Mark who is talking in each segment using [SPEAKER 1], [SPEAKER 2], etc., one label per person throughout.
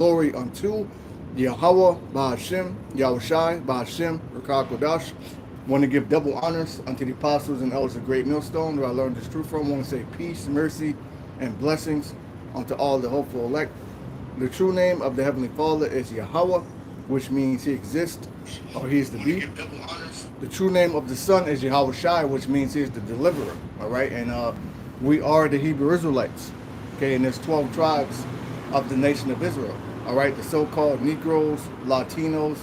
[SPEAKER 1] glory unto Yahweh Ba'Hashem, Yahushai Ba'Hashem, Rakakodash. Want to give double honors unto the apostles and elders of Great Millstone, where I learned this truth from. Want to say peace, mercy, and blessings unto all the hopeful elect. The true name of the Heavenly Father is Yahweh, which means He exists, or He is to be. The true name of the Son is Yahweh Shai, which means He is the deliverer. All right, and we are the Hebrew Israelites. Okay, and there's 12 tribes of the nation of Israel. All right, the so-called Negroes, Latinos,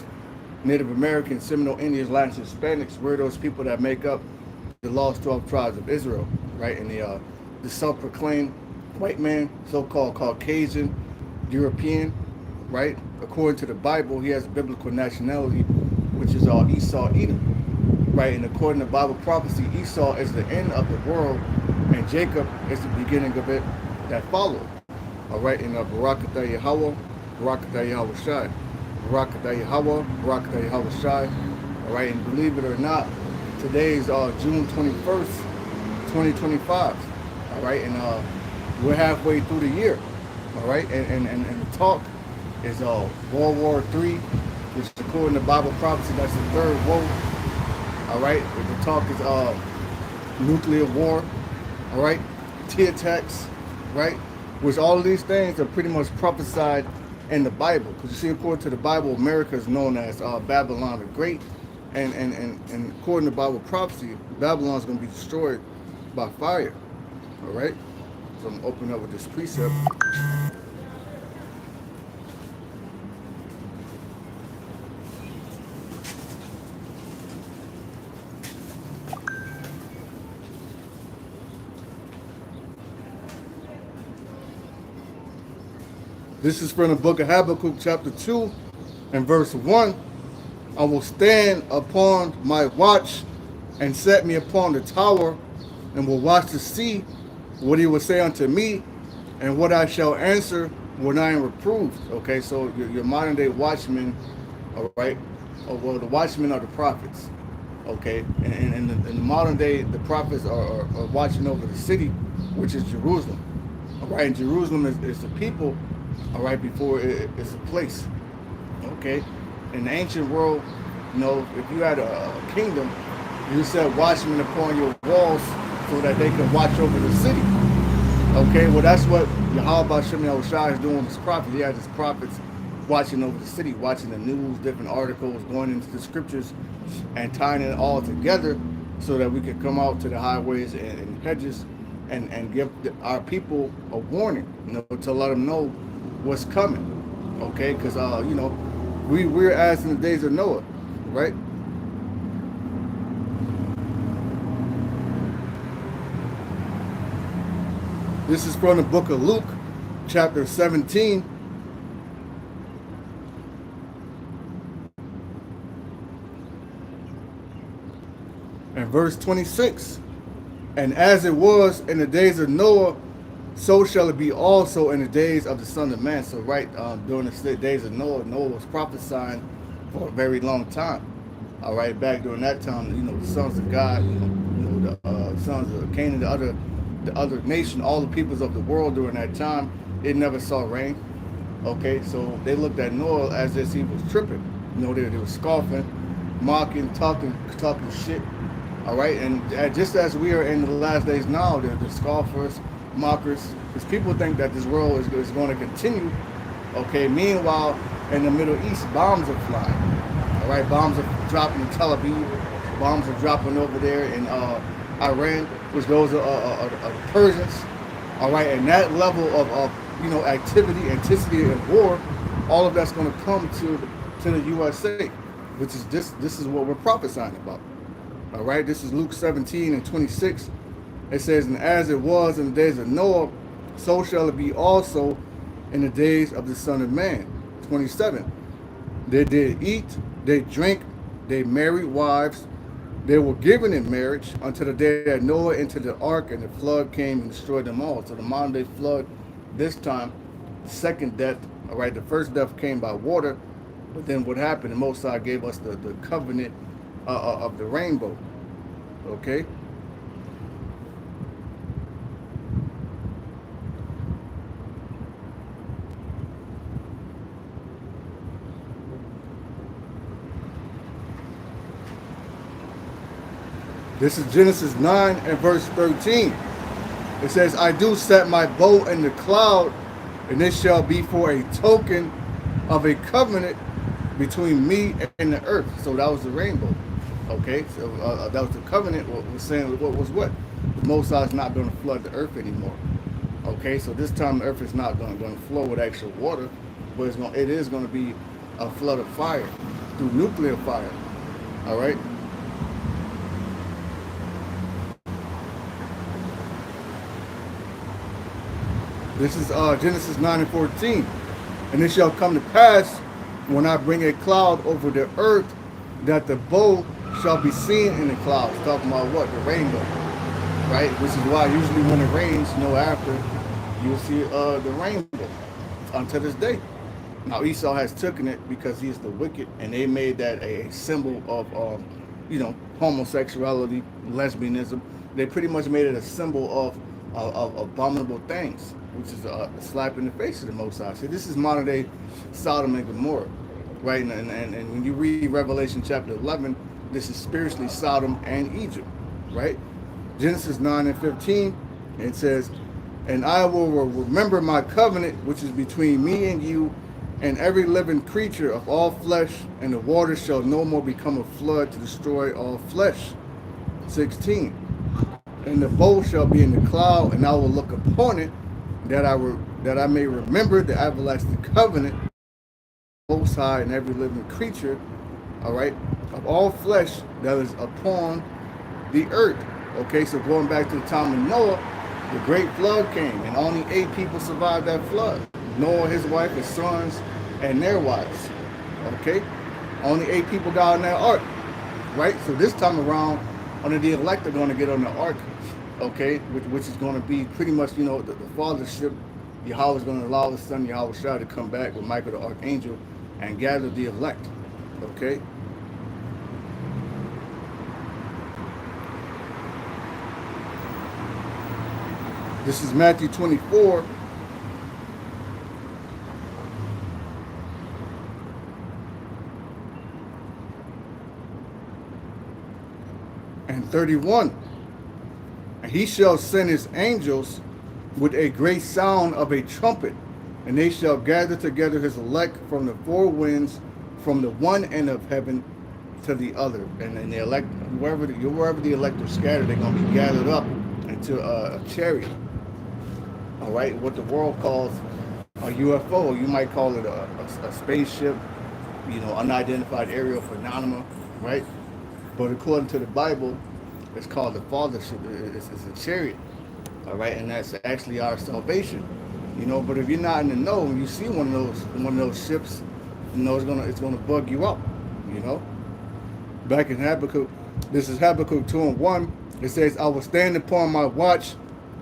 [SPEAKER 1] Native Americans, Seminole Indians, Latin Hispanics, we're those people that make up the lost 12 tribes of Israel, right? And the self-proclaimed white man, so-called Caucasian, European, right? According to the Bible, he has a biblical nationality, which is Esau, Edom, right? And according to Bible prophecy, Esau is the end of the world, and Jacob is the beginning of it that followed. All right, in Barakatah Yahweh, Barakatah Yahweh Shai. Barakatah Yahweh, Barakatah Yahweh Shai. All right, and believe it or not, today is June 21st, 2025. All right, and we're halfway through the year. All right, and the talk is World War III, which according to Bible prophecy, that's the third war. All right, the talk is nuclear war. All right, T attacks, right? Which all of these things are pretty much prophesied in the Bible. Because you see, according to the Bible, America is known as Babylon the Great. And according to Bible prophecy, Babylon is going to be destroyed by fire. All right? So I'm opening up with this precept. This is from the book of Habakkuk, chapter 2, and verse 1. I will stand upon my watch and set me upon the tower, and will watch to see what he will say unto me, and what I shall answer when I am reproved. Okay, so your modern day watchmen, all right, well, the watchmen are the prophets. Okay, and in the modern day, the prophets are watching over the city, which is Jerusalem. All right, and Jerusalem is the people, all right, before it's a place. Okay, in the ancient world, you know, if you had a kingdom, you set watchmen upon your walls so that they can watch over the city. Okay, well, that's what Yahweh Ba'Shem Yahushua is doing with his prophets. He has his prophets watching over the city, watching the news, different articles, going into the scriptures, and tying it all together so that we can come out to the highways and hedges and give our people a warning, you know, to let them know what's coming. Okay, because, you know, we're as in the days of Noah, right? This is from the book of Luke, chapter 17. And verse 26. And as it was in the days of Noah, so shall it be also in the days of the Son of Man. So right during the days of Noah, Noah was prophesying for a very long time. All right, back during that time, you know, the sons of God, the sons of Canaan, the other nation, all the peoples of the world during that time, it never saw rain. Okay, so they looked at Noah as if he was tripping. You know, they were scoffing, mocking, talking shit. All right, and just as we are in the last days now, the scoffers, mockers, because people think that this world is going to continue. Okay, meanwhile, in the Middle East, bombs are flying. All right, bombs are dropping in Tel Aviv, bombs are dropping over there in Iran, which those are the Persians. All right, and that level of you know, activity, intensity, and war, all of that's going to come to the USA, which is this is what we're prophesying about. All right, this is Luke 17 and 26. It says, and as it was in the days of Noah, so shall it be also in the days of the Son of Man. 27. They did eat, they drank, they married wives, they were given in marriage until the day that Noah entered the ark, and the flood came and destroyed them all. So the modern day flood, this time, the second death, all right, the first death came by water, but then what happened, the Most High gave us the covenant of the rainbow. Okay? This is Genesis 9 and verse 13. It says, I do set my bow in the cloud, and it shall be for a token of a covenant between me and the earth. So that was the rainbow. Okay, so that was the covenant. What was saying what was what? The Most High is not going to flood the earth anymore. Okay, so this time the earth is not going to flow with actual water, but it is going to be a flood of fire through nuclear fire. All right. This is Genesis 9 and 14. And it shall come to pass when I bring a cloud over the earth that the bow shall be seen in the clouds. Talking about what? The rainbow. Right? Which is why usually when it rains, after, you'll see the rainbow until this day. Now Esau has taken it because he is the wicked, and they made that a symbol of homosexuality, lesbianism. They pretty much made it a symbol of abominable things, which is a slap in the face of the Most High. See, this is modern day Sodom and Gomorrah, right? And when you read Revelation chapter 11, this is spiritually Sodom and Egypt, right? Genesis 9 and 15, it says, and I will remember my covenant, which is between me and you and every living creature of all flesh, and the waters shall no more become a flood to destroy all flesh. 16. And the bow shall be in the cloud, and I will look upon it, that I may remember the everlasting covenant, Most High and every living creature, all right, of all flesh that is upon the earth. Okay, so going back to the time of Noah, the great flood came, and only 8 people survived that flood. Noah, his wife, his sons, and their wives. Okay, only 8 people got on that ark, right? So this time around, only the elect are going to get on the ark. Okay, which is going to be pretty much, the fathership. Yahweh is going to allow his son Yahweh Shah to come back with Michael the archangel and gather the elect. Okay. This is Matthew 24. And 31. And he shall send his angels with a great sound of a trumpet, and they shall gather together his elect from the 4 winds, from the one end of heaven to the other. And then the elect, wherever the elect are scattered, they're going to be gathered up into a chariot. All right, what the world calls a UFO, you might call it a spaceship, unidentified aerial phenomena, right? But according to the Bible, it's called the fathership. It's a chariot, all right, and that's actually our salvation, But if you're not in the know, when you see one of those ships, it's gonna bug you up, Back in Habakkuk, this is Habakkuk 2 and 1. It says, I will stand upon my watch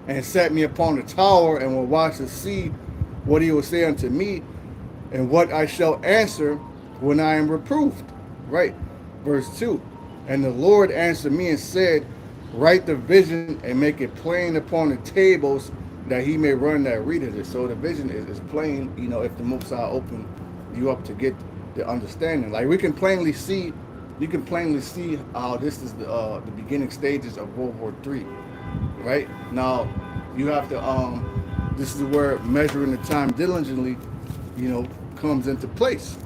[SPEAKER 1] and set me upon the tower, and will watch to see what he will say unto me, and what I shall answer when I am reproved. Right. Verse 2. And the Lord answered me and said, write the vision and make it plain upon the tables, that he may run that readeth it. So the vision is plain, if the Most High open you up to get the understanding. Like you can plainly see how this is the beginning stages of World War III. Right? Now, you have to, this is where measuring the time diligently, comes into place.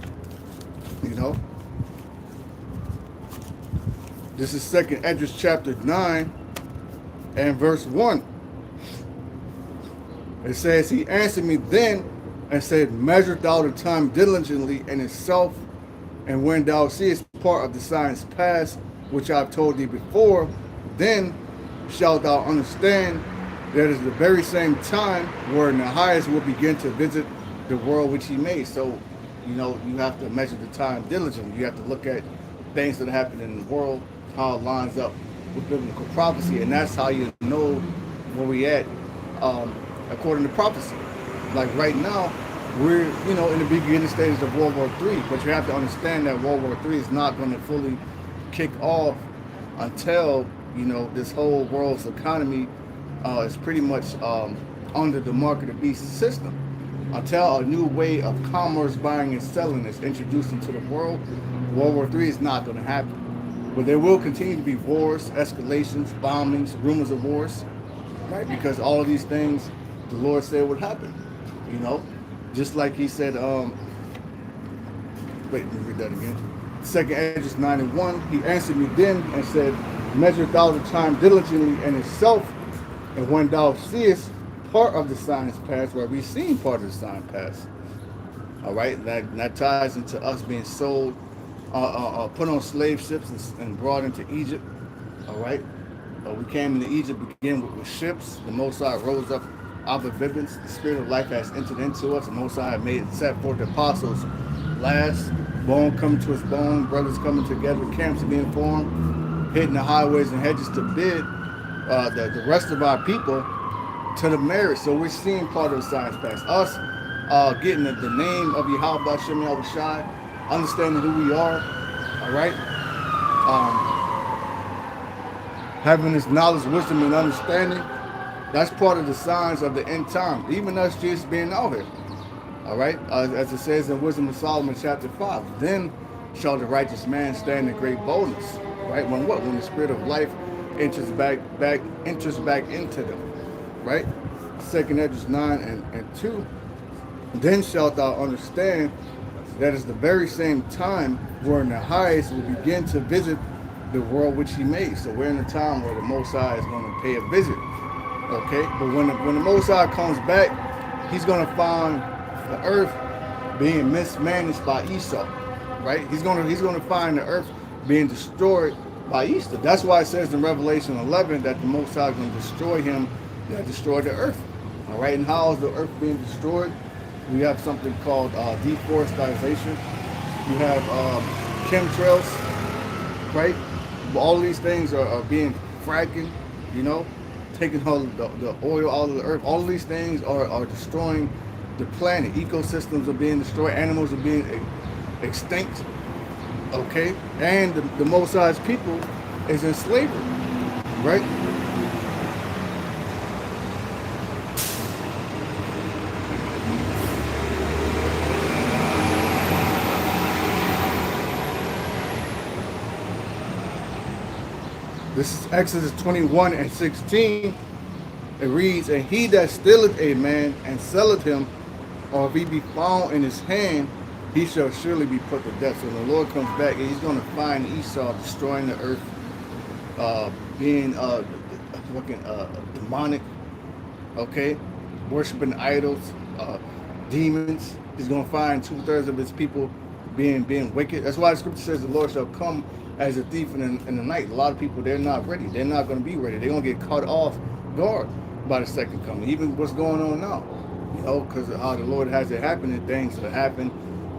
[SPEAKER 1] This is 2nd Esdras chapter 9 and verse 1. It says, he answered me then and said, measure thou the time diligently in itself, and when thou seest part of the signs past, which I have told thee before, then shalt thou understand that is the very same time where the highest will begin to visit the world which he made. So, you have to measure the time diligently. You have to look at things that happen in the world, how it lines up with biblical prophecy, and that's how you know where we at according to prophecy. Like right now, we're in the beginning stages of World War III, but you have to understand that World War III is not going to fully kick off until this whole world's economy is pretty much under the mark of the beast system. Until a new way of commerce, buying and selling is introduced into the world, World War III is not going to happen. But there will continue to be wars, escalations, bombings, rumors of wars, right? Because all of these things the Lord said would happen, you know? Just like he said, wait, let me read that again. Second Esdras 9:1, he answered me then and said, measure thou the time diligently in itself, and when thou seest part of the signs pass, where we've seen part of the sign pass, all right, that ties into us being sold, put on slave ships and brought into Egypt, all right. We came into Egypt, began with ships. The Most High rose up out of Vivens. The Spirit of life has entered into us. The Most High made set forth the apostles last, bone coming to his bone, brothers coming together, camps being formed, hitting the highways and hedges to bid the rest of our people to the marriage. So we're seeing part of the signs pass. Us getting the name of Yahweh Shem Yahweh Shai, understanding who we are, all right? Having this knowledge, wisdom, and understanding, that's part of the signs of the end time. Even us just being out here, all right? As it says in Wisdom of Solomon chapter 5, then shall the righteous man stand in great boldness, right? When what? When the Spirit of life enters back into them, right? Second Esdras 9:2, then shalt thou understand that is the very same time wherein the highest will begin to visit the world which he made. So we're in a time where the Most High is going to pay a visit, okay? But when the Most High comes back, he's going to find the earth being mismanaged by Esau, right? He's going to find the earth being destroyed by Esau. That's why it says in Revelation 11 that the Most High is going to destroy him that destroyed the earth, all right? And how is the earth being destroyed? We have something called deforestation. You have chemtrails, right? All these things are being fracking, you know, taking all the oil out of the earth. All of these things are destroying the planet. Ecosystems are being destroyed. Animals are being extinct, okay? And the Most High's people is in slavery, right? This is Exodus 21:16. It reads, and he that stealeth a man and selleth him, or if he be found in his hand, he shall surely be put to death. So when the Lord comes back, he's going to find Esau destroying the earth, being fucking demonic, okay, worshiping idols, demons. He's going to find 2/3 of his people being wicked. That's why the scripture says the Lord shall come as a thief in the night. A lot of people, they're not ready. They're not going to be ready. They're going to get caught off guard by the second coming. Even what's going on now, you know, because of how the Lord has it happening, things that happen,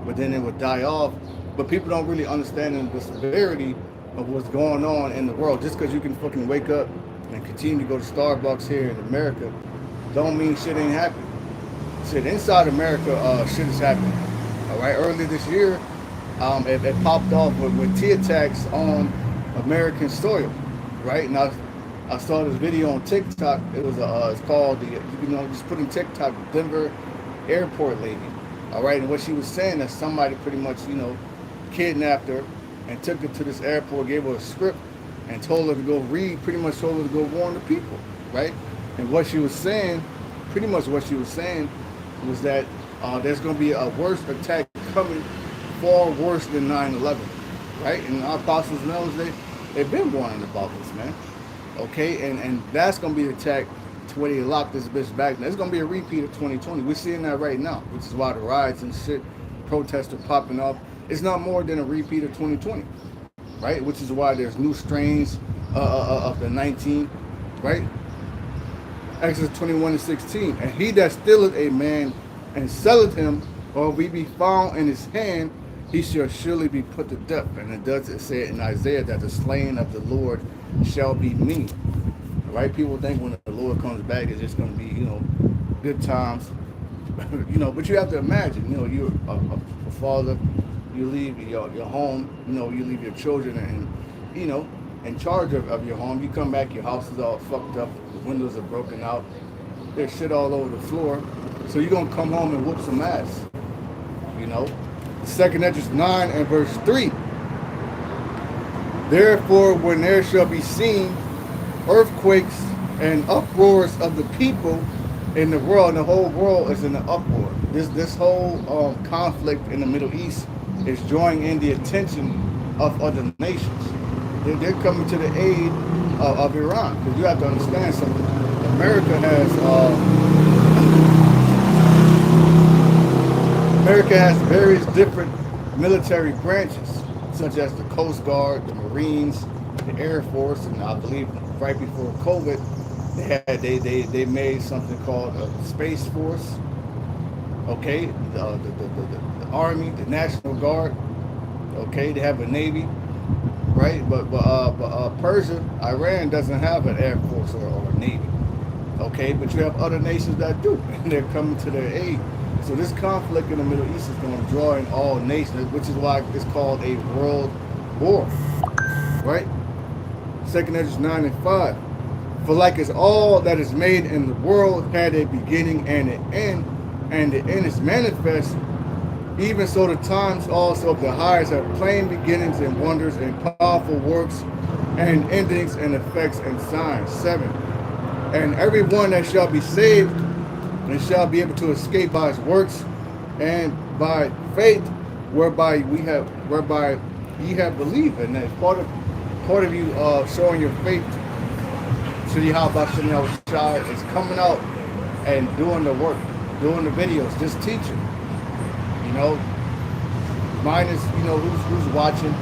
[SPEAKER 1] but then it would die off. But people don't really understand the severity of what's going on in the world. Just because you can fucking wake up and continue to go to Starbucks here in America, don't mean shit ain't happening. Shit, inside America, shit is happening. All right, earlier this year, it popped off with tea attacks on American soil, right? And I saw this video on TikTok. It was it's called just put in TikTok, Denver airport lady, all right? And what she was saying that somebody pretty much kidnapped her and took her to this airport, gave her a script, and told her to go read. Pretty much told her to go warn the people, right? And what she was saying, pretty much what she was saying, was that there's going to be a worse attack coming, far worse than 9/11, right? And our apostles and elders, they've been warning about this, man. Okay, and that's gonna be the attack to where they lock this bitch back. Now, it's gonna be a repeat of 2020. We're seeing that right now, which is why the riots and shit, protests are popping up. It's not more than a repeat of 2020, right? Which is why there's new strains of the 19, right? Exodus 21:16. And he that stealeth a man and selleth him, or if he be found in his hand, he shall surely be put to death. And it does say in Isaiah that the slaying of the Lord shall be many. Right? People think when the Lord comes back, it's just going to be, good times. But you have to imagine, you're a father, you leave your home, you leave your children and, in charge of your home. You come back, your house is all fucked up, the windows are broken out, there's shit all over the floor. So you're going to come home and whoop some ass, Second Esdras 9 and verse 3. Therefore, when there shall be seen earthquakes and uproars of the people in the world, and the whole world is in an uproar. This whole conflict in the Middle East is drawing in the attention of other nations. They're coming to the aid of Iran, because you have to understand something. America has various different military branches, such as the Coast Guard, the Marines, the Air Force, and I believe right before COVID, they made something called a Space Force. Okay, the Army, the National Guard. Okay, they have a Navy, right? But Persia, Iran doesn't have an Air Force or a Navy. Okay, but you have other nations that do, and they're coming to their aid. So this conflict in the Middle East is going to draw in all nations, which is why it's called a world war, right? Second Ezra 9 and 5. For like as all that is made in the world had a beginning and an end, and the end is manifest, even so the times also of the highest have plain beginnings and wonders and powerful works and endings and effects and signs. 7. And every one that shall be saved and shall be able to escape by his works and by faith whereby ye have believed. And that's part of you showing your faith to Yahweh Shai is coming out and doing the work, doing the videos, just teaching. You know, minus, who's watching,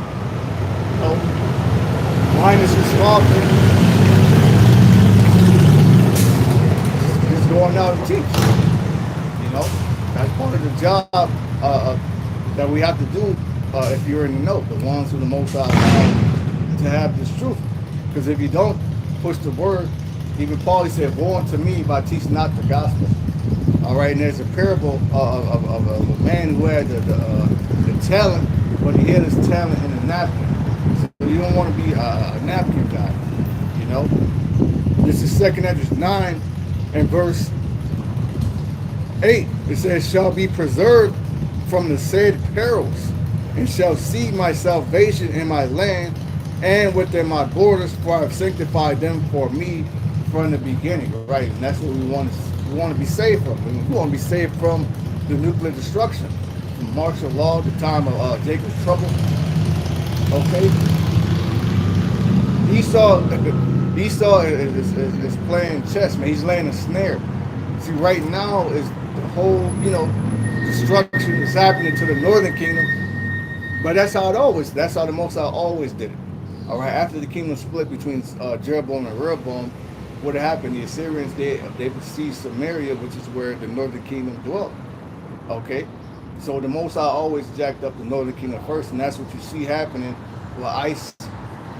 [SPEAKER 1] minus who's scoffing, just going out and teach. That's part of the job that we have to do if you're in the know, the ones who the Most High allowed to have this truth. Because if you don't push the word, even Paul, he said, "Woe unto me if I teach not the gospel." All right, and there's a parable of a man who had the talent, but he hid his talent in a napkin. So you don't want to be a napkin guy, This is 2 Ezra 9 and verse 8. It says, "Shall be preserved from the said perils, and shall see my salvation in my land and within my borders, for I have sanctified them for me from the beginning." Right, and that's what we want to. We want to be saved from. We want to be saved from the nuclear destruction, from martial law, the time of Jacob's trouble. Okay, Esau is playing chess, man. He's laying a snare. See, right now is the whole, destruction is happening to the northern kingdom. But that's how the Most High always did it. All right, after the kingdom split between Jeroboam and Rehoboam, what happened? The Assyrians, they besieged Samaria, which is where the northern kingdom dwelt. Okay, so the Most High always jacked up the northern kingdom first, and that's what you see happening with ICE.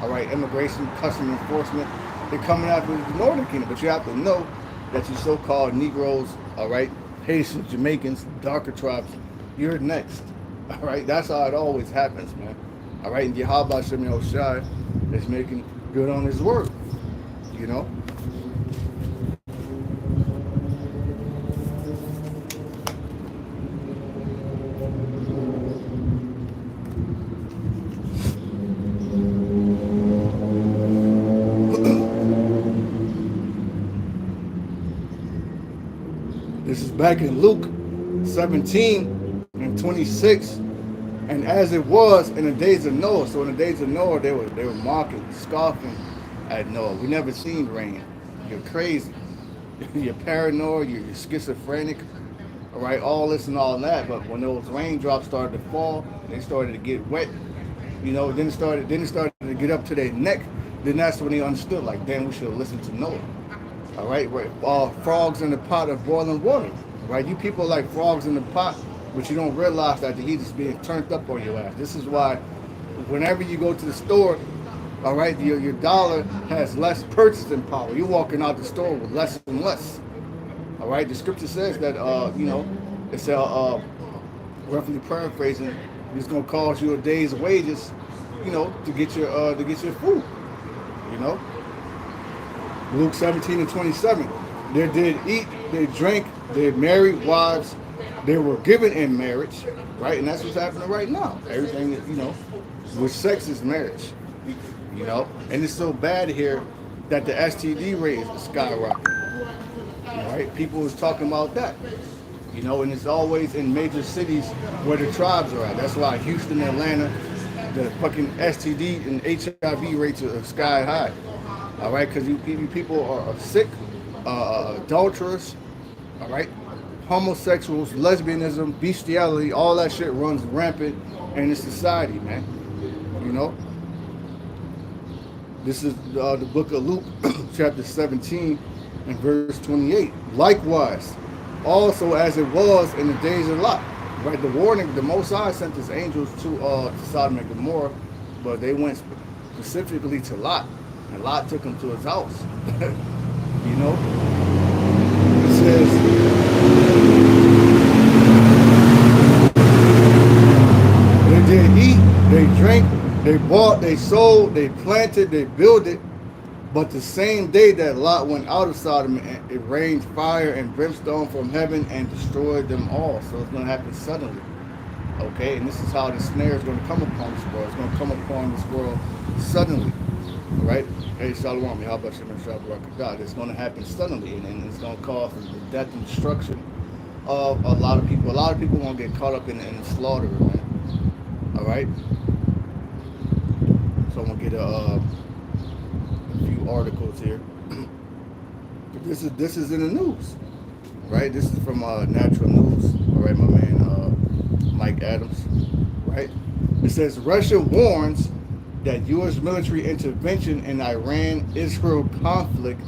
[SPEAKER 1] All right, immigration, custom enforcement, they're coming after the northern kingdom. But you have to know that you so-called Negroes, all right, Haitians, Jamaicans, darker tribes, you're next. All right, that's how it always happens, man. All right, and Yahweh Shem Shai is making good on his word, This is back in Luke 17 and 26. And as it was in the days of Noah, so in the days of Noah, they were mocking, scoffing at Noah. We never seen rain. You're crazy. You're paranoid. You're schizophrenic. All right, all this and all that. But when those raindrops started to fall, they started to get wet. Then it started to get up to their neck. Then that's when they understood, like, damn, we should have listened to Noah. All right, frogs in the pot of boiling water. Right, you people are like frogs in the pot, but you don't realize that the heat is being turned up on your ass. This is why whenever you go to the store, all right, your dollar has less purchasing power. You're walking out the store with less and less. All right, the scripture says that, it's roughly paraphrasing, it's going to cost you a day's wages, to get your food, Luke 17 and 27. They did eat, they drank, they married wives, they were given in marriage, right? And that's what's happening right now. Everything, with sex is marriage. you know. And it's so bad here that the STD rate is skyrocketing. All right, people is talking about that, you know, and it's always in major cities where the tribes are at. That's why Houston, Atlanta, the fucking STD and HIV rates are sky high. All right, because you people are sick, adulterers, all right, homosexuals, lesbianism, bestiality, all that shit runs rampant in this society, man. You know, this is the book of Luke, chapter 17 and verse 28. Likewise, also as it was in the days of Lot. Right, the warning, the Most High sent his angels to Sodom and Gomorrah, but they went specifically to Lot, and Lot took him to his house. You know, it says they did eat, they drank, they bought, they sold, they planted, they builded. But the same day that Lot went out of Sodom, it rained fire and brimstone from heaven and destroyed them all. So it's going to happen suddenly. Okay? And this is how the snare is going to come upon this world. It's going to come upon this world suddenly. Right? Hey, Shalom, how about you, God? It's going to happen suddenly, and it's going to cause the death and destruction of a lot of people. A lot of people won't get caught up in the slaughter, man. All right? So I'm going to get a few articles here. This is in the news, right? This is from Natural News. All right, my man Mike Adams, right? It says Russia warns that U.S. military intervention in Iran-Israel conflict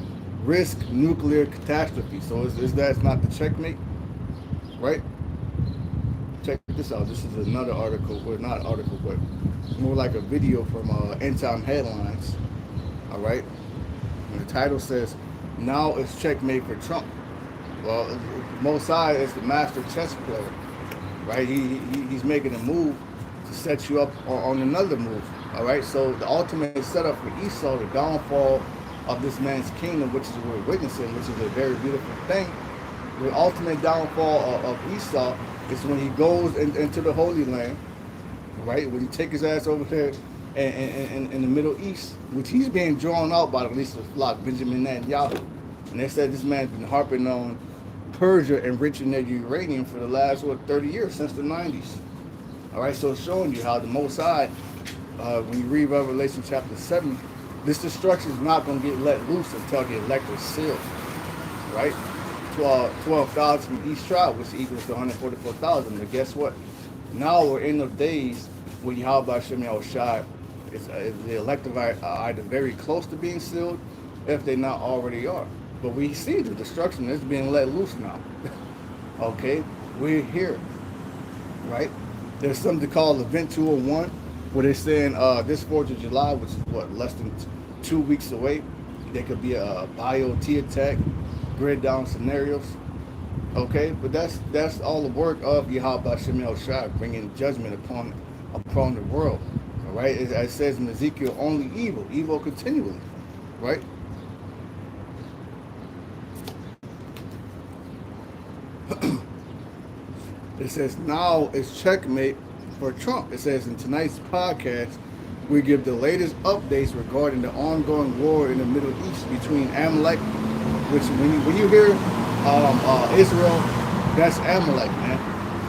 [SPEAKER 1] risk nuclear catastrophe. So is that not the checkmate, right? Check this out. This is another article, well, not article, but more like a video from End Time Headlines. All right, and the title says, "Now it's checkmate for Trump." Well, Mosai is the master chess player, right? He's making a move to set you up on another move. All right, so the ultimate setup for Esau, the downfall of this man's kingdom, which is what we're witnessing, which is a very beautiful thing. The ultimate downfall of Esau is when he goes into the Holy Land, right? When he take his ass over there in the Middle East, which he's being drawn out by the least of flock, Benjamin Netanyahu. And they said this man's been harping on Persia enriching their uranium for the last, 30 years, since the 90s. All right, so it's showing you how the Most High, when you read Revelation chapter 7, this destruction is not going to get let loose until the elect is sealed, right? 12,000 from each tribe, which equals to 144,000. But guess what? Now we're in the days when Yahweh Hashem Yahushai is the elective are either very close to being sealed, if they not already are. But we see the destruction is being let loose now. Okay, we're here, right? There's something called Event 201, where they're saying this 4th of July, which is less than 2 weeks away, there could be a BioT attack, grid down scenarios. Okay, but that's all the work of Yahweh Hashem Yahushai, bringing judgment upon the world. All right, it says in Ezekiel, only evil continually, right? It says now it's checkmate for Trump. It says in tonight's podcast, we give the latest updates regarding the ongoing war in the Middle East between Amalek, which when you hear Israel, that's Amalek, man.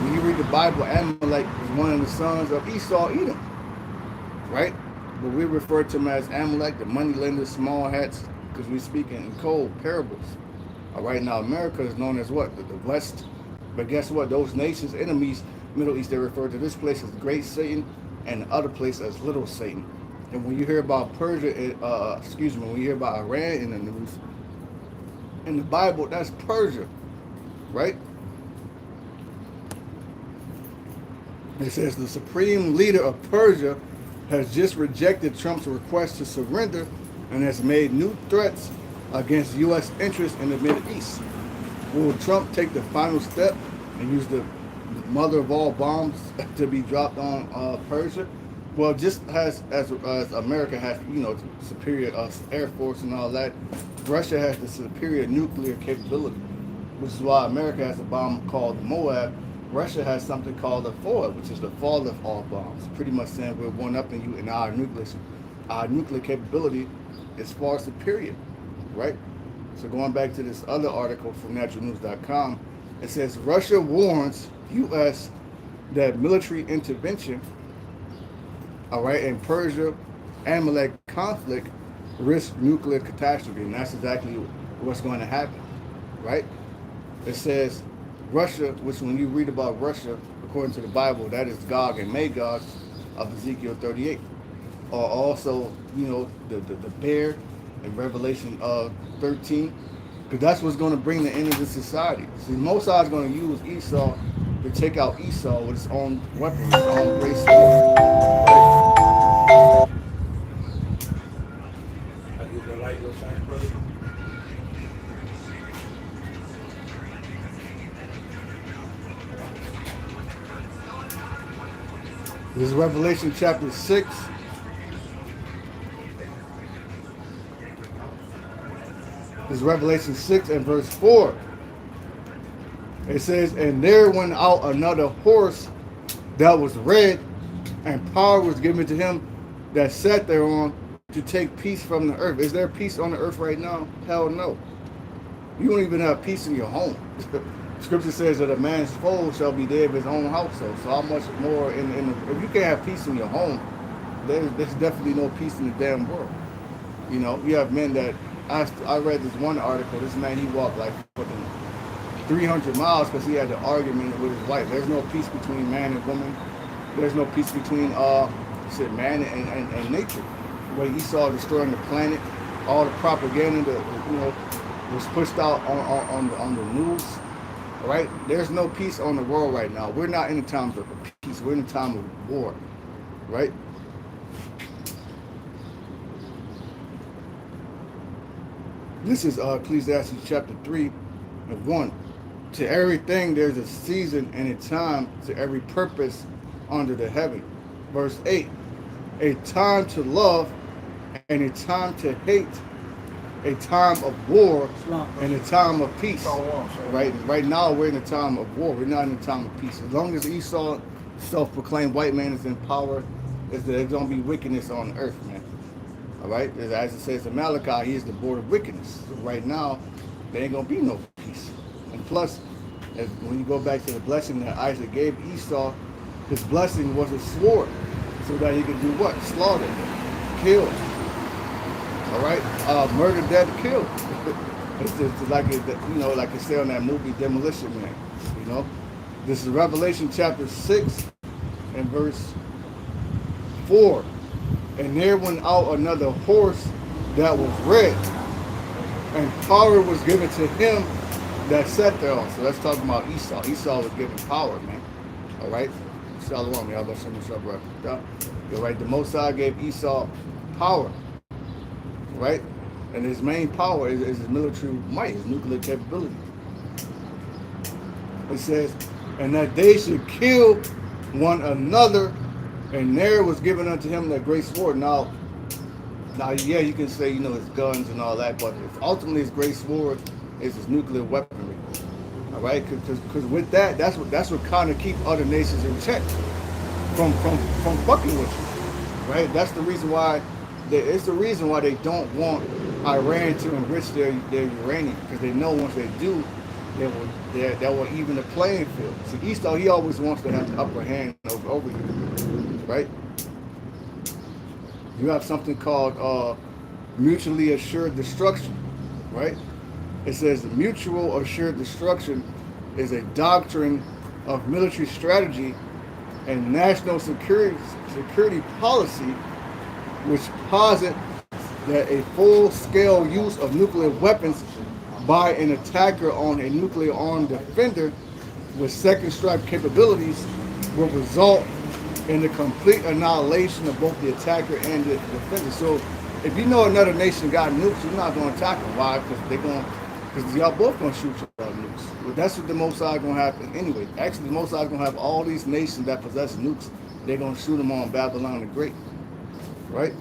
[SPEAKER 1] When you read the Bible, Amalek is one of the sons of Esau, Edom, right? But we refer to him as Amalek, the moneylender, small hats, because we speak in code parables. All right, now America is known as what? The West. But guess what? Those nations, enemies, Middle East, they refer to this place as Great Satan and the other place as Little Satan. And when you hear about Persia, when you hear about Iran in the news, in the Bible, that's Persia, right? It says the supreme leader of Persia has just rejected Trump's request to surrender and has made new threats against U.S. interests in the Middle East. Will Trump take the final step and use the mother of all bombs to be dropped on Persia? Well, just as America has, superior air force and all that, Russia has the superior nuclear capability, which is why America has a bomb called the Moab. Russia has something called the FOID, which is the fall of all bombs. Pretty much saying we're one up in you in our our nuclear capability is far superior, right? So going back to this other article from naturalnews.com, it says Russia warns U.S. that military intervention, all right, in Persia Amalek conflict risk nuclear catastrophe, and that's exactly what's going to happen, right? It says Russia, which when you read about Russia, according to the Bible, that is Gog and Magog of Ezekiel 38, or also, the bear in Revelation 13, because that's what's going to bring the end of the society. See, Mosai is going to use Esau to take out Esau with his own weapon, his own great sword. Right?
[SPEAKER 2] I use the light your shine, brother.
[SPEAKER 1] This is Revelation chapter 6. This is Revelation 6 and verse 4. It says, and there went out another horse that was red, and power was given to him that sat thereon to take peace from the earth. Is there peace on the earth right now? Hell no. You don't even have peace in your home. Scripture says that a man's foe shall be dead of his own household. So how much more if you can't have peace in your home, there's definitely no peace in the damn world. You have men that I read this one article. This man, he walked like fucking 300 miles because he had an argument with his wife. There's no peace between man and woman. There's no peace between man and nature. When Esau destroying the planet, all the propaganda that was pushed out on the news. Right? There's no peace on the world right now. We're not in a time of peace. We're in a time of war. Right? This is Ecclesiastes chapter 3 and 1. To everything there's a season and a time to every purpose under the heaven. Verse 8. A time to love and a time to hate. A time of war and a time of peace. Right now we're in a time of war. We're not in a time of peace. As long as Esau, self-proclaimed white man, is in power, there's going to be wickedness on earth, man. All right? As it says in Malachi, he is the board of wickedness. So right now, there ain't going to be no peace. And plus, when you go back to the blessing that Isaac gave Esau, his blessing was a sword, so that he could do what? Slaughter, kill. All right, murder, death, kill. It's just like like it said on that movie Demolition Man. This is Revelation chapter 6 and verse 4. And there went out another horse that was red, and power was given to him that sat thereon. So let's talk about Esau. Esau was given power, man. All right, Shalom, y'all. You're right. The Most High gave Esau power. Right? And his main power is his military might, his nuclear capability. It says, and that they should kill one another, and there was given unto him that great sword. Now, yeah, you can say, his guns and all that, but ultimately his great sword is his nuclear weaponry. All right? Because with that, that's what kind of keep other nations in check from fucking with you. Right? That's the reason why. It's the reason why they don't want Iran to enrich their uranium, because they know once they do, that will even the playing field. See, Esau, he always wants to have the upper hand over you, right? You have something called mutually assured destruction, right? It says mutual assured destruction is a doctrine of military strategy and national security policy, which posit that a full-scale use of nuclear weapons by an attacker on a nuclear-armed defender with second strike capabilities will result in the complete annihilation of both the attacker and the defender. So, if you know another nation got nukes, you're not going to attack them. Why? Because y'all both going to shoot y'all nukes. But that's what the Most High going to happen anyway. Actually, the Most High going to have all these nations that possess nukes. They're going to shoot them on Babylon the Great. Right?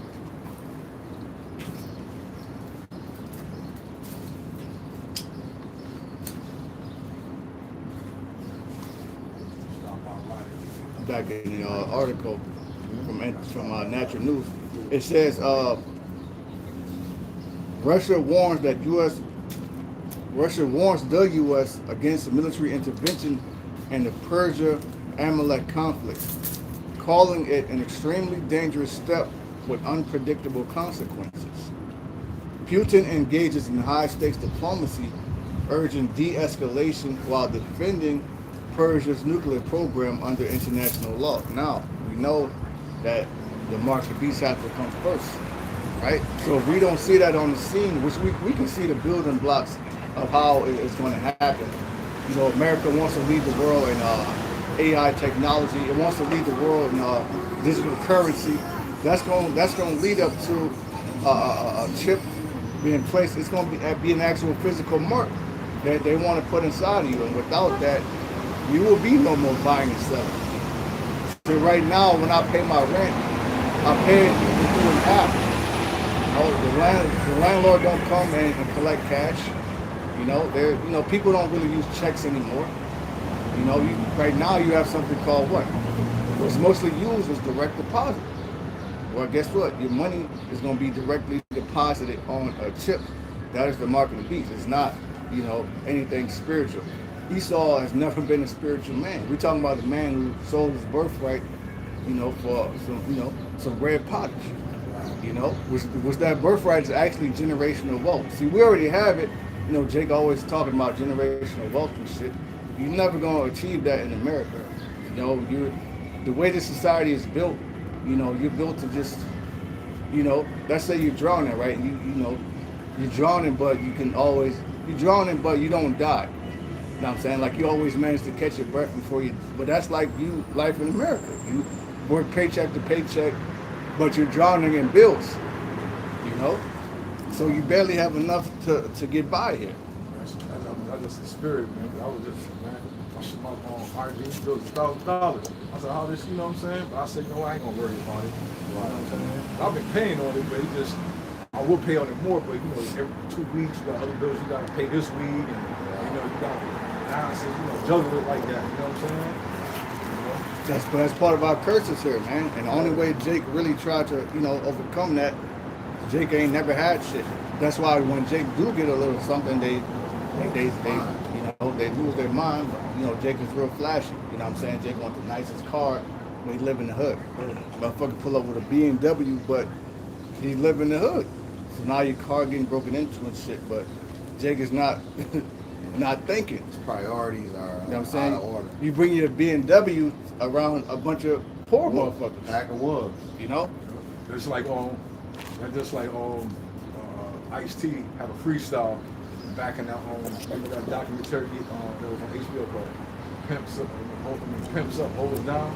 [SPEAKER 1] I'm back in the article. from Natural News. It says Russia warns the U.S. against military intervention in the Persia-Amalek conflict, calling it an extremely dangerous step with unpredictable consequences. Putin engages in high-stakes diplomacy, urging de-escalation while defending Persia's nuclear program under international law. Now, we know that the mark of the beast has to come first, right? So if we don't see that on the scene, which we can see the building blocks of how it's going to happen. You know, America wants to lead the world in AI technology. It wants to lead the world in digital currency. That's going to lead up to a chip being placed. It's going to be an actual physical mark that they want to put inside of you. And without that, you will be no more buying and selling. So right now, when I pay my rent, I pay it through an app. The landlord don't come and collect cash. People don't really use checks anymore. Right now you have something called what? What's mostly used is direct deposit. Well, guess what? Your money is going to be directly deposited on a chip. That is the mark of the beast. It's not, anything spiritual. Esau has never been a spiritual man. We're talking about a man who sold his birthright, for some red pottage. Was that birthright is actually generational wealth. See, we already have it. Jake always talking about generational wealth and shit. You're never going to achieve that in America. The way this society is built, you're built to just, let's say you're drowning, right? You're drowning, but you're drowning, but you don't die. You know what I'm saying? Like you always manage to catch your breath but that's like life in America. You work paycheck to paycheck, but you're drowning in bills, So you barely have enough to get by here.
[SPEAKER 3] That's just the spirit, man. I was just, pushing my RG bills $1,000. I said, how this, you know what I'm saying? But I said, I ain't gonna worry about it. You know what I'm saying? I've been paying on it, but I will pay on it more, but every 2 weeks you got other bills you gotta pay this week, and you got nonsense, juggle it like that, you know what I'm saying?
[SPEAKER 1] That's part of our curses here, man. And the only way Jake really tried to, overcome that, Jake ain't never had shit. That's why when Jake do get a little something, they lose their mind. Jake is real flashy. You know what I'm saying? Jake wants the nicest car when he live in the hood. Motherfucker pull up with a BMW, but he live in the hood. So now your car getting broken into and shit. But Jake is not thinking.
[SPEAKER 4] His priorities are
[SPEAKER 1] what I'm saying?
[SPEAKER 4] out of order.
[SPEAKER 1] You bring your BMW around a bunch of poor motherfuckers.
[SPEAKER 4] Pack of wolves.
[SPEAKER 3] It's like Ice-T had a freestyle back in that that documentary that was on HBO called Pimps Up, Hold It Down.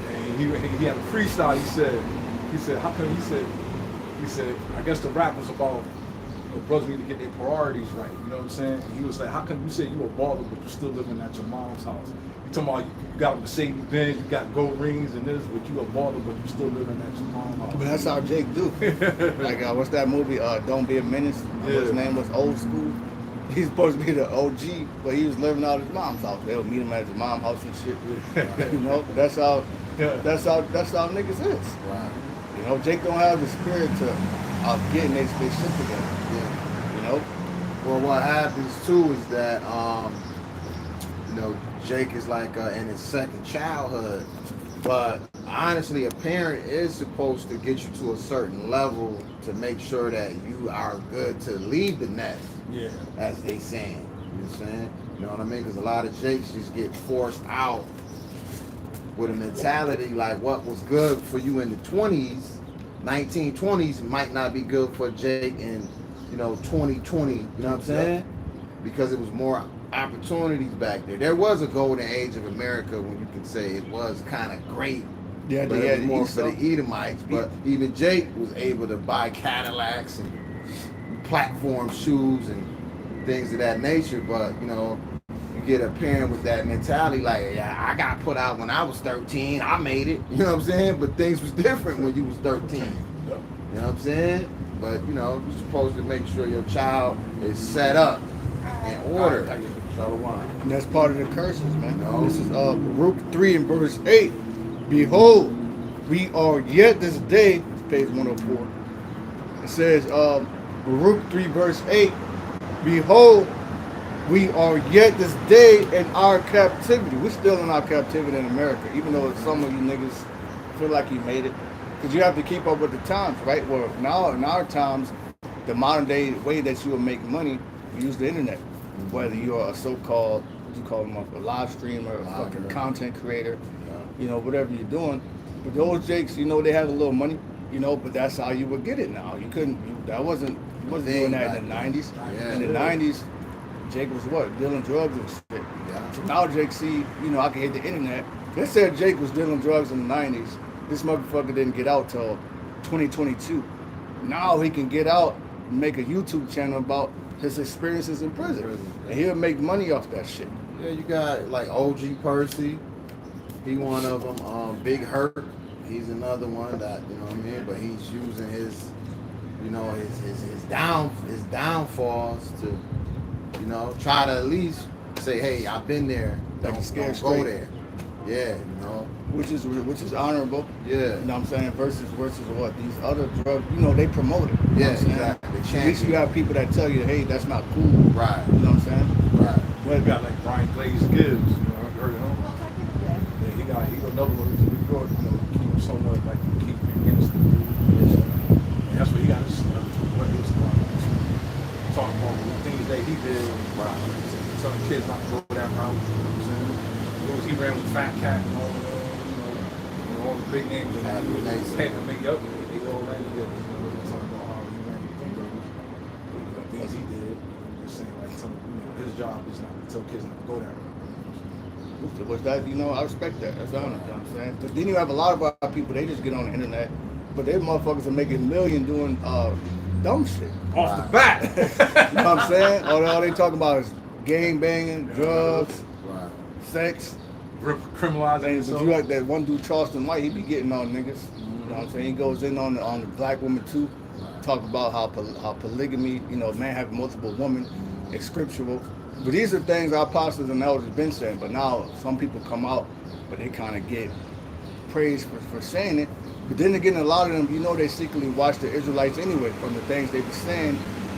[SPEAKER 3] And he had a freestyle. He said, how come he said, I guess the rap was about brothers need to get their priorities right. You know what I'm saying? And he was like, how come you say you a baller but you still living at your mom's house? You talking about you got a Mercedes Benz, you got gold rings and this, but you a baller but you still living at your mom's house.
[SPEAKER 1] But that's how Jake do. Like what's that movie? Don't Be a Menace.
[SPEAKER 3] Yeah.
[SPEAKER 1] His name was Old School. He's supposed to be the OG, but he was living out his mom's house. They'll meet him at his mom's house and shit. That's how niggas is.
[SPEAKER 4] Right.
[SPEAKER 1] Jake don't have the spirit to getting their shit together.
[SPEAKER 4] Yeah. Well, what happens too is that Jake is like in his second childhood, but honestly, a parent is supposed to get you to a certain level to make sure that you are good to leave the nest.
[SPEAKER 3] Yeah.
[SPEAKER 4] As they saying. You know what I'm saying? You know what I mean? Because a lot of Jakes just get forced out with a mentality like what was good for you in the 20s, 1920s might not be good for Jake in 2020. You know what I'm saying? Because it was more opportunities back there. There was a golden age of America when you can say it was kind of great.
[SPEAKER 1] Yeah,
[SPEAKER 4] but it was more for the Edomites. But even Jake was able to buy Cadillacs and platform shoes and things of that nature. But you get a parent with that mentality like, yeah, I got put out when I was 13, I made it. You know what I'm saying? But things was different when you was 13. You know what I'm saying? But you're supposed to make sure your child is set up in order.
[SPEAKER 1] And that's part of the curses, man. This is Luke 3 and verse 8. Behold, We are yet this day, page 104. It says, Baruch 3 verse 8, behold, we are yet this day in our captivity. We're still in our captivity in America, even though some of you niggas feel like you made it. Because you have to keep up with the times, right? Well, now in our times, the modern day way that you will make money, you use the internet. Whether you're a so-called, what you call them, a live streamer, a fucking content creator, you know, whatever you're doing. But those jakes, you know, they had a little money, you know, but that's how you would get it now. You couldn't, you wasn't doing that in the 90s.
[SPEAKER 4] Yeah.
[SPEAKER 1] In the 90s, Jake was what? Dealing drugs and shit.
[SPEAKER 4] Yeah.
[SPEAKER 1] So now Jake see, you know, I can hit the internet. They said Jake was dealing drugs in the 90s. This motherfucker didn't get out till 2022. Now he can get out and make a YouTube channel about his experiences in prison. And he'll make money off that shit.
[SPEAKER 4] Yeah, you got like OG Percy. He one of them. Big Hurt. He's another one that, you know what I mean? But he's using his, you know, his downfalls to, you know, try to at least say, hey, I've been there.
[SPEAKER 1] Like
[SPEAKER 4] Don't
[SPEAKER 1] scared
[SPEAKER 4] go
[SPEAKER 1] straight.
[SPEAKER 4] there. Yeah, you know.
[SPEAKER 1] Which is honorable.
[SPEAKER 4] Yeah.
[SPEAKER 1] You know what I'm saying? Versus what? These other drugs, you know, they promote it. You know
[SPEAKER 4] Yeah,
[SPEAKER 1] what I'm saying?
[SPEAKER 4] exactly.
[SPEAKER 1] At least you have people that tell you, hey, that's not cool.
[SPEAKER 4] Right.
[SPEAKER 1] You know what I'm saying?
[SPEAKER 4] Right.
[SPEAKER 3] Well, you got like Brian Glaze Gibbs, you know, I've heard of him. Yeah, he another one who's New York, you know, keep somewhat like keep against the and that's what he got his what he was talking about the things that he did. Wow. Telling kids not to go that route, you know what I'm saying? He ran with Fat Cat and all all the big names and
[SPEAKER 4] Had the names.
[SPEAKER 3] they up they all ran together. You know, talking about how he ran the things he did. Just saying like his job is not to tell kids not to go that route.
[SPEAKER 1] Was that, you know, I respect that. That's honest, you know what I'm saying? But then you have a lot of our people, they just get on the internet, but they motherfuckers are making millions doing dumb shit.
[SPEAKER 3] Off the bat.
[SPEAKER 1] You know what I'm saying? All they talking about is gang banging, drugs,
[SPEAKER 4] Right.
[SPEAKER 1] sex.
[SPEAKER 3] Criminalizing
[SPEAKER 1] Things. But you like that one dude, Charleston White, he be getting on niggas. You know what I'm saying? He goes in on the black woman too. Talk about how polygamy, you know, man having multiple women, is scriptural. But these are things our apostles and elders have been saying. But now some people come out, but they kind of get praised for saying it. But then again, a lot of them, you know, they secretly watch the Israelites anyway from the things they were saying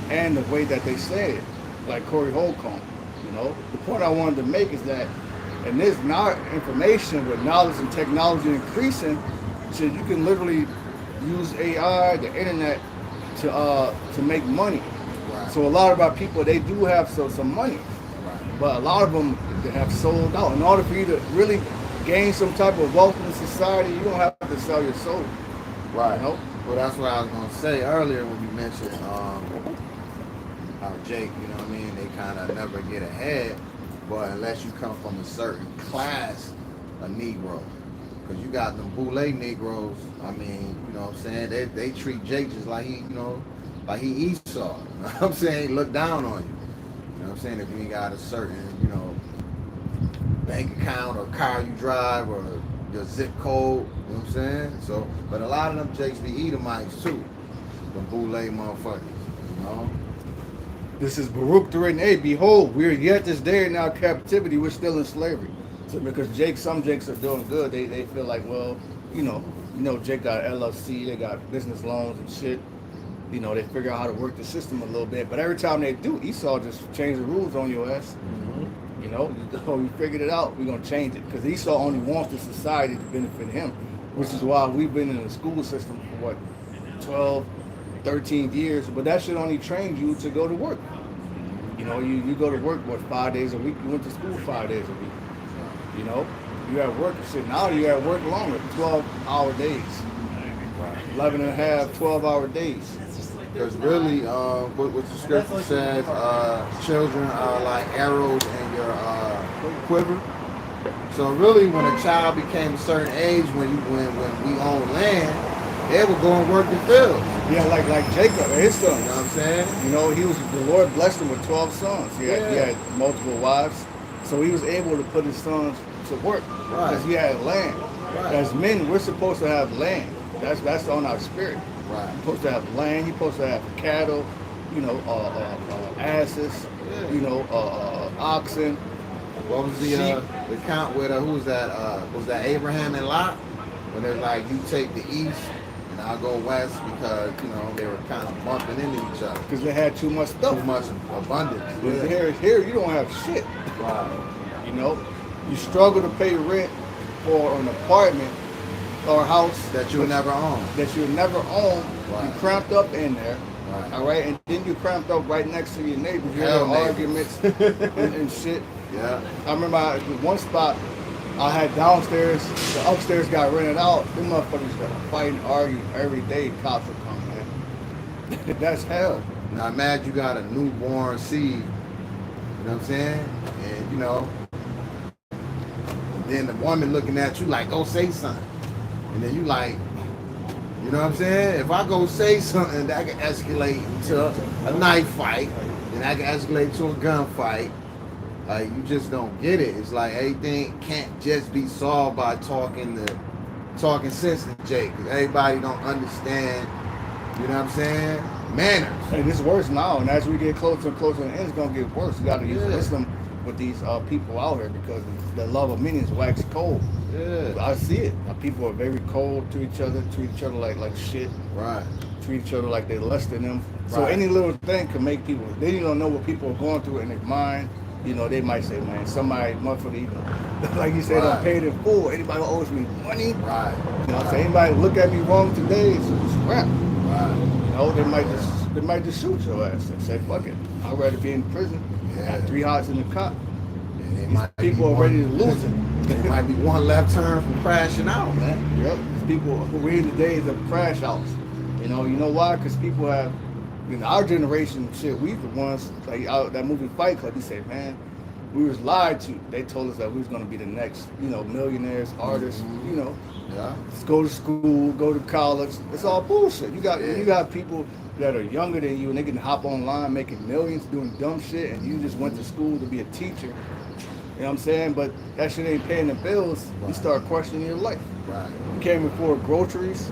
[SPEAKER 1] and the way that they say it. Like Corey Holcomb, you know. The point I wanted to make is that in this now information with knowledge and technology increasing, shit, you can literally use AI, the internet, to make money.
[SPEAKER 4] Right.
[SPEAKER 1] So a lot of our people, they do have some money, but a lot of them they have sold out. In order for you to really gain some type of wealth in society, you don't have to sell your soul.
[SPEAKER 4] Right.
[SPEAKER 1] You know?
[SPEAKER 4] Well, that's what I was gonna say earlier when you mentioned how Jake, you know what I mean, they kind of never get ahead, but unless you come from a certain class of Negro, because you got them boule Negroes. I mean, you know what I'm saying? They treat Jake just like he, you know, like he Esau. You know what I'm saying? Look down on you. You know what I'm saying? If you ain't got a certain, you know, bank account or car you drive or your zip code, you know what I'm saying? So, but a lot of them Jakes be Edomites too. The boule motherfuckers, you know?
[SPEAKER 1] This is Baruch 3:8. Behold, we're yet this day in our captivity. We're still in slavery. So because some Jakes are doing good, they feel like, well, you know, Jake got LLC, they got business loans and shit. You know, they figure out how to work the system a little bit. But every time they do, Esau just change the rules on your ass. Mm-hmm. You know, we figured it out. We're gonna change it because Esau only wants the society to benefit him, which is why we've been in the school system for 12, 13 years. But that should only train you to go to work. You know, you go to work 5 days a week. You went to school 5 days a week. You know, you at work and shit. Now you at work longer, 12-hour days. 11 and a half, 12-hour days.
[SPEAKER 4] Because really, what the scripture says, children are like arrows in your quiver. So really, when a child became a certain age, when we owned land, they would go and work the fields.
[SPEAKER 1] Yeah, like Jacob, his sons.
[SPEAKER 4] You know what I'm saying?
[SPEAKER 1] You know, the Lord blessed him with 12 sons. He had multiple wives. So he was able to put his sons to work because he had land. Right. As men, we're supposed to have land. That's on our spirit.
[SPEAKER 4] Right.
[SPEAKER 1] You're supposed to have land. You're supposed to have cattle, you know, asses, you know, oxen.
[SPEAKER 4] What was the count with who was that? Was that Abraham and Lot? when they're like, you take the east and I'll go west because, you know, they were kind of bumping into each other.
[SPEAKER 1] Because they had too much stuff.
[SPEAKER 4] Too much abundance.
[SPEAKER 1] But here you don't have shit.
[SPEAKER 4] Right.
[SPEAKER 1] You know, you struggle to pay rent for an apartment or a house
[SPEAKER 4] That you'll never own.
[SPEAKER 1] that you'll never own.
[SPEAKER 4] Right.
[SPEAKER 1] You cramped up in there.
[SPEAKER 4] Right.
[SPEAKER 1] All right, and then you cramped up right next to your neighbors. You
[SPEAKER 4] Hell,
[SPEAKER 1] had
[SPEAKER 4] neighbors.
[SPEAKER 1] arguments and shit.
[SPEAKER 4] Yeah.
[SPEAKER 1] I remember one spot I had downstairs, the upstairs got rented out. Them motherfuckers got fighting, arguing every day. Cops would come, man. That's hell.
[SPEAKER 4] Now imagine you got a newborn seed, you know what I'm saying? And you know, then the woman looking at you like, go say something. And then you like, you know what I'm saying? If I go say something, that can escalate into a knife fight, then that can escalate to a gunfight. Like, you just don't get it. It's like everything can't just be solved by talking sense to Jake. Because everybody don't understand, you know what I'm saying, manners.
[SPEAKER 1] And it's worse now. And as we get closer and closer, and it's gonna get worse. You gotta use wisdom with these people out here because the love of many is wax cold.
[SPEAKER 4] Yeah.
[SPEAKER 1] I see it. People are very cold to each other, treat each other like shit.
[SPEAKER 4] Right.
[SPEAKER 1] Treat each other like they're less than them. So
[SPEAKER 4] Right.
[SPEAKER 1] any little thing can make people. They don't know what people are going through in their mind. You know, they might say, man, somebody motherfucker even, like you said, I paid in full. Anybody owes me money.
[SPEAKER 4] Right.
[SPEAKER 1] You know, so anybody look at me wrong today, it's crap.
[SPEAKER 4] Right.
[SPEAKER 1] You know, they might just shoot your ass and say, fuck it. I'd rather be in prison.
[SPEAKER 4] Yeah.
[SPEAKER 1] Got 3 hots in the cop.
[SPEAKER 4] And it
[SPEAKER 1] These
[SPEAKER 4] might be
[SPEAKER 1] people are
[SPEAKER 4] one-
[SPEAKER 1] ready to lose it.
[SPEAKER 4] There might be one left turn from crashing out, man.
[SPEAKER 1] Yep. People we're in the days of crash outs. You know why? Because people have, our generation, shit, we the ones, like that movie Fight Club, he said, man, we was lied to. They told us that we was going to be the next, millionaires, artists,
[SPEAKER 4] Yeah.
[SPEAKER 1] Let's go to school, go to college. It's all bullshit. You got people that are younger than you and they can hop online making millions doing dumb shit and you just went to school to be a teacher. You know what I'm saying? But that shit ain't paying the bills. You start questioning your life.
[SPEAKER 4] Right.
[SPEAKER 1] You can't afford groceries,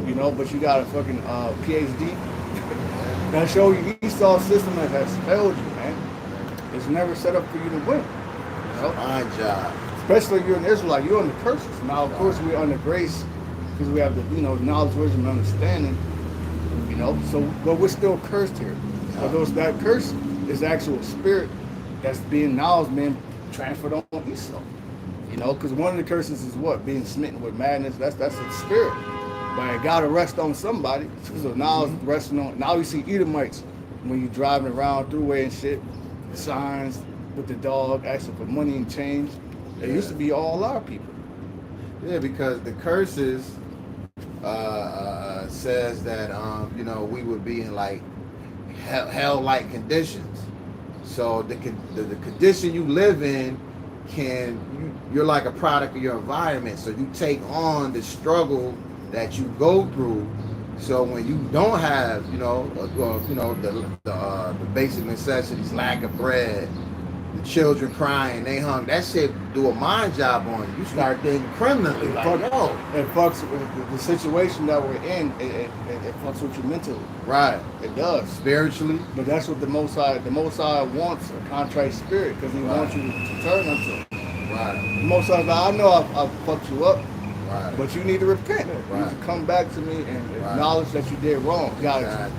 [SPEAKER 1] but you got a fucking PhD. That show you Esau system that has failed you, man. It's never set up for you to win.
[SPEAKER 4] My job.
[SPEAKER 1] Especially if you're an Israelite, you're under curses. Now, of course, we're under grace because we have the knowledge, wisdom, and understanding. But we're still cursed here. So that curse is the actual spirit that's being transferred on Esau. Because one of the curses is what? Being smitten with madness. That's a spirit. But it got to rest on somebody. So now it's resting on. Now you see Edomites when you're driving around throughway and shit, signs with the dog asking for money and change. It used to be all our people.
[SPEAKER 4] Yeah, because the curses says that we would be in like hell-like conditions. So the condition you live in you're like a product of your environment. So you take on the struggle that you go through. So when you don't have the basic necessities, lack of bread, the children crying, they hungry, that shit do a mind job on you. You start thinking criminally, like, yo.
[SPEAKER 1] It fucks with the situation that we're in. It fucks with you mentally.
[SPEAKER 4] Right.
[SPEAKER 1] It does.
[SPEAKER 4] Spiritually.
[SPEAKER 1] But that's what the Most High wants, a contrite spirit, because he wants you to turn unto him.
[SPEAKER 4] Right.
[SPEAKER 1] The Most High, I know I've fucked you up,
[SPEAKER 4] right,
[SPEAKER 1] but you need to repent.
[SPEAKER 4] Right.
[SPEAKER 1] You need to come back to me and acknowledge that you did wrong.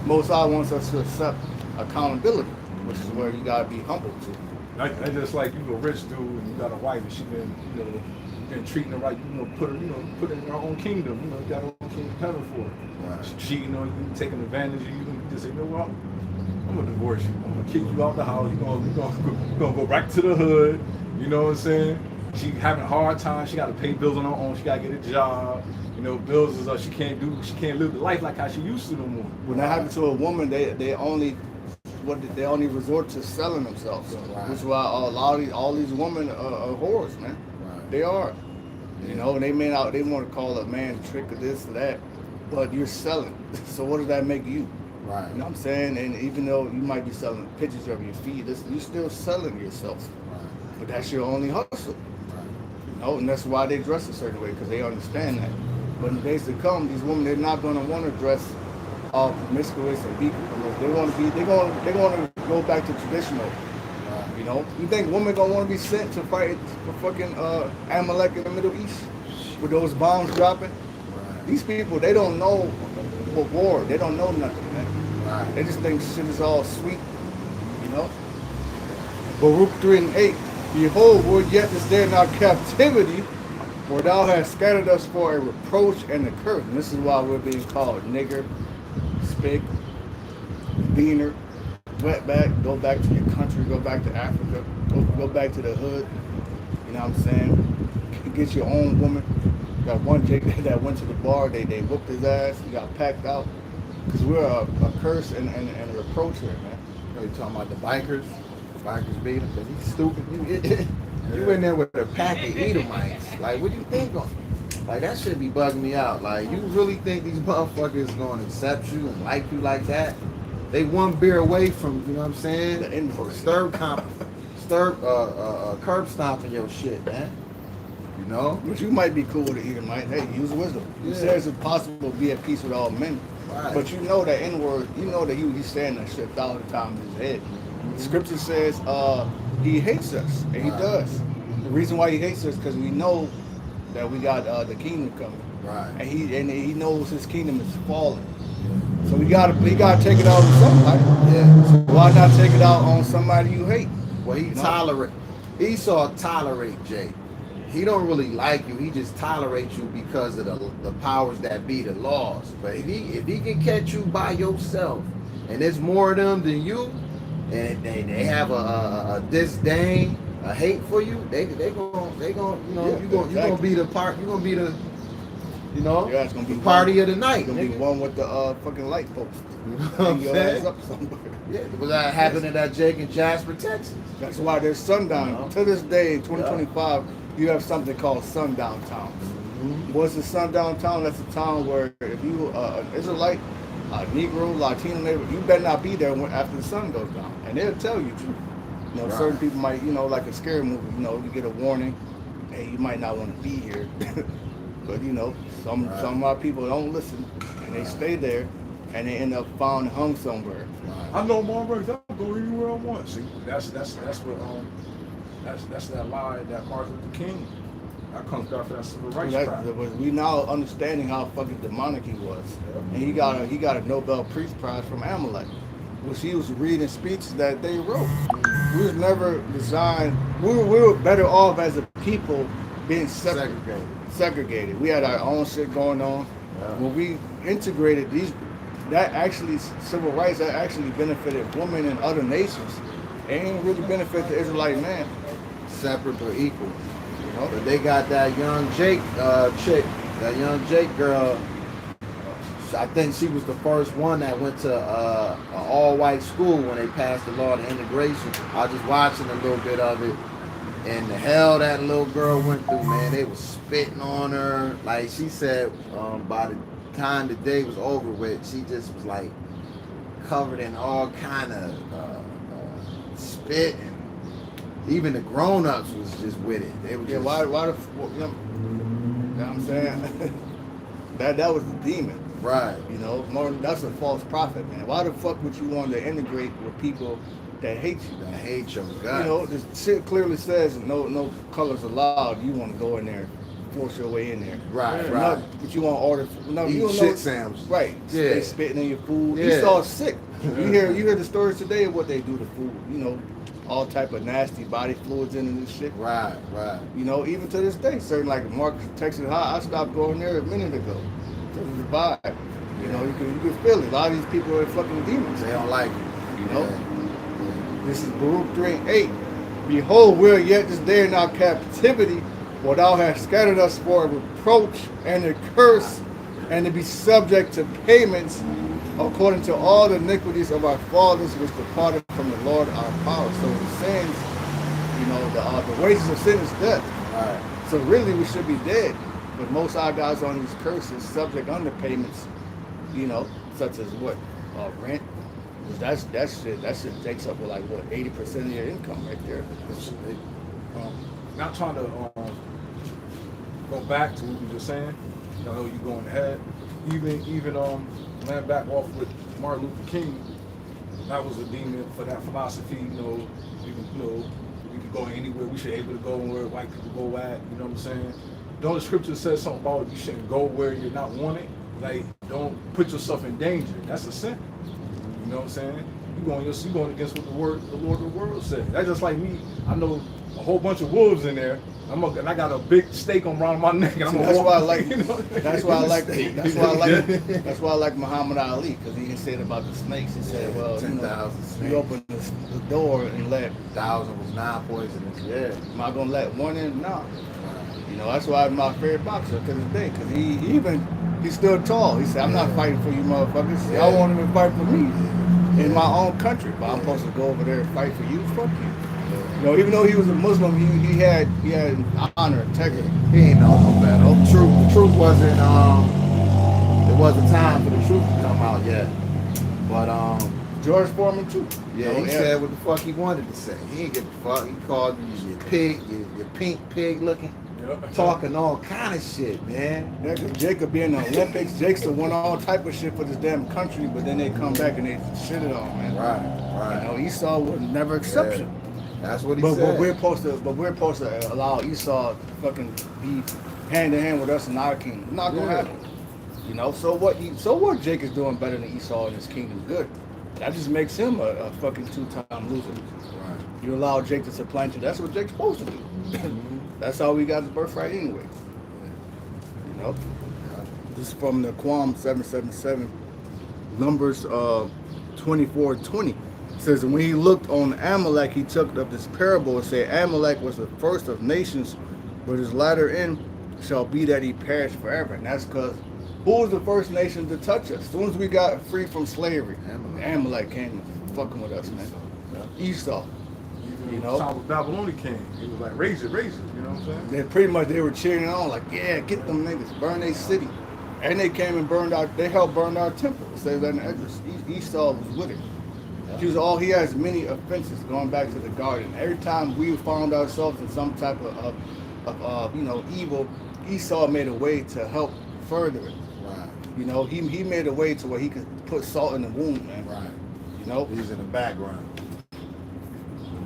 [SPEAKER 1] Most High wants us to accept accountability, which is where you gotta be humble to.
[SPEAKER 3] That's just like you a rich dude and you got a wife and she been treating her right, put her in her own kingdom, you got her own kingdom heaven for her.
[SPEAKER 4] Right.
[SPEAKER 3] She cheating on you, taking advantage of you, and you just say, what? I'm gonna divorce you. I'm gonna kick you out the house. You're gonna go back to the hood. You know what I'm saying? She having a hard time. She got to pay bills on her own. She got to get a job. Bills is she can't live the life like how she used to no more.
[SPEAKER 1] When that happens to a woman, they only resort to selling themselves, which is why all these women are whores, man.
[SPEAKER 4] Right.
[SPEAKER 1] They are, and they want to call a man trick or this or that, but you're selling. So what does that make you?
[SPEAKER 4] Right.
[SPEAKER 1] You know what I'm saying? And even though you might be selling pictures of your feet, you're still selling yourself.
[SPEAKER 4] Right.
[SPEAKER 1] But that's your only hustle.
[SPEAKER 4] Right.
[SPEAKER 1] And that's why they dress a certain way, because they understand that. But in the days to come, these women, they're not going to want to dress all promiscuous and beat people. They're going to go back to traditional. You think women gonna want to be sent to fight for fucking Amalek in the Middle East? with those bombs dropping.
[SPEAKER 4] Right.
[SPEAKER 1] These people, they don't know what war. They don't know nothing, man.
[SPEAKER 4] Right.
[SPEAKER 1] They just think shit is all sweet, you know. Baruch 3:8. Behold, we're yet this day in our captivity, for thou hast scattered us for a reproach and a curse. And this is why we're being called nigger, spick, beaner, wetback. Go back to your country. Go back to Africa. Go back to the hood. You know what I'm saying? Get your own woman. Got one Jake that went to the bar. They whooped his ass. He got packed out. Because we're a curse and a reproach here, man.
[SPEAKER 4] You talking about the bikers? The bikers beat him because he's stupid. You in there with a pack of Edomites. Like, what do you think of? Like, that should be bugging me out. Like, you really think these motherfuckers going to accept you and like you like that? They one beer away from, you know what I'm saying?
[SPEAKER 1] The inverse.
[SPEAKER 4] Curb stomping your shit, man. You know?
[SPEAKER 1] But you might be cool with the Edomite. Hey, use wisdom. He
[SPEAKER 4] Yeah.
[SPEAKER 1] says it's possible to be at peace with all men.
[SPEAKER 4] Right.
[SPEAKER 1] But you know that N-word, you know that he's saying that shit 1,000 times in his head.
[SPEAKER 4] Mm-hmm.
[SPEAKER 1] Scripture says he hates us, and he
[SPEAKER 4] Right.
[SPEAKER 1] does. The reason why he hates us is because we know that we got the kingdom coming.
[SPEAKER 4] Right.
[SPEAKER 1] And he knows his kingdom is falling. So we gotta take it out on somebody.
[SPEAKER 4] Yeah.
[SPEAKER 1] So why not take it out on somebody you hate?
[SPEAKER 4] Well, Esau tolerate Jay. He don't really like you. He just tolerates you because of the powers that be, the laws. But if he can catch you by yourself, and there's more of them than you, and they have a disdain, a hate for you, they gonna you know
[SPEAKER 1] Yeah,
[SPEAKER 4] you gonna be the part. You gonna be the
[SPEAKER 1] Yeah, it's gonna be
[SPEAKER 4] the party
[SPEAKER 1] one,
[SPEAKER 4] of the night.
[SPEAKER 1] It's gonna be
[SPEAKER 4] nigga.
[SPEAKER 1] one with the fucking light post.
[SPEAKER 4] You know what I'm
[SPEAKER 1] Hang your ass
[SPEAKER 4] saying?
[SPEAKER 1] up somewhere.
[SPEAKER 4] Yeah, because that happened at Jake and Jasper, Texas.
[SPEAKER 1] That's why there's sundown.
[SPEAKER 4] You know?
[SPEAKER 1] To this day, in 2025, you have something called sundown town.
[SPEAKER 4] Mm-hmm.
[SPEAKER 1] What's a sundown town? That's a town where if you an Israelite, a Negro, Latino neighbor, you better not be there after the sun goes down. And they'll tell you to. You know,
[SPEAKER 4] Right.
[SPEAKER 1] certain people might, like a scary movie, you get a warning, hey, you might not want to be here. But some
[SPEAKER 4] Right.
[SPEAKER 1] some of our people don't listen, and they stay there, and they end up found hung somewhere.
[SPEAKER 3] I know my rights. I can go anywhere I want. See, that's what that's that lie that Martin Luther King. That comes out for that civil rights trial.
[SPEAKER 1] We now understanding how fucking demonic he was, and he got a Nobel Peace Prize from Amalek, which he was reading speeches that they wrote. We was never designed. We were better off as a people being segregated. We had our own shit going on.
[SPEAKER 4] Yeah.
[SPEAKER 1] When we integrated civil rights that actually benefited women in other nations. It ain't really benefit the Israelite man.
[SPEAKER 4] Separate but equal. But they got that young Jake chick, that young Jake girl. I think she was the first one that went to an all-white school when they passed the law to integration. I was just watching a little bit of it, and the hell that little girl went through, man. They was spitting on her. Like she said, by the time the day was over with, she just was like covered in all kind of spit, and even the grown-ups was just with it. They were just,
[SPEAKER 1] Why the you know what I'm saying? that was the demon.
[SPEAKER 4] right.
[SPEAKER 1] That's a false prophet, man. Why the fuck would you want to integrate with people that hate you?
[SPEAKER 4] I hate your guts.
[SPEAKER 1] The shit clearly says no colors allowed. You want to go in there, force your way in there.
[SPEAKER 4] Right,
[SPEAKER 1] Yeah,
[SPEAKER 4] right.
[SPEAKER 1] But you want to order. No,
[SPEAKER 4] Eat
[SPEAKER 1] you don't
[SPEAKER 4] shit
[SPEAKER 1] know.
[SPEAKER 4] sandwiches.
[SPEAKER 1] Right.
[SPEAKER 4] Yeah.
[SPEAKER 1] They spitting in your food.
[SPEAKER 4] Yeah.
[SPEAKER 1] Esau's sick. You hear the stories today of what they do to food. All type of nasty body fluids in this shit.
[SPEAKER 4] Right.
[SPEAKER 1] Even to this day, certain like Marcus, Texas High, I stopped going there a minute ago. Because of the vibe. You can feel it. A lot of these people are fucking demons.
[SPEAKER 4] They don't like it.
[SPEAKER 1] This is Baruch 3:8. Behold, we're yet this day in our captivity, for thou hast scattered us for a reproach and a curse, and to be subject to payments according to all the iniquities of our fathers which departed from the Lord our power. So the sins, the wages of sin is death.
[SPEAKER 4] Right.
[SPEAKER 1] So really we should be dead. But most of our guys on these curses subject underpayments, such as what? Rent. That shit takes up 80% of your income right there.
[SPEAKER 3] Not trying to go back to what you were just saying. I know you going ahead. Even land back off with Martin Luther King. That was a demon for that philosophy. We can go anywhere. We should be able to go where white people go at. You know what I'm saying? don't the scripture says something about you shouldn't go where you're not wanted? Like, don't put yourself in danger. That's a sin. You know what I'm saying? You going against what the Lord of the world said. That's just like me. I know a whole bunch of wolves in there. And I got a big stake around my neck, and I'm
[SPEAKER 1] that's why I like.
[SPEAKER 3] you know?
[SPEAKER 1] That's why I like. That's why I like Muhammad Ali, because he said about the snakes. He said, "Well,
[SPEAKER 4] 10,000
[SPEAKER 1] you open the door and let
[SPEAKER 4] 1,000 was non poisonous. Yeah.
[SPEAKER 1] Am I gonna let one in? No. You know, that's why I'm my favorite boxer to this day, because he stood tall. He said, "I'm not fighting for you, motherfuckers.
[SPEAKER 4] Yeah.
[SPEAKER 1] Y'all want him to fight for me in my own country, but I'm supposed to go over there and fight for you? Fuck you." You know, even though he was a Muslim, he had honor, integrity.
[SPEAKER 4] He ain't know no better. The truth wasn't it wasn't time for the truth to come out yet. But
[SPEAKER 1] George Foreman too.
[SPEAKER 4] yeah, he said what the fuck he wanted to say. He didn't give a fuck. He called you your pig, your pink pig looking.
[SPEAKER 3] Yep.
[SPEAKER 4] Talking all kind of shit, man.
[SPEAKER 1] Yeah, 'cause Jake could be in the Olympics. Jake's won all type of shit for this damn country, but then they come back and they shit it on, man.
[SPEAKER 4] Right.
[SPEAKER 1] You know, Esau was never exception.
[SPEAKER 4] Yeah. That's what he
[SPEAKER 1] But
[SPEAKER 4] said.
[SPEAKER 1] we're supposed to allow Esau to fucking be hand in hand with us and our kingdom. Not gonna happen. You know, so what Jake is doing better than Esau in his kingdom? Good. That just makes him a fucking two-time loser.
[SPEAKER 4] Right.
[SPEAKER 1] You allow Jake to supplant you. That's what Jake's supposed to do. That's how we got his birthright anyway. You know? This is from the Quam 777, Numbers 24:20. It says, and when he looked on Amalek, he took up this parable and said, Amalek was the first of nations, but his latter end shall be that he perish forever. And that's because who was the first nation to touch us? As soon as we got free from slavery, Amalek came fucking with us, man. Esau. You know?
[SPEAKER 3] Time of Babylonian came. He was like, raise it, you know what I'm saying?
[SPEAKER 1] They were cheering on, like, yeah, get them niggas, burn their city. And they came and they helped burn our temple. It says that in the address. Esau was with it. He has many offenses going back to the garden. Every time we found ourselves in some type of evil, Esau made a way to help further it.
[SPEAKER 4] Right.
[SPEAKER 1] You know, he made a way to where he could put salt in the wound, man.
[SPEAKER 4] Right.
[SPEAKER 1] You know?
[SPEAKER 4] He's in the background,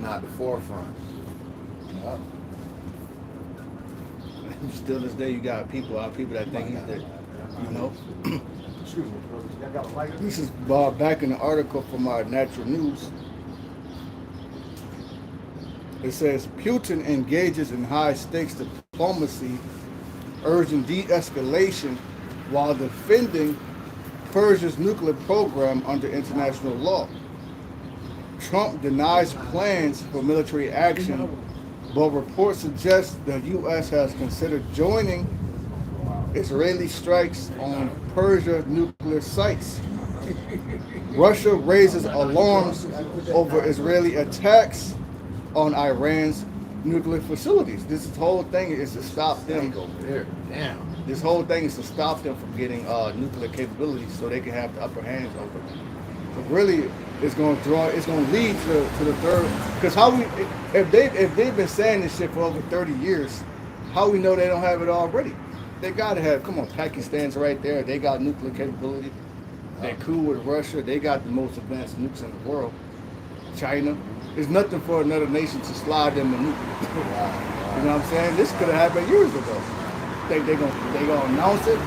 [SPEAKER 4] not the forefront.
[SPEAKER 1] Yep. Still this day, you got people that think he's dead. You know?
[SPEAKER 3] Excuse me, brother. Y'all got a lighter?
[SPEAKER 1] This is back in the article from our Natural News. It says Putin engages in high-stakes diplomacy, urging de-escalation while defending Persia's nuclear program under international law. Trump denies plans for military action, but reports suggest the U.S. has considered joining Israeli strikes on Persia nuclear sites. Russia raises alarms over Israeli attacks on Iran's nuclear facilities. This whole thing is to stop them. This whole thing is to stop them from getting nuclear capabilities, so they can have the upper hands over them. But really, it's going to lead to the third. Because if they've been saying this shit for over 30 years, how we know they don't have it already? They gotta have. Come on, Pakistan's right there. They got nuclear capability. They're cool with Russia. They got the most advanced nukes in the world. China. There's nothing for another nation to slide them a nuke. You know what I'm saying? This could have happened years ago. Think they gonna announce it?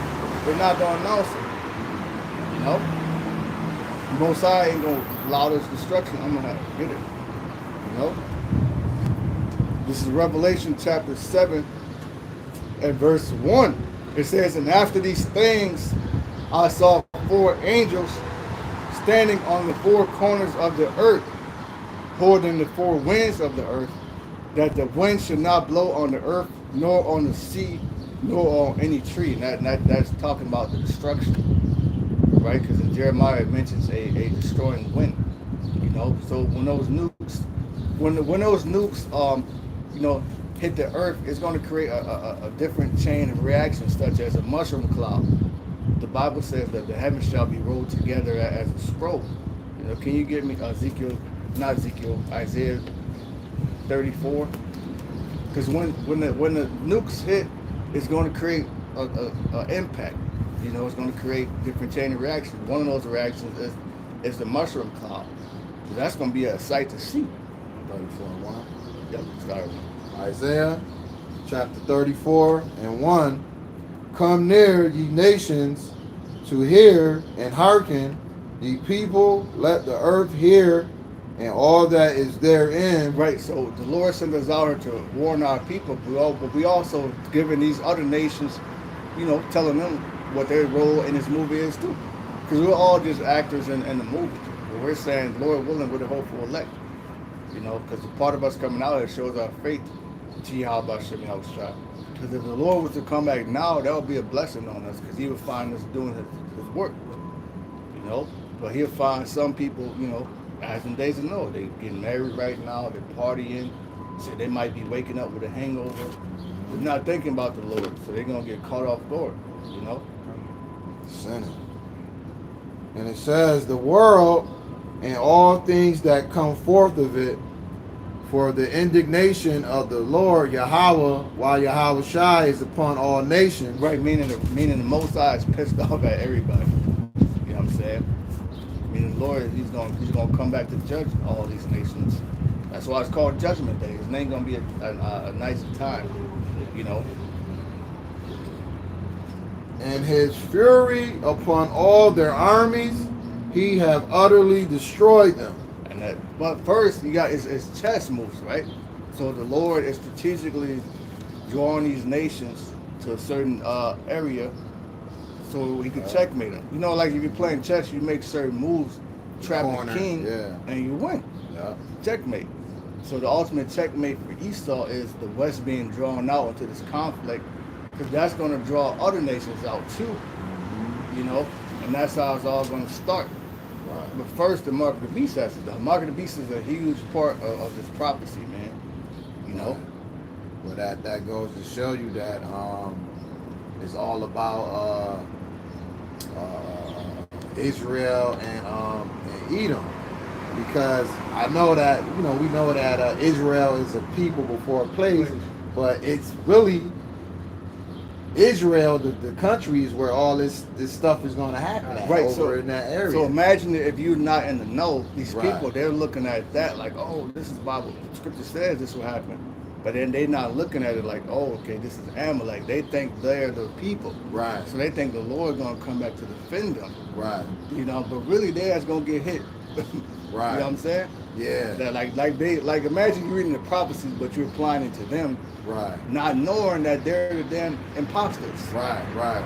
[SPEAKER 1] They're not gonna announce it. You know? Mosai ain't gonna allow this destruction. I'm gonna have to get it. You know? This is Revelation chapter 7 and verse 1. It says, and after these things I saw 4 angels standing on the 4 corners of the earth, holding the 4 winds of the earth, that the wind should not blow on the earth, nor on the sea, nor on any tree. And that's talking about the destruction, right? Because in Jeremiah it mentions a destroying wind. You know, so when those nukes, hit the earth, it's going to create a different chain of reactions, such as a mushroom cloud. The Bible says that the heavens shall be rolled together as a scroll. You know, can you give me Isaiah 34? Because when the nukes hit, it's going to create an impact. You know, it's going to create different chain of reactions. One of those reactions is the mushroom cloud. So that's going to be a sight to see.
[SPEAKER 4] 34:1.
[SPEAKER 1] Yep, sorry.
[SPEAKER 4] Isaiah chapter 34 and 1. Come near, ye nations, to hear and hearken, ye people, let the earth hear, and all that is therein.
[SPEAKER 1] Right, so the Lord sent us out here to warn our people, but we also giving these other nations, telling them what their role in this movie is too. Because we're all just actors in the movie. But we're saying, Lord willing, we're the hopeful elect. Because the part of us coming out here shows our faith to Yahweh Shem Yahushua. Because if the Lord was to come back now, that would be a blessing on us, because he would find us doing his work. But he'll find some people, as in days of Noah, they getting married right now, they're partying, so they might be waking up with a hangover. They're not thinking about the Lord, so they're gonna get caught off guard,
[SPEAKER 4] Sinning. And it says, the world and all things that come forth of it, for the indignation of the Lord Yahweh, while Yahweh Shai is upon all nations.
[SPEAKER 1] Right, meaning the Most High is pissed off at everybody. You know what I'm saying? Meaning the Lord, he's gonna come back to judge all these nations. That's why it's called Judgment Day. His name gonna be a nice time,
[SPEAKER 4] And his fury upon all their armies, he have utterly destroyed them.
[SPEAKER 1] But first, you got his chess moves, right? So the Lord is strategically drawing these nations to a certain area, so he can checkmate them. Like if you're playing chess, you make certain moves, trap the king, and you win.
[SPEAKER 4] Yeah.
[SPEAKER 1] Checkmate. So the ultimate checkmate for Esau is the West being drawn out into this conflict, because that's going to draw other nations out too, and that's how it's all going to start.
[SPEAKER 4] Right.
[SPEAKER 1] But first, the mark of the beast has to die. The mark of the beast is a huge part of this prophecy, man.
[SPEAKER 4] Well, that goes to show you that it's all about Israel and Edom, because I know that we know that Israel is a people before a place, but it's really Israel, the country, is where all this stuff is going to happen at,
[SPEAKER 1] right,
[SPEAKER 4] over in that area.
[SPEAKER 1] So imagine if you're not in the know, these
[SPEAKER 4] Right.
[SPEAKER 1] people, they're looking at that like, oh, this is Bible. Scripture says this will happen. But then they're not looking at it like, oh, okay, this is Amalek. They think they're the people.
[SPEAKER 4] Right.
[SPEAKER 1] So they think the Lord's going to come back to defend them.
[SPEAKER 4] Right.
[SPEAKER 1] But really they're going to get hit.
[SPEAKER 4] Right.
[SPEAKER 1] You know what I'm saying?
[SPEAKER 4] Yeah.
[SPEAKER 1] That like imagine you reading the prophecies, but you're applying it to them.
[SPEAKER 4] Right.
[SPEAKER 1] Not knowing that they're the damn imposters.
[SPEAKER 4] Right. Right.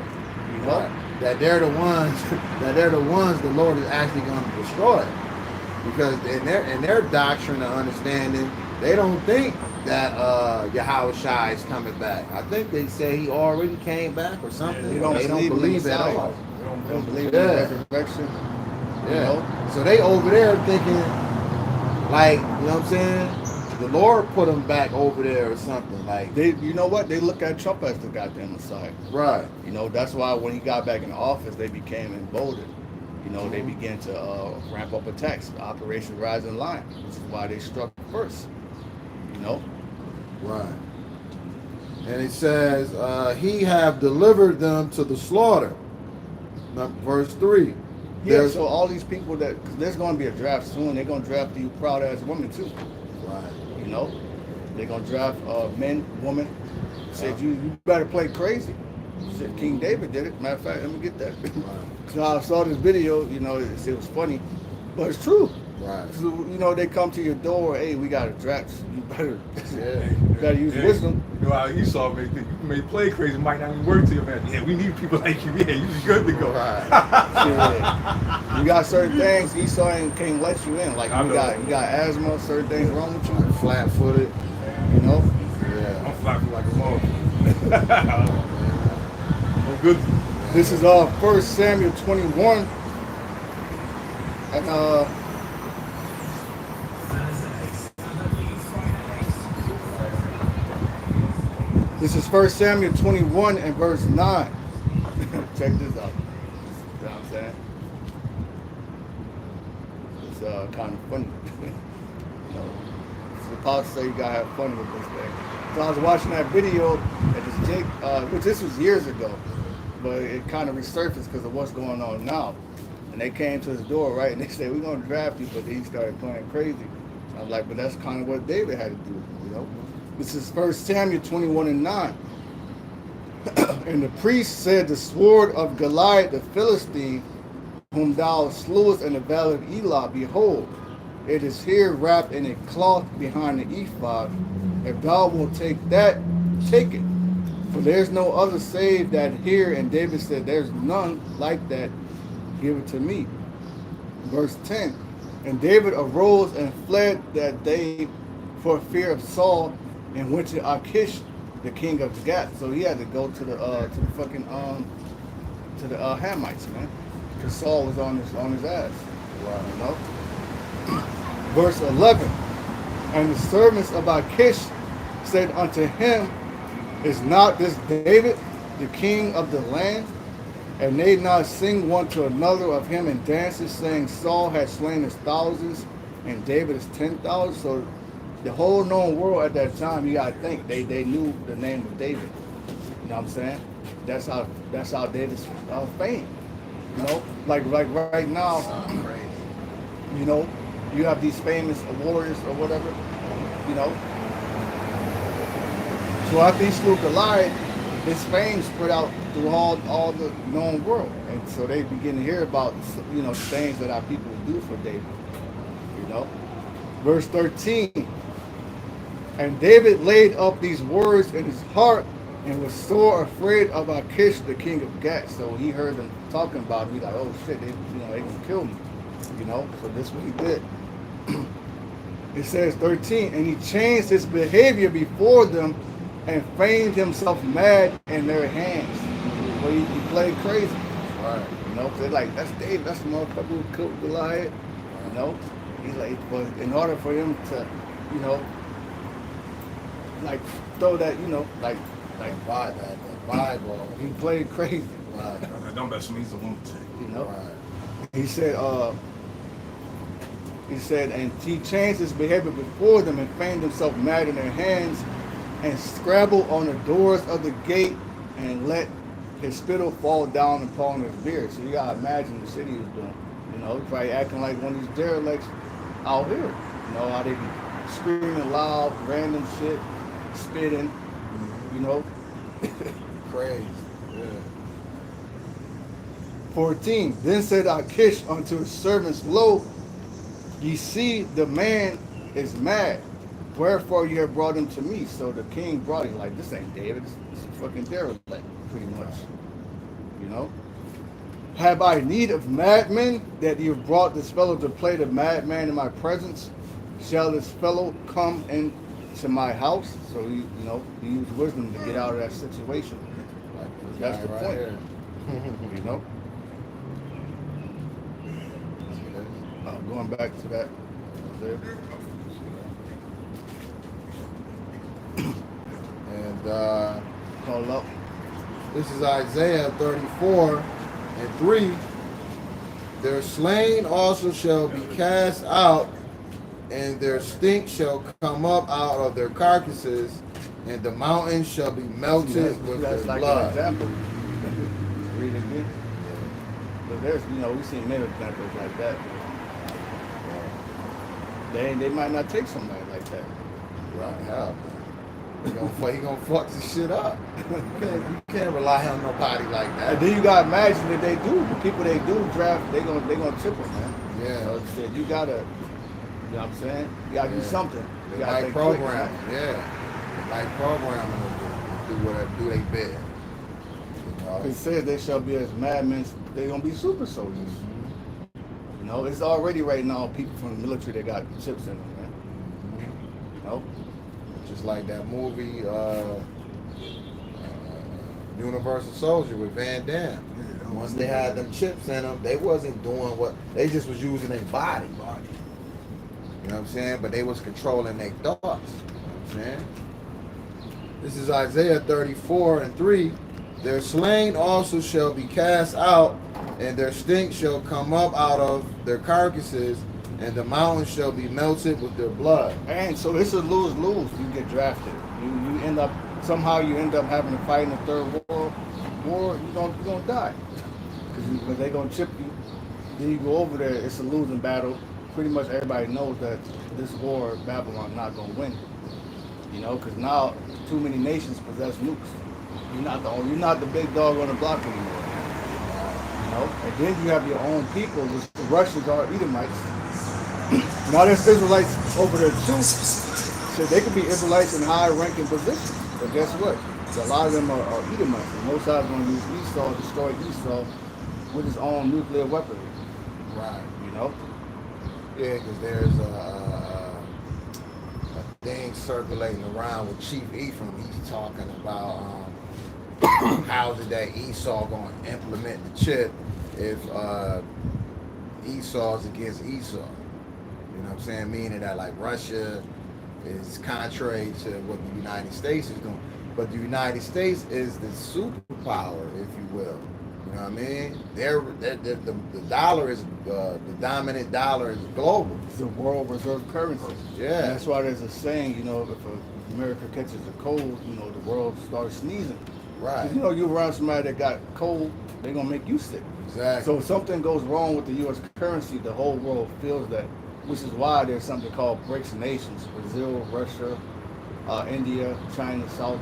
[SPEAKER 1] Right.
[SPEAKER 4] That they're the ones the Lord is actually going to destroy, because in their doctrine and understanding, they don't think that Yahweh Shai is coming back. I think they say he already came back or something.
[SPEAKER 1] They don't
[SPEAKER 4] believe at all.
[SPEAKER 1] They don't believe in the resurrection.
[SPEAKER 4] Yeah. So they over there thinking, like, you know what I'm saying? The Lord put them back over there or something. Like,
[SPEAKER 1] They look at Trump as the goddamn Messiah.
[SPEAKER 4] right.
[SPEAKER 1] That's why when he got back in office, they became emboldened. They began to ramp up attacks, Operation Rising Lion, which is why they struck first.
[SPEAKER 4] Right. And it says, he have delivered them to the slaughter. Now, verse 3.
[SPEAKER 1] Yeah, so all these people cause there's going to be a draft soon. They're going to draft you proud ass women too.
[SPEAKER 4] Right.
[SPEAKER 1] They're going to draft men, women. Said you better play crazy. Said King David did it. Matter of fact, let me get that.
[SPEAKER 4] Right.
[SPEAKER 1] So I saw this video, it was funny, but it's true.
[SPEAKER 4] Right.
[SPEAKER 1] So, they come to your door, hey, we got a draft. You better,
[SPEAKER 4] Yeah.
[SPEAKER 1] you better use wisdom.
[SPEAKER 3] You know how Esau may play crazy, might not even work to you, man. Yeah, we need people like you. Yeah, you be good to go.
[SPEAKER 4] Right.
[SPEAKER 1] Yeah. You got certain things Esau can't let you in. Like you got asthma, certain things wrong with you.
[SPEAKER 4] Flat-footed. Yeah.
[SPEAKER 3] I'm flapping like a motherfucker. I'm good.
[SPEAKER 1] This is 1 Samuel 21. And this is 1 Samuel 21 and verse 9. Check this out. You know what I'm saying? It's kind of funny. The apostle say you gotta have fun with this thing. So I was watching that video at this Jake, which this was years ago, but it kind of resurfaced because of what's going on now. And they came to his door, right? And they said, we're gonna draft you, but he started playing crazy. I was like, but that's kind of what David had to do, This is 1 Samuel 21 and 9. And the priest said, the sword of Goliath the Philistine, whom thou slewest in the valley of Elah, behold, it is here wrapped in a cloth behind the ephod. If thou wilt take that, take it. For there's no other save that here. And David said, there's none like that. Give it to me. Verse 10. And David arose and fled that day for fear of Saul, and went to Achish, the king of Gath. So he had to go to the fucking to the Hamites, man, because Saul was on his ass.
[SPEAKER 4] Wow.
[SPEAKER 1] You know. Verse 11. And the servants of Achish said unto him, is not this David, the king of the land? And they not sing one to another of him in dances, saying, Saul had slain his thousands, and David is 10,000. So the whole known world at that time, you gotta think, they knew the name of David. You know what I'm saying? That's how David's fame. You know, like right now, you know, you have these famous warriors or whatever, you know. So after he slew Goliath, his fame spread out through all the known world, and so they begin to hear about, you know, things that our people do for David. You know, verse 13. And David laid up these words in his heart, and was sore afraid of Achish, the king of Gath. So he heard them talking about him. He's like, oh shit, they gonna kill me. You know, so this is what he did. It says 13, and he changed his behavior before them, and feigned himself mad in their hands. Well, he played crazy.
[SPEAKER 4] Right.
[SPEAKER 1] You know, they're like, that's David, that's the motherfucker who killed Goliath. You know, he's like, but in order for him to, you know, like throw that, you know, like
[SPEAKER 4] Vibe, that vibe on.
[SPEAKER 1] he played crazy.
[SPEAKER 4] Right.
[SPEAKER 3] Don't mess with me, he's a lunatic.
[SPEAKER 1] You know,
[SPEAKER 4] Right.
[SPEAKER 1] he said, and he changed his behavior before them, and feigned himself mad in their hands, and scrabbled on the doors of the gate, and let his spittle fall down upon his beard. So you gotta imagine the shit he was doing. You know, he's probably acting like one of these derelicts out here. You know, how they be screaming loud, random shit, spitting, you know.
[SPEAKER 4] Crazy. Yeah.
[SPEAKER 1] 14. Then said Achish unto his servants, lo, ye see the man is mad. Wherefore you have brought him to me. So the king brought him, like, this ain't David, it's a fucking derelict, pretty much. You know? Have I need of madmen, that you have brought this fellow to play the madman in my presence? Shall this fellow come into my house? So he, you know, he used wisdom to get out of that situation.
[SPEAKER 4] Like
[SPEAKER 1] That's the
[SPEAKER 4] right
[SPEAKER 1] point.
[SPEAKER 4] here.
[SPEAKER 1] You know? Going back to that there.
[SPEAKER 4] And
[SPEAKER 1] Call up.
[SPEAKER 4] this is Isaiah 34:3. Their slain also shall be cast out, and their stink shall come up out of their carcasses, and the mountains shall be melted with their
[SPEAKER 1] That's like
[SPEAKER 4] blood.
[SPEAKER 1] an example. Read it again. But there's, you know, we've seen many examples like that. They might not take somebody like that.
[SPEAKER 4] Right, hell. He gonna fuck this shit up. You can't rely on nobody like
[SPEAKER 1] And
[SPEAKER 4] that.
[SPEAKER 1] then you gotta imagine that they do. The people they do draft, they gonna chip them, man.
[SPEAKER 4] Yeah.
[SPEAKER 1] So shit, you gotta, you know what I'm saying? You gotta do
[SPEAKER 4] Yeah.
[SPEAKER 1] something.
[SPEAKER 4] They
[SPEAKER 1] You gotta
[SPEAKER 4] like
[SPEAKER 1] think quick,
[SPEAKER 4] programming,
[SPEAKER 1] man.
[SPEAKER 4] yeah. They like programming to do they bid. You know?
[SPEAKER 1] It says they shall be as madmen. They gonna be super soldiers. You know, it's already right now people from the military that got chips in them, man. You know?
[SPEAKER 4] Just like that movie, Universal Soldier with Van Damme. Once they had them chips in them, they wasn't doing what, they just was using their body. You know what I'm saying? But they was controlling their thoughts. You know what I'm saying? This is Isaiah 34:3. Their slain also shall be cast out, and their stink shall come up out of their carcasses, and the mountains shall be melted with their blood.
[SPEAKER 1] And so it's a lose-lose. You get drafted. You end up, somehow you end up having to fight in the third world war. You're gonna die. Because they're gonna chip you. Then you go over there, it's a losing battle. Pretty much everybody knows that this war, Babylon, not gonna win. You know, because now too many nations possess nukes. You're not the big dog on the block anymore. You know, and then you have your own people, which the Russians are Edomites. Now there's Israelites over there too. So they could be Israelites in high ranking positions. But guess what? A lot of them are Edomites. And most are going to use Esau, destroy Esau with his own nuclear weaponry.
[SPEAKER 4] Right.
[SPEAKER 1] You know?
[SPEAKER 4] Yeah, because there's a thing circulating around with Chief Ephraim. He's talking about how's it that Esau going to implement the chip if Esau's against Esau. You know what I'm saying? Meaning that like Russia is contrary to what the United States is doing. But the United States is the superpower, if you will. You know what I mean? The dollar is the dominant dollar is global.
[SPEAKER 1] It's a world reserve currency.
[SPEAKER 4] Yeah.
[SPEAKER 1] And that's why there's a saying, you know, if America catches a cold, you know, the world starts sneezing.
[SPEAKER 4] Right.
[SPEAKER 1] You know, you around somebody that got cold, they're going to make you sick.
[SPEAKER 4] Exactly.
[SPEAKER 1] So if something goes wrong with the U.S. currency, the whole world feels that, which is why there's something called BRICS nations: Brazil, Russia, India, China, South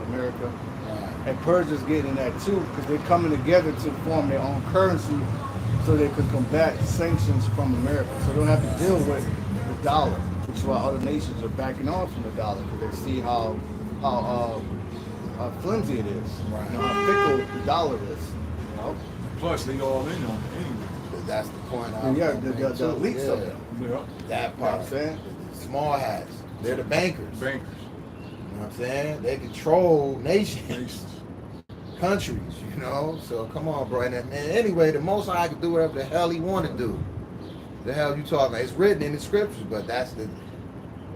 [SPEAKER 1] America.
[SPEAKER 4] Right.
[SPEAKER 1] And Persia's getting that too, because they're coming together to form their own currency so they can combat sanctions from America. So they don't have to deal with the dollar, which is why other nations are backing off from the dollar, because they see how flimsy it is,
[SPEAKER 4] Right.
[SPEAKER 1] you know, how fickle the dollar is. You know?
[SPEAKER 3] Plus, they all in on it anyway.
[SPEAKER 4] That's the point.
[SPEAKER 1] And yeah, the elites of them.
[SPEAKER 3] Yeah.
[SPEAKER 4] That
[SPEAKER 1] You know what
[SPEAKER 4] part.
[SPEAKER 1] I'm saying?
[SPEAKER 4] The small hats. They're the bankers.
[SPEAKER 3] Bankers.
[SPEAKER 4] You know what I'm saying? They control nations, countries, you know? So come on, bro. And anyway, the Most High can do whatever the hell he want to do. The hell you talking about? It's written in the scriptures, but that's the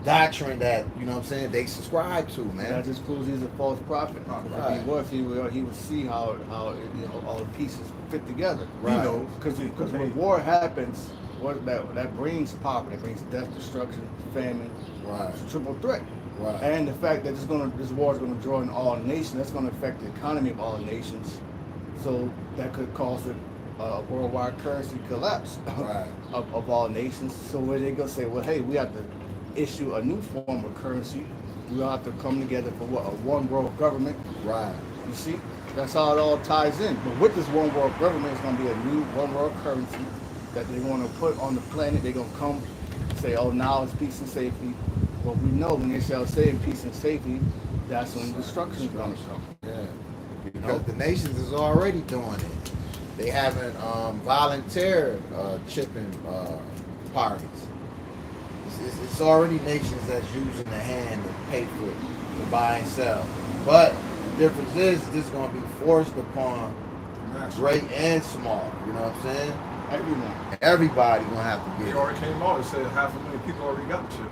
[SPEAKER 4] doctrine that, you know what I'm saying, they subscribe to, man.
[SPEAKER 1] That just proves he's a false prophet.
[SPEAKER 4] Right.
[SPEAKER 1] If he would see how you know, all the pieces fit together.
[SPEAKER 4] Right.
[SPEAKER 1] You know, because when war happens, what that brings poverty, that brings death, destruction, famine.
[SPEAKER 4] Right.
[SPEAKER 1] It's a triple threat.
[SPEAKER 4] Right.
[SPEAKER 1] And the fact that this war is going to draw in all nations, that's going to affect the economy of all nations. So that could cause a worldwide currency collapse
[SPEAKER 4] Right.
[SPEAKER 1] of all nations. So where they go say, well, hey, we have to issue a new form of currency. We all have to come together for what, a one world government.
[SPEAKER 4] Right.
[SPEAKER 1] You see, that's how it all ties in. But with this one world government, it's going to be a new one world currency that they want to put on the planet. They're going to come say, oh, now it's peace and safety. Well, we know when they shall say peace and safety, that's when destruction is going to come.
[SPEAKER 4] Yeah. Because the nations is already doing it. They haven't volunteered chipping parties. It's already nations that's using the hand to pay for it, to buy and sell. But the difference is this is going to be forced upon great and small. You know what I'm saying?
[SPEAKER 1] Everyone.
[SPEAKER 4] Everybody going to have to
[SPEAKER 3] It
[SPEAKER 4] get it.
[SPEAKER 3] already came out and said 500,000 people already got the chip.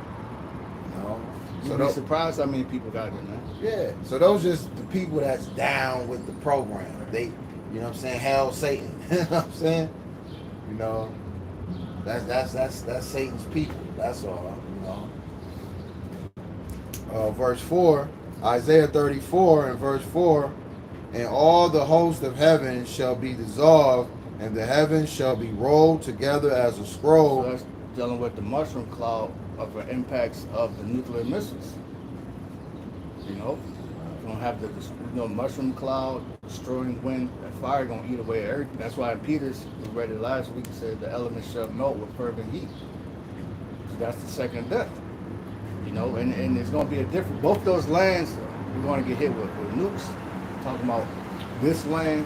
[SPEAKER 4] You know?
[SPEAKER 1] You'd
[SPEAKER 4] So
[SPEAKER 1] be
[SPEAKER 4] those,
[SPEAKER 1] surprised how many people got it, man.
[SPEAKER 4] yeah. So those just the people that's down with the program. They, you know what I'm saying? Hell, Satan. You know what I'm saying? You know, that's Satan's people. That's all. You know. Verse 4, Isaiah 34 and verse 4, and all the host of heaven shall be dissolved, and the heavens shall be rolled together as a
[SPEAKER 1] So
[SPEAKER 4] scroll.
[SPEAKER 1] that's dealing with the mushroom cloud of the impacts of the nuclear missiles. You know, you're gonna have the mushroom cloud, destroying wind, that fire gonna eat away everything. That's why in Peter's, we read it last week, it said the elements shall melt with fervent heat. So that's the second death. You know, and it's gonna be a different. Both those lands we're gonna get hit with nukes. Talking about this land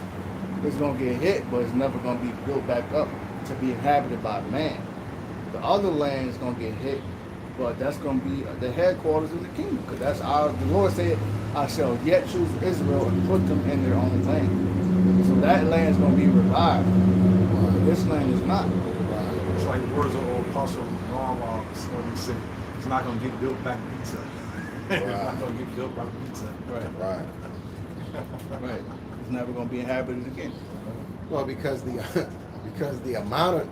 [SPEAKER 1] is gonna get hit, but it's never gonna be built back up to be inhabited by man. The other land is gonna get hit, but that's gonna be the headquarters of the kingdom, because that's the Lord said, I shall yet choose Israel and put them in their own land. So that land is gonna be revived. This land is not.
[SPEAKER 3] It's like the words of old Apostle Paul when he said, it's not going to get built back pizza. It's not going to get built back pizza.
[SPEAKER 1] Right. Right. It's never gonna be inhabited again.
[SPEAKER 4] Well, because the amount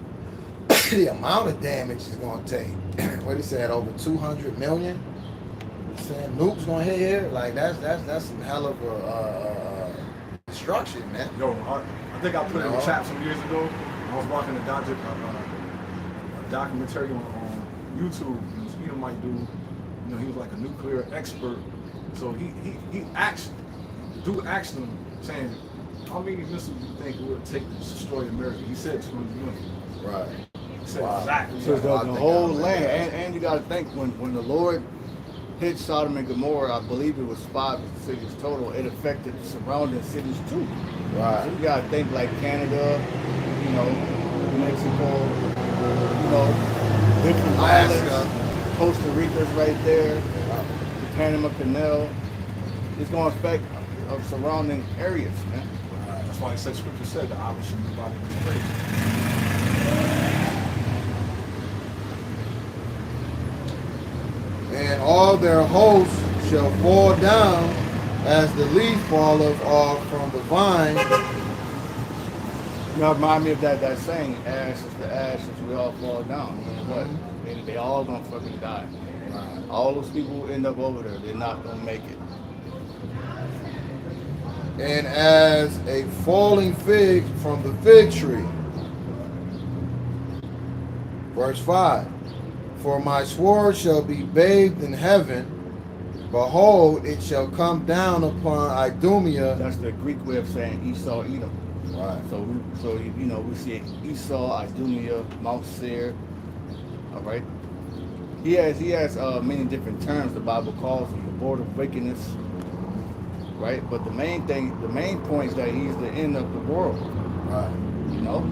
[SPEAKER 4] of damage is going to take. What he said, over 200 million. Saying nukes going to hit here, like that's some hell of a destruction, man.
[SPEAKER 3] Yo, I think I put it in the chat some years ago. I was watching a documentary on YouTube. This Edomite dude, You know, he was like a nuclear expert. So he asked, the dude asked him, saying, how many missiles do you think it would take to destroy America? He said 200 million.
[SPEAKER 4] Right.
[SPEAKER 3] He said
[SPEAKER 4] Wow.
[SPEAKER 3] exactly.
[SPEAKER 1] So
[SPEAKER 3] that.
[SPEAKER 1] the whole land, and you got to think when the Lord hit Sodom and Gomorrah, I believe it was 5 cities total. It affected the surrounding cities too.
[SPEAKER 4] Right.
[SPEAKER 1] So you got to think like Canada, you know, Mexico, you know, different
[SPEAKER 4] Alaska.
[SPEAKER 1] islands. Costa Rica's right there. The Panama Canal. It's going to affect surrounding areas, man.
[SPEAKER 3] That's why he said, Scripture said, the island should be divided into three.
[SPEAKER 4] And all their hosts shall fall down as the leaf falleth off from the vine.
[SPEAKER 1] You know, remind me of that saying, ashes to ashes, we all fall down. You know what? They all gonna fucking die. All those people who end up over there, they're not gonna make it.
[SPEAKER 4] And as a falling fig from the fig tree. Verse 5. For my sword shall be bathed in heaven. Behold, it shall come down upon Idumea.
[SPEAKER 1] That's the Greek way of saying Esau, Edom.
[SPEAKER 4] Right.
[SPEAKER 1] So you know, we see Esau, Idumea, Mount Seir. All right. He has many different terms the Bible calls him, the border of wickedness. Right. But the main point is that he's the end of the world.
[SPEAKER 4] Right.
[SPEAKER 1] You know.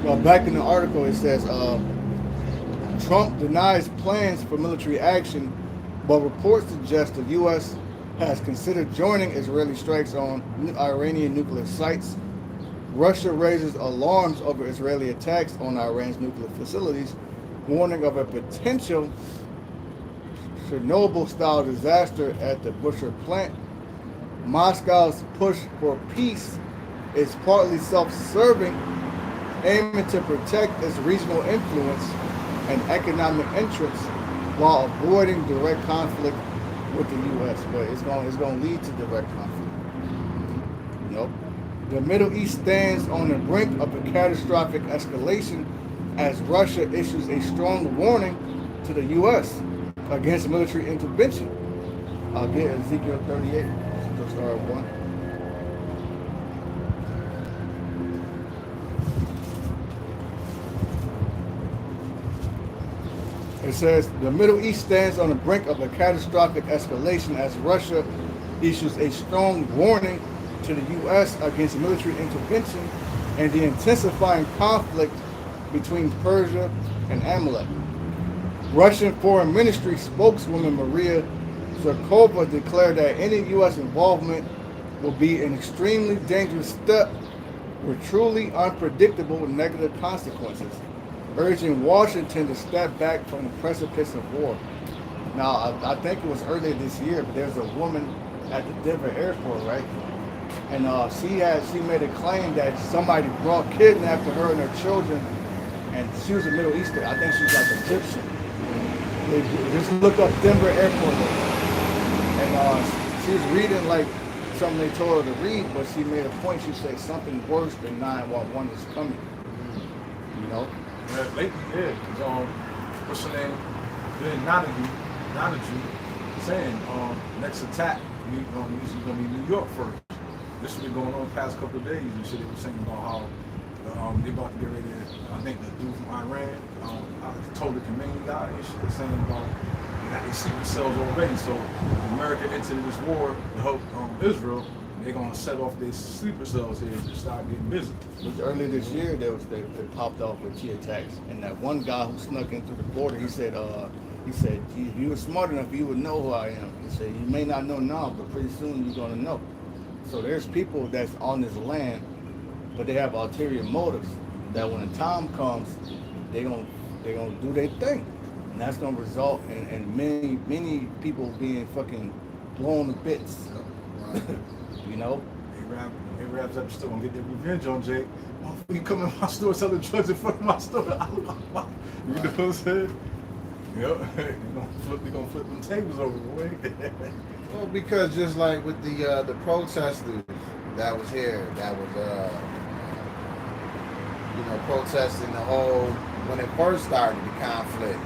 [SPEAKER 1] Well, back in the article it says, Trump denies plans for military action, but reports suggest the U.S. has considered joining Israeli strikes on Iranian nuclear sites. Russia raises alarms over Israeli attacks on Iran's nuclear facilities, warning of a potential Chernobyl-style disaster at the Bushehr plant. Moscow's push for peace is partly self-serving, aiming to protect its regional influence and economic interests while avoiding direct conflict with the U.S. But it's going to lead to direct conflict. You know, the Middle East stands on the brink of a catastrophic escalation as Russia issues a strong warning to the U.S. against military intervention. I'll get Ezekiel 38, just start 1. It says, the Middle East stands on the brink of a catastrophic escalation as Russia issues a strong warning to the U.S. against military intervention and the intensifying conflict between Persia and Amalek. Russian Foreign Ministry spokeswoman Maria Zakharova declared that any U.S. involvement will be an extremely dangerous step with truly unpredictable negative consequences, urging Washington to step back from the precipice of war. Now, I think it was earlier this year, but there's a woman at the Denver airport, right? And she made a claim that somebody kidnapped her and her children, and she was a Middle Eastern. I think she was like Egyptian. Just look up Denver airport, and she was reading like something they told her to read, but she made a point. She said something worse than 911 is coming. You know.
[SPEAKER 3] Yeah, lately, yeah. What's her name? Donahue saying next attack usually gonna be New York first. This has been going on the past couple of days and shit. They were saying about how they about to get ready to, I think the dude from Iran, I told the Khamenei guy and shit, they're saying about they got these secret cells already. So if America entered this war to help Israel, they're gonna set off their sleeper cells here and start getting busy.
[SPEAKER 1] But earlier this year, they popped off with T attacks, and that one guy who snuck in through the border, he said, if you were smart enough, you would know who I am. He said, you may not know now, but pretty soon you're gonna know. So there's people that's on this land, but they have ulterior motives. That when the time comes, they're gonna do their thing, and that's gonna result in many people being fucking blown to bits. You know?
[SPEAKER 3] Arabs up still gonna get their revenge on Jake. When you come in my store selling drugs in front of my store, you know what I'm saying? Yep. They're gonna flip them tables over the way.
[SPEAKER 4] Well, because just like with the protesters that was here, that was protesting the whole when it first started the conflict,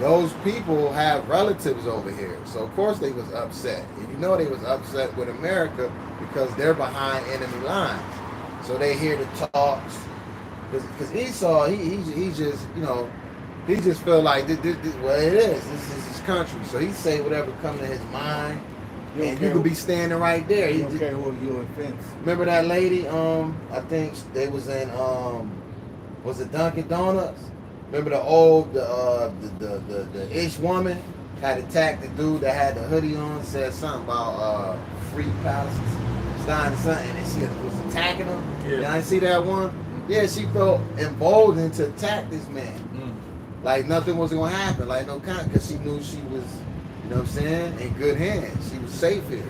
[SPEAKER 4] those people have relatives over here. So of course they was upset. And you know they was upset with America because they're behind enemy lines. So they hear the talks. Because Esau, he just, you know, he just feel like this well it is. This is his country. So he say whatever come to his mind. And you could be standing right there.
[SPEAKER 1] You don't care who you offends.
[SPEAKER 4] Remember that lady? I think they was in was it Dunkin' Donuts? Remember the old the ish woman had attacked the dude that had the hoodie on, said something about free Palestine or something, and she was attacking him.
[SPEAKER 3] Yeah.
[SPEAKER 4] Y'all see that one? Yeah, she felt emboldened to attack this man. Like nothing was gonna happen, like no kind, because she knew she was, you know what I'm saying, in good hands. She was safe here,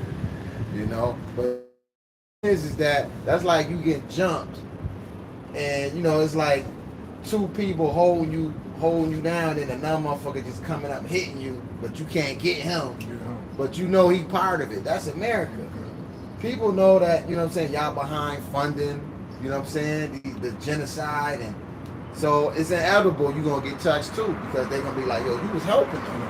[SPEAKER 4] you know. But is that that's like you get jumped, and you know it's like two people holding you down, and another motherfucker just coming up hitting you, but you can't get him. But you know he part of it. That's America. People know that, you know what I'm saying, y'all behind funding, you know what I'm saying, the genocide, and so it's inevitable you're gonna get touched too, because they're gonna be like, yo, you was helping them.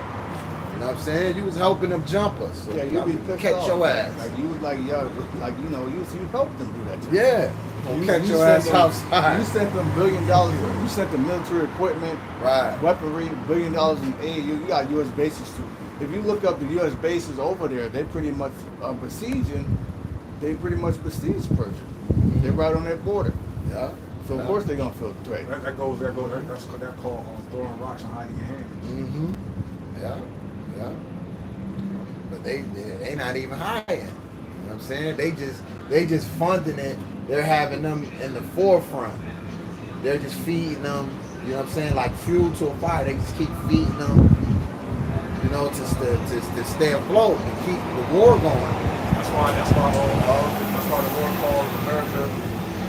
[SPEAKER 4] You know what I'm saying? You was helping them jump us. So
[SPEAKER 1] Yeah, you be pissed
[SPEAKER 4] catch
[SPEAKER 1] off.
[SPEAKER 4] your ass.
[SPEAKER 1] Like you was like, yo, like you know, you helped them do that. To
[SPEAKER 4] Yeah.
[SPEAKER 1] you,
[SPEAKER 4] Catch
[SPEAKER 1] you
[SPEAKER 4] your
[SPEAKER 1] sent
[SPEAKER 4] ass
[SPEAKER 1] them-
[SPEAKER 4] outside.
[SPEAKER 1] You sent them $1 billion. You sent them military equipment,
[SPEAKER 4] Right.
[SPEAKER 1] weaponry, $1 billion in aid. You got U.S. bases too. If you look up the U.S. bases over there, they pretty much besieging. They pretty much besiege Persia. They're right on that border.
[SPEAKER 4] Yeah.
[SPEAKER 1] So of course they're gonna feel the threat.
[SPEAKER 3] That goes. That's that called on throwing rocks and hiding your hands.
[SPEAKER 4] Yeah. Yeah. But they not even hiding. You know what I'm saying? They just funding it. They're having them in the forefront. They're just feeding them, you know what I'm saying, like fuel to a fire. They just keep feeding them, you know, to stay afloat and keep the war going.
[SPEAKER 3] That's why the Lord called America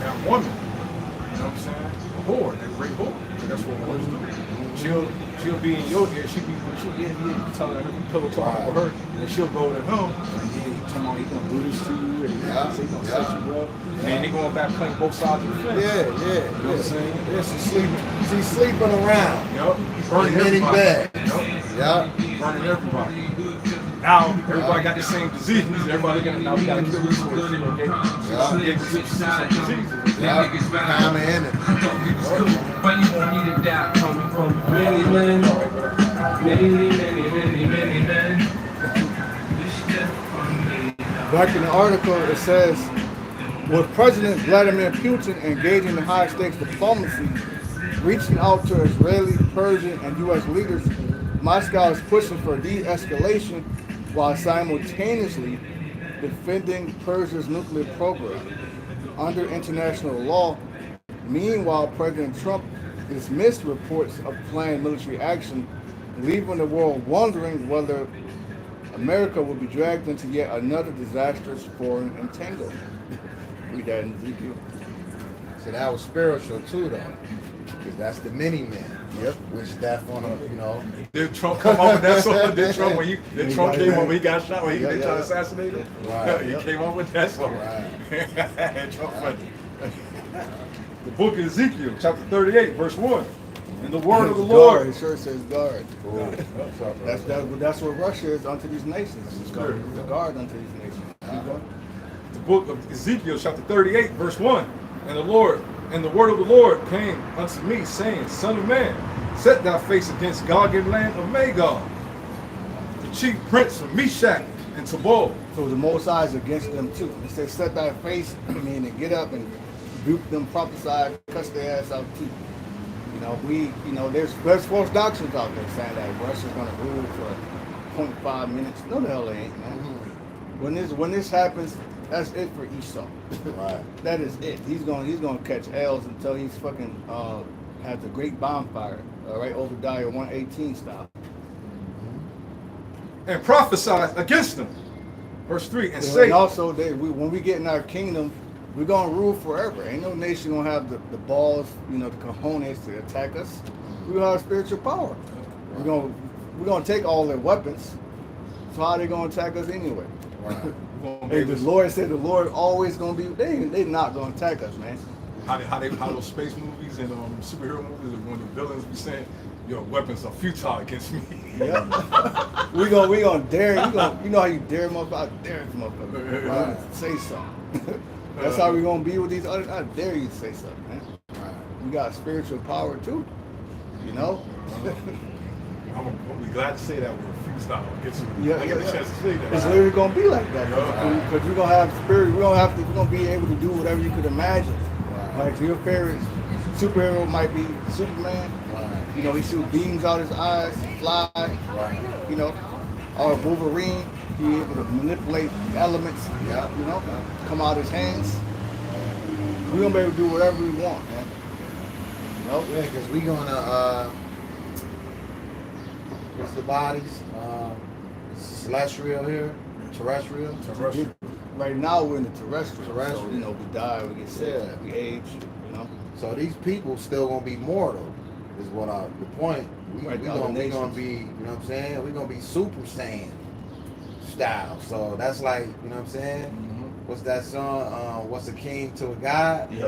[SPEAKER 3] that woman. You know what I'm saying? A whore, that great whore. That's what whores do. She'll be in your ear. She'll be telling her pillow talk with her, and she'll go to him. And come on, he's gonna do this to you, and he's gonna set you up. And they going back playing both sides of the fence.
[SPEAKER 4] Yeah.
[SPEAKER 3] You know what I'm saying?
[SPEAKER 4] Yeah, she's sleeping around.
[SPEAKER 3] Yup. Burning
[SPEAKER 4] In many
[SPEAKER 3] everybody.
[SPEAKER 4] beds.
[SPEAKER 3] Yup.
[SPEAKER 4] Yeah.
[SPEAKER 3] Burning everybody. Now everybody got the same disease. Everybody got now we gotta kill this one.
[SPEAKER 4] Yeah. Time in it.
[SPEAKER 5] But you won't need to die coming from many men. Many men.
[SPEAKER 1] Back in the article, it says, with President Vladimir Putin engaging in high-stakes diplomacy, reaching out to Israeli, Persian, and U.S. leaders, Moscow is pushing for de-escalation while simultaneously defending Persia's nuclear program. Under international law, meanwhile, President Trump dismissed reports of planned military action, leaving the world wondering whether America will be dragged into yet another disastrous foreign entanglement. Read that in Ezekiel.
[SPEAKER 4] So that was spiritual too, though, because that's the mini men.
[SPEAKER 1] Yep.
[SPEAKER 4] Which that's one of, you know.
[SPEAKER 3] Did Trump come up with that song? Did Trump came up when he got shot when they tried to assassinate him?
[SPEAKER 4] Right.
[SPEAKER 3] He came up with that song.
[SPEAKER 4] Right.
[SPEAKER 3] Trump funny. The book of Ezekiel, chapter 38, verse 1. And the word of the Lord.
[SPEAKER 1] It sure says guard. That's what Russia is unto these nations. It's a guard unto these nations.
[SPEAKER 3] The book of Ezekiel, chapter 38, verse 1. And the word of the Lord came unto me, saying, Son of man, set thy face against Gog and land of Magog, the chief prince of Meshach and Tubal.
[SPEAKER 1] So the Most High is against them too. It says, set thy face, meaning get up and rebuke them, prophesy, cuss their ass out too. There's false doctrines out there saying that Russia's going to rule for 0.5 minutes. No, the hell they ain't, man. When this happens, that's it for Esau.
[SPEAKER 4] Right.
[SPEAKER 1] That is it. He's gonna catch L's until he's fucking has a great bonfire. All right, Obadiah 1:18 style.
[SPEAKER 3] And prophesied against them. Verse 3, and say,
[SPEAKER 1] And also, when we get in our kingdom, we're gonna rule forever. Ain't no nation gonna have the balls, the cojones to attack us. We're gonna have spiritual power. We're gonna take all their weapons. So how they gonna attack us anyway?
[SPEAKER 4] Right.
[SPEAKER 1] Hey, the Lord said the Lord always gonna be. They not gonna attack us, man.
[SPEAKER 3] how those space movies and superhero movies, when the villains be saying, your weapons are futile against me.
[SPEAKER 1] Yep. we gonna dare. You know how you dare motherfucker? I dare this motherfucker.
[SPEAKER 3] Right.
[SPEAKER 1] Say something. That's how we gonna be with these others. I dare you to say something, man.
[SPEAKER 4] Right.
[SPEAKER 1] We got spiritual power too. You know?
[SPEAKER 3] I'm be glad to say that word futile against me.
[SPEAKER 1] Yeah,
[SPEAKER 3] I get the chance to say that.
[SPEAKER 1] It's literally gonna be like that
[SPEAKER 3] Yeah.
[SPEAKER 1] because we're gonna have spirit. We're gonna be able to do whatever you could imagine.
[SPEAKER 4] Right.
[SPEAKER 1] Like your favorite superhero might be Superman.
[SPEAKER 4] Right.
[SPEAKER 1] You know, he shoots beams out his eyes, fly.
[SPEAKER 4] Right.
[SPEAKER 1] You know, or Wolverine, he able to manipulate elements.
[SPEAKER 4] Yeah.
[SPEAKER 1] You know, come out his hands. We're gonna be able to do whatever we want, man. You know?
[SPEAKER 4] Yeah, because we gonna what's the bodies? Celestial here, terrestrial.
[SPEAKER 1] Right now we're in the terrestrial.
[SPEAKER 4] Terrestrial.
[SPEAKER 1] So, you know, we die, we get sick,
[SPEAKER 4] Yeah.
[SPEAKER 1] we age. You know.
[SPEAKER 4] So these people still gonna be mortal, is what the point. We
[SPEAKER 1] Right,
[SPEAKER 4] gonna be,
[SPEAKER 1] nations.
[SPEAKER 4] you know what I'm saying? We're gonna be Super Saiyan style. So that's like, you know what I'm saying?
[SPEAKER 1] Mm-hmm.
[SPEAKER 4] What's that song? What's a king to a god?
[SPEAKER 1] Yeah.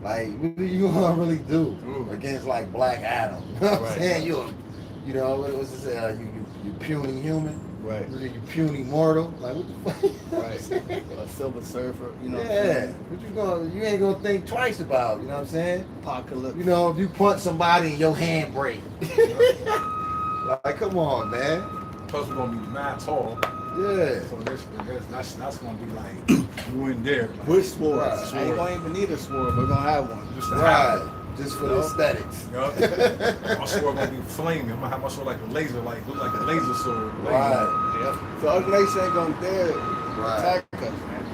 [SPEAKER 4] Like, what do you gonna really do
[SPEAKER 3] Ooh.
[SPEAKER 4] against like Black Adam? You know what I'm
[SPEAKER 1] Right.
[SPEAKER 4] saying? You know, what's it say? You puny human?
[SPEAKER 1] Right.
[SPEAKER 4] You puny mortal? Like, what the fuck?
[SPEAKER 1] Right. A Silver Surfer. You know.
[SPEAKER 4] Yeah. You ain't gonna think twice about, you know what I'm saying?
[SPEAKER 1] Apocalypse.
[SPEAKER 4] You know, if you punch somebody and your hand break. Like, come on, man.
[SPEAKER 3] Plus we're gonna be mad tall.
[SPEAKER 4] Yeah.
[SPEAKER 3] So that's gonna be like you in there. Like,
[SPEAKER 1] With swords.
[SPEAKER 4] Right.
[SPEAKER 1] I ain't gonna even need a sword. We're gonna have one.
[SPEAKER 3] just to have it.
[SPEAKER 4] Right. Just for the aesthetics.
[SPEAKER 3] Yup. My sword gonna be flaming. I'm gonna have my sword like a laser, like look like a laser sword. Laser.
[SPEAKER 4] Right.
[SPEAKER 1] Yep. So other nations ain't gonna dare
[SPEAKER 4] Right.
[SPEAKER 1] attack us, man.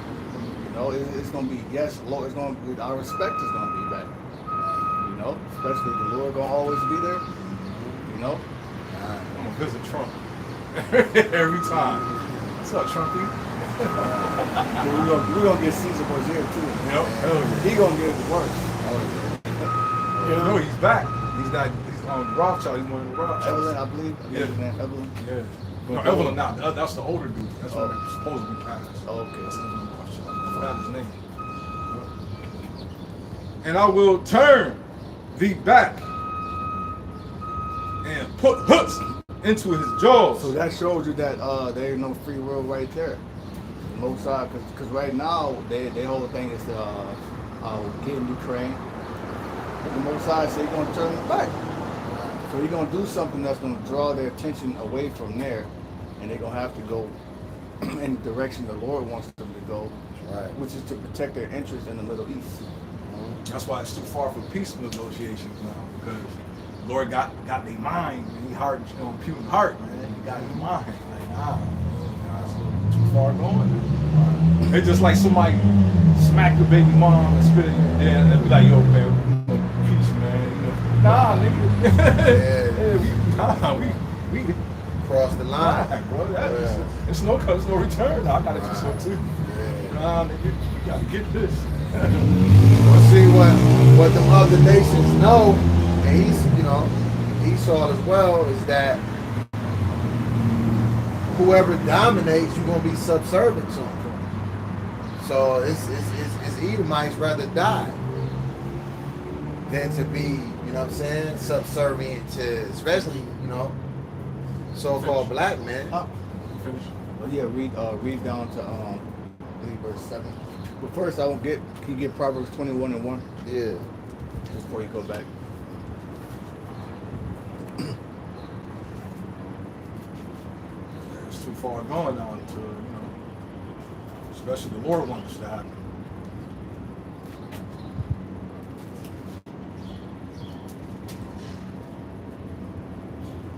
[SPEAKER 1] You know, it's gonna be Lord. It's gonna be our respect is gonna be back. You know, especially the Lord gonna always be there. You know.
[SPEAKER 3] I'm gonna visit Trump every time. What's up, Trumpy?
[SPEAKER 1] We're gonna get Caesar Borgia too.
[SPEAKER 3] Yep. Hell yeah.
[SPEAKER 1] He gonna get it worse.
[SPEAKER 3] You know he's back. He's on Rothschild. He's one of the Rothschilds.
[SPEAKER 1] Evelyn, I believe.
[SPEAKER 3] Yeah.
[SPEAKER 1] His name, Evelyn.
[SPEAKER 3] Yeah. No, Evelyn not. That's the older dude. That's what
[SPEAKER 1] Oh.
[SPEAKER 3] supposed to be passed.
[SPEAKER 1] Oh, okay.
[SPEAKER 3] That's Evelyn Rothschild. I forgot his name. And I will turn thee back and put hooks into his jaws.
[SPEAKER 1] So that shows you that there ain't no free will right there. The Most High, because right now their whole thing is get in Ukraine. But the Most High said he's gonna turn it back. So he's gonna do something that's gonna draw their attention away from there, and they're gonna have to go in the direction the Lord wants them to go,
[SPEAKER 4] Right.
[SPEAKER 1] which is to protect their interests in the Middle East.
[SPEAKER 3] That's why it's too far for peace negotiations now, because the Lord got their mind, and he hard, puny heart, man. He got his mind. Like, nah, it's a little too far going. It's just like somebody smack your baby mom and spit it in your head, and they be like, yo, man, peace, man. You know, nah, nigga. we
[SPEAKER 4] Cross the line.
[SPEAKER 3] bro.
[SPEAKER 4] Yeah.
[SPEAKER 3] It's no return. I gotta do so too.
[SPEAKER 4] Yeah.
[SPEAKER 3] Nah, nigga, you gotta get this.
[SPEAKER 4] Well, see what the other nations know, and he saw as well, is that whoever dominates, you're gonna be subservient to them. So it's Edomites rather die than to be, you know what I'm saying, subservient to, especially, so-called black men.
[SPEAKER 3] Finish.
[SPEAKER 1] Well, yeah, read down to I believe verse 7. But first, can you get Proverbs 21:1
[SPEAKER 4] Yeah.
[SPEAKER 1] before you go back?
[SPEAKER 3] It's too far gone now to, especially the Lord wants to happen.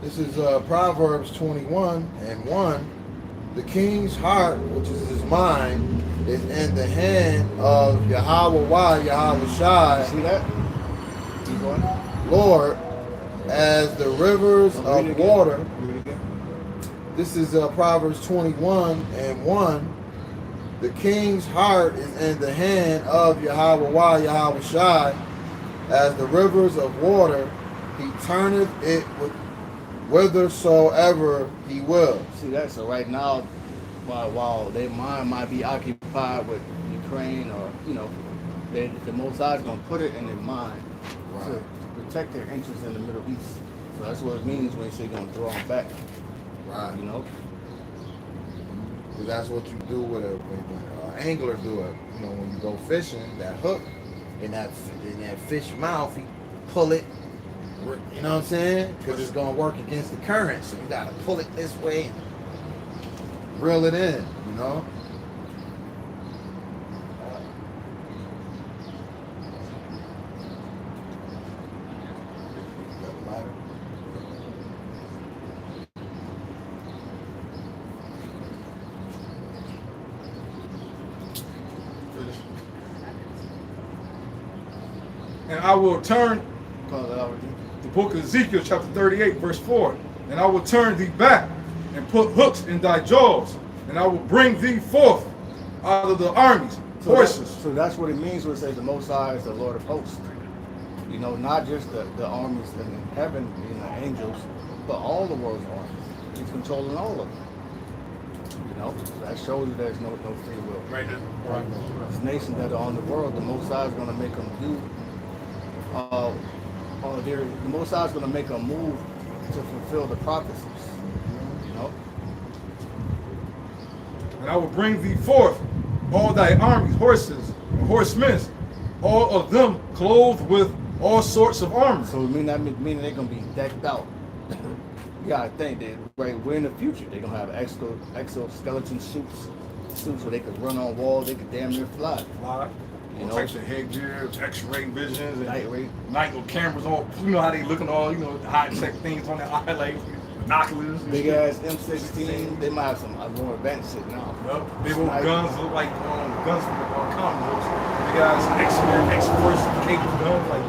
[SPEAKER 4] This is Proverbs 21:1. The king's heart, which is his mind, is in the hand of Yahweh Shai,
[SPEAKER 1] See that? Keep going.
[SPEAKER 4] Lord, as the rivers
[SPEAKER 1] Read it
[SPEAKER 4] of
[SPEAKER 1] again.
[SPEAKER 4] water.
[SPEAKER 1] Read it again.
[SPEAKER 4] This is Proverbs 21:1. The king's heart is in the hand of Yahweh Shai, as the rivers of water. He turneth it whithersoever he will.
[SPEAKER 1] See that? So right now, while their mind might be occupied with Ukraine, or the Most High is gonna put it in their mind to protect their interests in the Middle East. So that's what it means when you say you're gonna draw them back.
[SPEAKER 4] Right.
[SPEAKER 1] You know.
[SPEAKER 4] Because that's what you do with when an angler do it. You know, when you go fishing, that hook in that fish mouth, you pull it. You know what I'm saying? Because it's gonna work against the current, so you gotta pull it this way and reel it in. You know.
[SPEAKER 3] And I will turn, the book of Ezekiel chapter 38 verse 4, and I will turn thee back and put hooks in thy jaws, and I will bring thee forth out of the armies, horses.
[SPEAKER 1] So that's what it means when it says the Most High is the Lord of hosts. You know, not just the armies in heaven, you know, angels, but all the world's armies. He's controlling all of them. You know, so that shows you there's no free will.
[SPEAKER 2] Right now.
[SPEAKER 3] Right.
[SPEAKER 1] These nations that are on the world, the Most High is going to make them do. The Most High is going to make them move to fulfill the prophecies. You know.
[SPEAKER 3] And I will bring thee forth all thy armies, horses and horsemen, all of them clothed with all sorts of armor.
[SPEAKER 1] So meaning they're gonna be decked out. You gotta think that we're in the future. They're gonna have exoskeleton suits where they could run on walls, they could damn near fly.
[SPEAKER 3] All types of headgear, X-ray visions, and
[SPEAKER 1] night
[SPEAKER 3] cameras. All you know how they looking all high tech things on their eye, like binoculars.
[SPEAKER 1] Big ass M16. They might have some more advanced shit now.
[SPEAKER 3] Yep. Big old guns look like guns from comics. Big ass X-Force capable guns, like.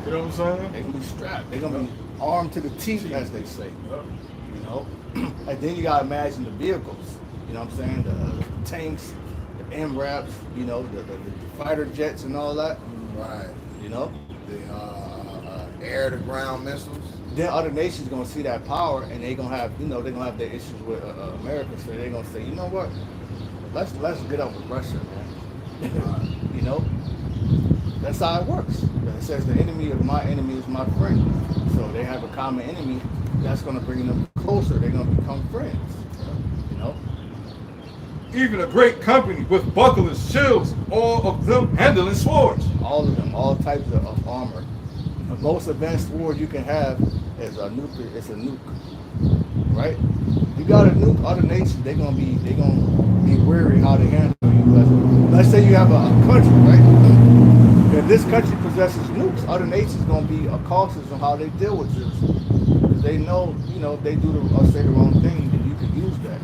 [SPEAKER 3] You know what I'm saying?
[SPEAKER 1] They're gonna be strapped. They're gonna be armed to the teeth, as they say.
[SPEAKER 3] Yep.
[SPEAKER 1] You know, and then you gotta imagine the vehicles. You know what I'm saying? The tanks, the MRAPs. You know, the fighter jets and all that.
[SPEAKER 4] Right.
[SPEAKER 1] You know,
[SPEAKER 4] The air to ground missiles.
[SPEAKER 1] then other nations gonna see that power, and they're gonna have their issues with America. So they're gonna say, you know what? Let's get up with Russia, man. You know. That's how it works. It says the enemy of my enemy is my friend. So they have a common enemy that's going to bring them closer. They're going to become friends. You know?
[SPEAKER 3] Even a great company with bucklers, shields, all of them handling swords.
[SPEAKER 1] All of them, all types of armor. The most advanced sword you can have is a nuclear. It's a nuke, right? You got a nuke. Other nations, they're gonna be wary how they handle you. Let's say you have a country, right? If this country possesses nukes, other nations gonna be cautious on how they deal with this, because they know, if they do or say the wrong thing, then you can use that.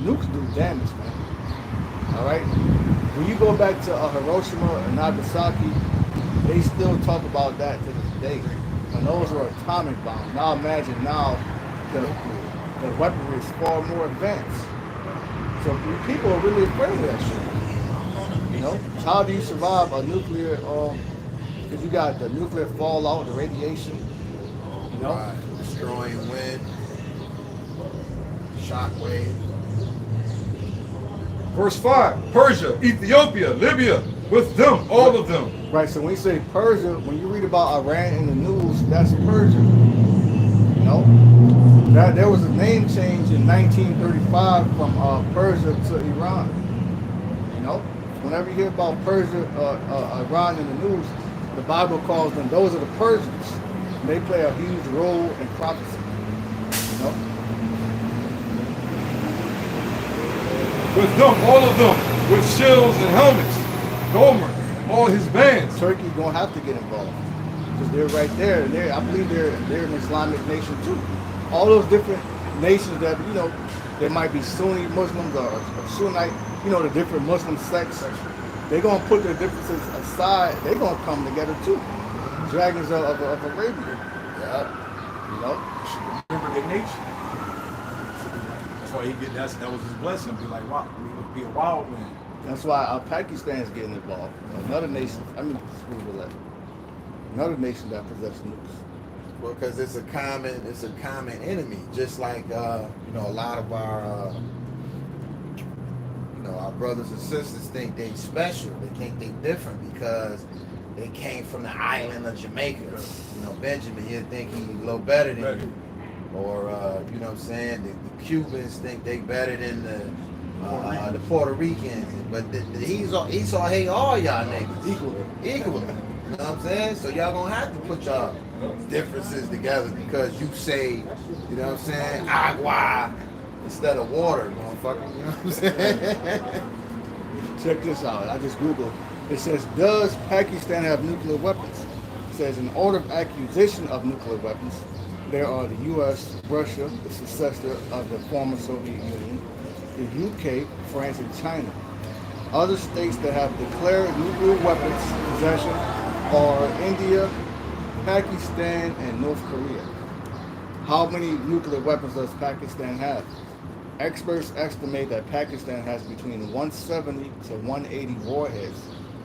[SPEAKER 1] Nukes do damage, man. All right. When you go back to Hiroshima and Nagasaki, they still talk about that to this day. And those were atomic bombs. Now imagine the weaponry is far more advanced. So people are really afraid of that shit. You know, how do you survive a nuclear? Because you got the nuclear fallout, the radiation. You know,
[SPEAKER 4] Right. Destroying wind, shockwave.
[SPEAKER 3] Verse 5, Persia, Ethiopia, Libya, with them, all of them.
[SPEAKER 1] right? So when you say Persia, when you read about Iran in the news, that's Persia. You know, that there was a name change in 1935 from Persia to Iran. You know, whenever you hear about Persia, Iran in the news, the Bible calls them, those are the Persians. And they play a huge role in prophecy. You know,
[SPEAKER 3] With them, all of them, with shields and helmets, Gomer, all his bands.
[SPEAKER 1] Turkey's gonna have to get involved because they're right there. I believe they're an Islamic nation too. All those different nations that there might be Sunni Muslims or Sunnite, the different Muslim sects. They're gonna put their differences aside. They're gonna come together too. Dragons of Arabia.
[SPEAKER 4] Yeah.
[SPEAKER 1] You know.
[SPEAKER 3] Remember their nature. That's why that was his blessing. Be like, wow, be a wild man.
[SPEAKER 1] That's why Pakistan's getting involved. Another nation. Another nation that possesses nukes.
[SPEAKER 4] Well, because it's a common enemy. Just like a lot of our our brothers and sisters think they special. They think they different because they came from the island of Jamaica. You know, Benjamin, you'd think he's a little better than you. Or, you know what I'm saying, the Cubans think they better than the Puerto Ricans. But Esau hate all y'all niggas. Equally. You know what I'm saying? So y'all gonna have to put y'all differences together because you say, you know what I'm saying, agua instead of water, motherfucker. You know what I'm saying?
[SPEAKER 1] Check this out. I just Googled. It says, does Pakistan have nuclear weapons? It says, in order of acquisition of nuclear weapons, there are the U.S., Russia, the successor of the former Soviet Union, the UK, France, and China. Other states that have declared nuclear weapons possession are India, Pakistan, and North Korea. How many nuclear weapons does Pakistan have? Experts estimate that Pakistan has between 170 to 180 warheads,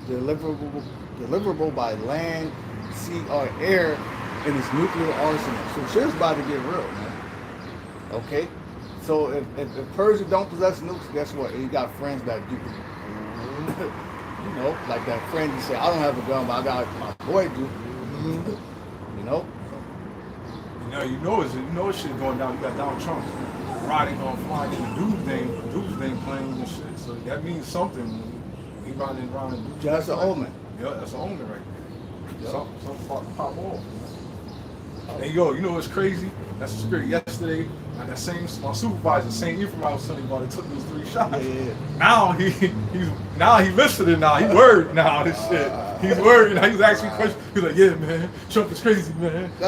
[SPEAKER 1] deliverable by land, sea, or air in its nuclear arsenal. So shit's about to get real, man. Okay? So if Persia don't possess nukes, guess what? You got friends that do. You know, like that friend you say, I don't have a gun, but I got my boy do. You know?
[SPEAKER 3] You know shit going down. You got Donald Trump riding on flying in the doomsday plane and shit. So that means something. He riding around.
[SPEAKER 1] That's an omen.
[SPEAKER 3] Yeah, that's an omen right there. Yep. Something pop off. And yo, you know what's crazy? That's the spirit yesterday. And that same my supervisor, same information I was telling you about, it took those 3 shots.
[SPEAKER 1] Yeah.
[SPEAKER 3] Now he listening now. He worried now this shit. He's worried now. He's asking me questions. He's like, yeah, man, Trump is crazy, man. You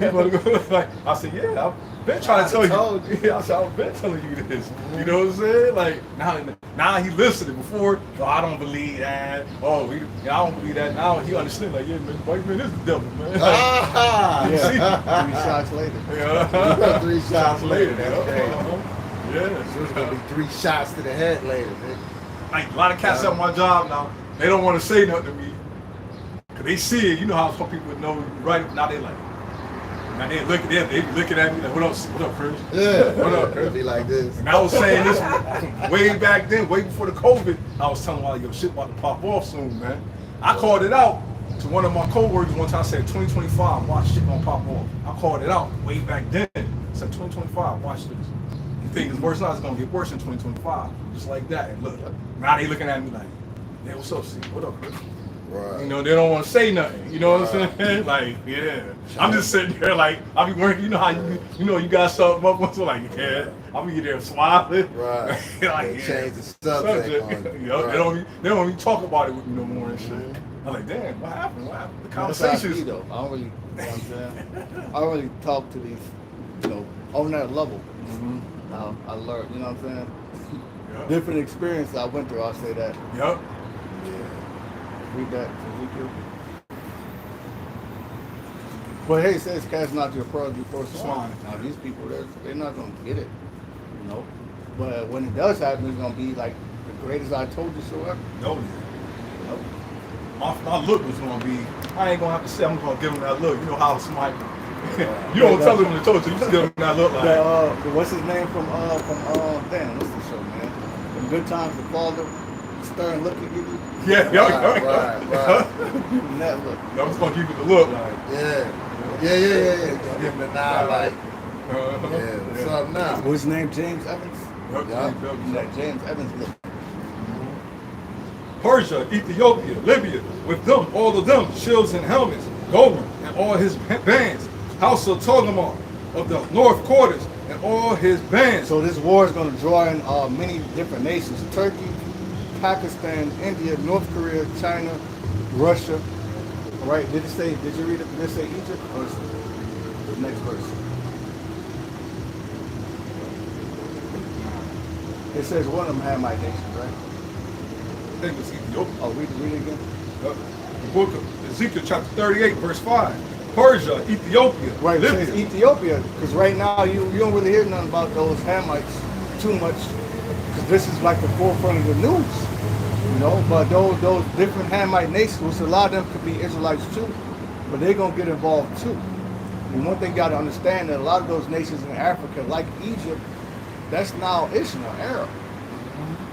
[SPEAKER 3] know what I'm saying? Like, I said, yeah, I've been trying to tell you. Yeah, I said, I've been telling you this. You know what I'm saying? Like now he listening. Before, oh, I don't believe that. Oh, I don't believe that. Now he understands. Like, yeah, man, white man is the devil, man. Like,
[SPEAKER 1] Yeah. 3 shots later.
[SPEAKER 3] Yeah.
[SPEAKER 4] 3 shots later. That's crazy.
[SPEAKER 3] Yeah.
[SPEAKER 4] So it's gonna be 3 shots to the head later, man.
[SPEAKER 3] Like a lot of cats at my job now, they don't want to say nothing to me. Cause they see it, you know how some people know right now they like, now they looking at me like, what up, Chris?
[SPEAKER 4] Yeah.
[SPEAKER 3] What up, Chris?
[SPEAKER 4] Be like this.
[SPEAKER 3] And I was saying this way back then, way before the COVID, I was telling them like, yo, shit about to pop off soon, man. I called it out to one of my coworkers one time. I said 2025, watch shit gonna pop off. I called it out way back then. I said 2025, watch this. You think it's worse now, it's gonna get worse in 2025. Just like that. And look, now they looking at me like, yeah, what's up, C? What up, Chris?
[SPEAKER 4] Right.
[SPEAKER 3] You know, they don't want to say nothing. You know what I'm saying? Like, yeah. I'm just sitting there like, I be working, you know how you got something up once, like, yeah. I'll be there smiling.
[SPEAKER 4] Right.
[SPEAKER 3] Like,
[SPEAKER 4] They
[SPEAKER 3] yeah.
[SPEAKER 4] change the subject on you.
[SPEAKER 3] You know,
[SPEAKER 4] Right.
[SPEAKER 3] they don't even talk about it with me no more and shit. I'm like, damn, what happened? What happened? The
[SPEAKER 1] That's how I
[SPEAKER 3] conversations.
[SPEAKER 1] see, though. I don't really, you know what I'm saying? I don't really talk to these, you know, on that level. I learned, you know what I'm saying?
[SPEAKER 3] Yep.
[SPEAKER 1] Different experience I went through, I'll say that.
[SPEAKER 3] Yep.
[SPEAKER 1] Read that, Ezekiel. But hey, it says cast not your pearls before swine. Now these people, they're not gonna get it, you know. But when it does happen, it's gonna be like the greatest I told you so ever.
[SPEAKER 3] No. My look was gonna be, I ain't gonna have to say, I'm gonna give them that look. You know how somebody, you don't tell them when they told you, you just give them that look like.
[SPEAKER 1] What's his name from damn, what's the show, man? From Good Times, the father, stern look at you.
[SPEAKER 3] Yeah.
[SPEAKER 4] Right.
[SPEAKER 1] That look.
[SPEAKER 3] I'm just gonna give you the look like.
[SPEAKER 4] Yeah. Give him the nod like, yeah, what's up now?
[SPEAKER 1] What's his name? James Evans?
[SPEAKER 4] Yeah.
[SPEAKER 1] That James Evans look.
[SPEAKER 3] Persia, Ethiopia, Libya, with them, all of them, shields and helmets, Gomer and all his bands, House of Togamar of the North Quarters and all his bands.
[SPEAKER 1] So this war is going to draw in many different nations: Turkey, Pakistan, India, North Korea, China, Russia. Right? Did you read it? Did it say Egypt or the next verse? It says one of them Hamite nations, right?
[SPEAKER 3] I think it's Ethiopia.
[SPEAKER 1] Oh, read it again.
[SPEAKER 3] The book of Ezekiel chapter 38, verse 5. Persia, Ethiopia,
[SPEAKER 1] Right, it
[SPEAKER 3] Libya.
[SPEAKER 1] says Ethiopia, because right now you don't really hear nothing about those Hamites too much, because this is like the forefront of the news, you know. But those different Hamite nations, which a lot of them could be Israelites too, but they're gonna get involved too. And one thing you got to understand that a lot of those nations in Africa, like Egypt, that's now Ishmael, Arab.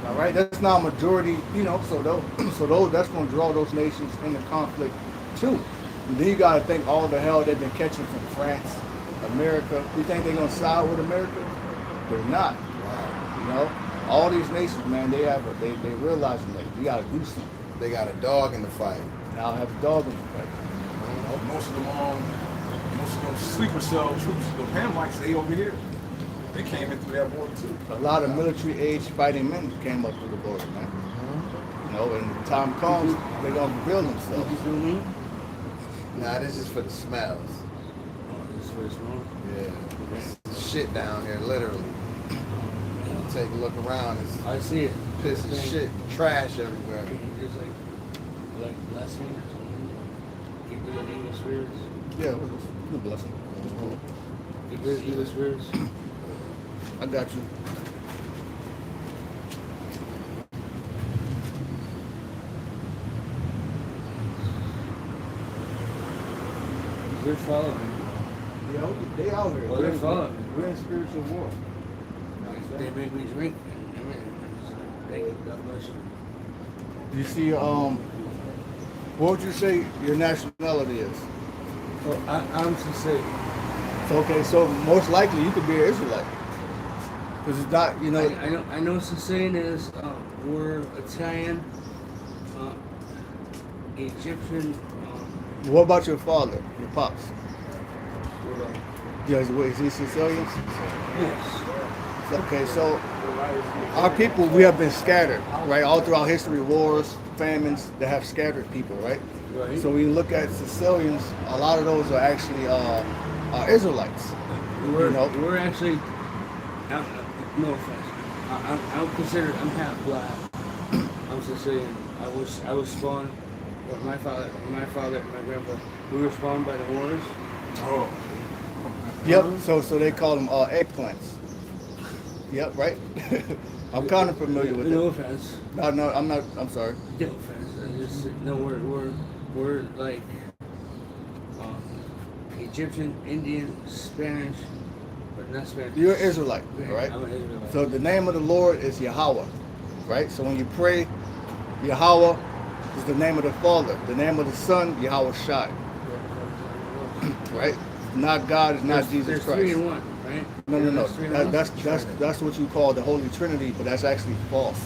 [SPEAKER 1] All right, that's not a majority, you know. So those that's going to draw those nations into conflict too. And then you got to think all the hell they've been catching from France, America. You think they're going to side with America? They're not. You know, all these nations, man, they realizing that you got to do something.
[SPEAKER 4] They got a dog in the fight.
[SPEAKER 1] Now have a dog in the fight.
[SPEAKER 3] Most of them sleeper cell troops, the Pamlites, they over here. They came in through that border too.
[SPEAKER 1] A lot of military age fighting men came up through the border, man. You know, and when the time comes, they're gonna reveal themselves.
[SPEAKER 4] Nah, this is for the smells.
[SPEAKER 5] This is for the small.
[SPEAKER 4] Yeah. It's shit down here, literally. You take a look around, it's
[SPEAKER 5] I see it.
[SPEAKER 4] piss and shit, trash everywhere.
[SPEAKER 5] Just like blessing or something. Get rid of evil spirits.
[SPEAKER 1] Yeah, it was a blessing.
[SPEAKER 5] Get rid of evil spirits.
[SPEAKER 1] I got you.
[SPEAKER 5] They're following.
[SPEAKER 1] Yeah, they out here.
[SPEAKER 5] Well, they're following.
[SPEAKER 1] We're in spiritual war.
[SPEAKER 5] They make me drink and everything. Thank you. God bless you.
[SPEAKER 1] You see, what would you say your nationality is?
[SPEAKER 5] Well, I'm Sicilian.
[SPEAKER 1] So, okay, so most likely you could be an Israelite. Because it's not, you know.
[SPEAKER 5] I know Sicilian is, we're Italian, Egyptian,
[SPEAKER 1] What about your father, your pops?
[SPEAKER 5] what else?
[SPEAKER 1] Yeah, is he Sicilian?
[SPEAKER 5] Yes.
[SPEAKER 1] Okay, so our people, we have been scattered, right? All throughout history, wars, famines, that have scattered people, right?
[SPEAKER 5] Right.
[SPEAKER 1] So when you look at Sicilians, a lot of those are actually Israelites.
[SPEAKER 5] We're actually, no offense, I'm considered, I'm half black. I'm Sicilian. I was spawned, with my father, and my grandpa, we were spawned by the wars.
[SPEAKER 3] Oh.
[SPEAKER 1] Yep. So they call them eggplants. Yep. Right. I'm kind of familiar with
[SPEAKER 5] No
[SPEAKER 1] it.
[SPEAKER 5] offense.
[SPEAKER 1] No, I'm not. I'm sorry.
[SPEAKER 5] No offense. I just no. We're like Egyptian, Indian, Spanish, but not Spanish.
[SPEAKER 1] You're an Israelite, all right?
[SPEAKER 5] I'm an Israelite.
[SPEAKER 1] So the name of the Lord is Yahweh, right? So when you pray, Yahweh is the name of the Father. The name of the Son, Yahweh Shai, right? Not God, it's not Jesus
[SPEAKER 5] There's
[SPEAKER 1] Christ.
[SPEAKER 5] 3 in 1, right?
[SPEAKER 1] No.
[SPEAKER 5] There's 3 in 1?
[SPEAKER 1] That's what you call the Holy Trinity, but that's actually false.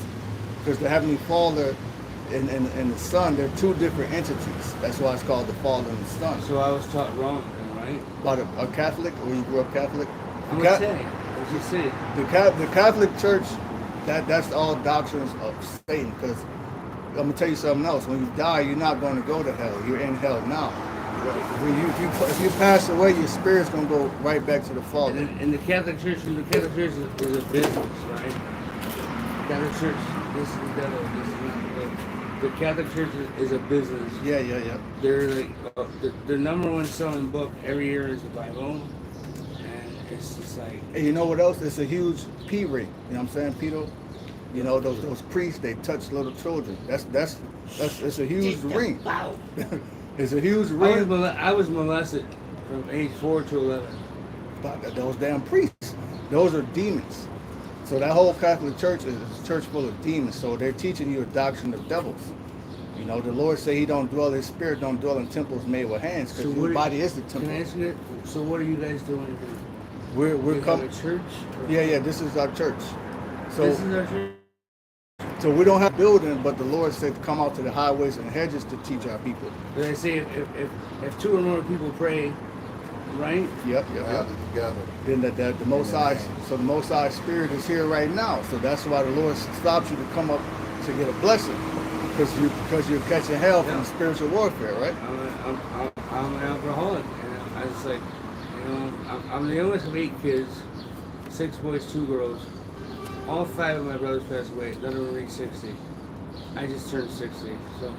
[SPEAKER 1] Because the Heavenly Father and the Son, they're 2 different entities. That's why it's called the Father and the Son.
[SPEAKER 5] So I was taught wrong, then, right?
[SPEAKER 1] About a Catholic, or you grew up Catholic?
[SPEAKER 5] I'm
[SPEAKER 1] Ca-
[SPEAKER 5] Italian. As you say.
[SPEAKER 1] The Catholic Church, that's all doctrines of Satan. Because I'm gonna tell you something else. When you die, you're not going to go to hell. You're in hell now. If you pass away, your spirit's gonna go right back to the Father.
[SPEAKER 5] And the Catholic Church, is a business, right? Catholic Church, this is the devil. This is the Catholic Church is a business.
[SPEAKER 1] Yeah.
[SPEAKER 5] They're like the number 1 selling book every year is the Bible, and it's just like.
[SPEAKER 1] And you know what else? It's a huge P ring. You know what I'm saying, Peter? You know those priests, they touch little children. That's it's a huge ring.
[SPEAKER 5] Wow.
[SPEAKER 1] It's a huge ring.
[SPEAKER 5] I was molested from age 4 to 11.
[SPEAKER 1] But those damn priests, those are demons. So that whole Catholic Church is a church full of demons. So they're teaching you a doctrine of devils. You know, the Lord say He don't dwell, His Spirit don't dwell in temples made with hands, because your body is the temple.
[SPEAKER 5] Can I ask you that? So what are you guys doing?
[SPEAKER 1] We're coming.
[SPEAKER 5] A church?
[SPEAKER 1] Yeah. This is our church. So
[SPEAKER 5] This is our church.
[SPEAKER 1] So we don't have a building, but the Lord said to come out to the highways and hedges to teach our people.
[SPEAKER 5] They say if 2 or more people pray, right?
[SPEAKER 1] Yep.
[SPEAKER 4] Together.
[SPEAKER 1] Then the Most High, so the Most High Spirit is here right now. So that's why the Lord stops you to come up to get a blessing, because you're catching hell from spiritual warfare, right?
[SPEAKER 5] I'm an alcoholic, and I was like, you know, I'm the youngest of 8 kids, 6 boys, 2 girls. All 5 of my brothers passed away. None of them reached 60. I just turned 60, so.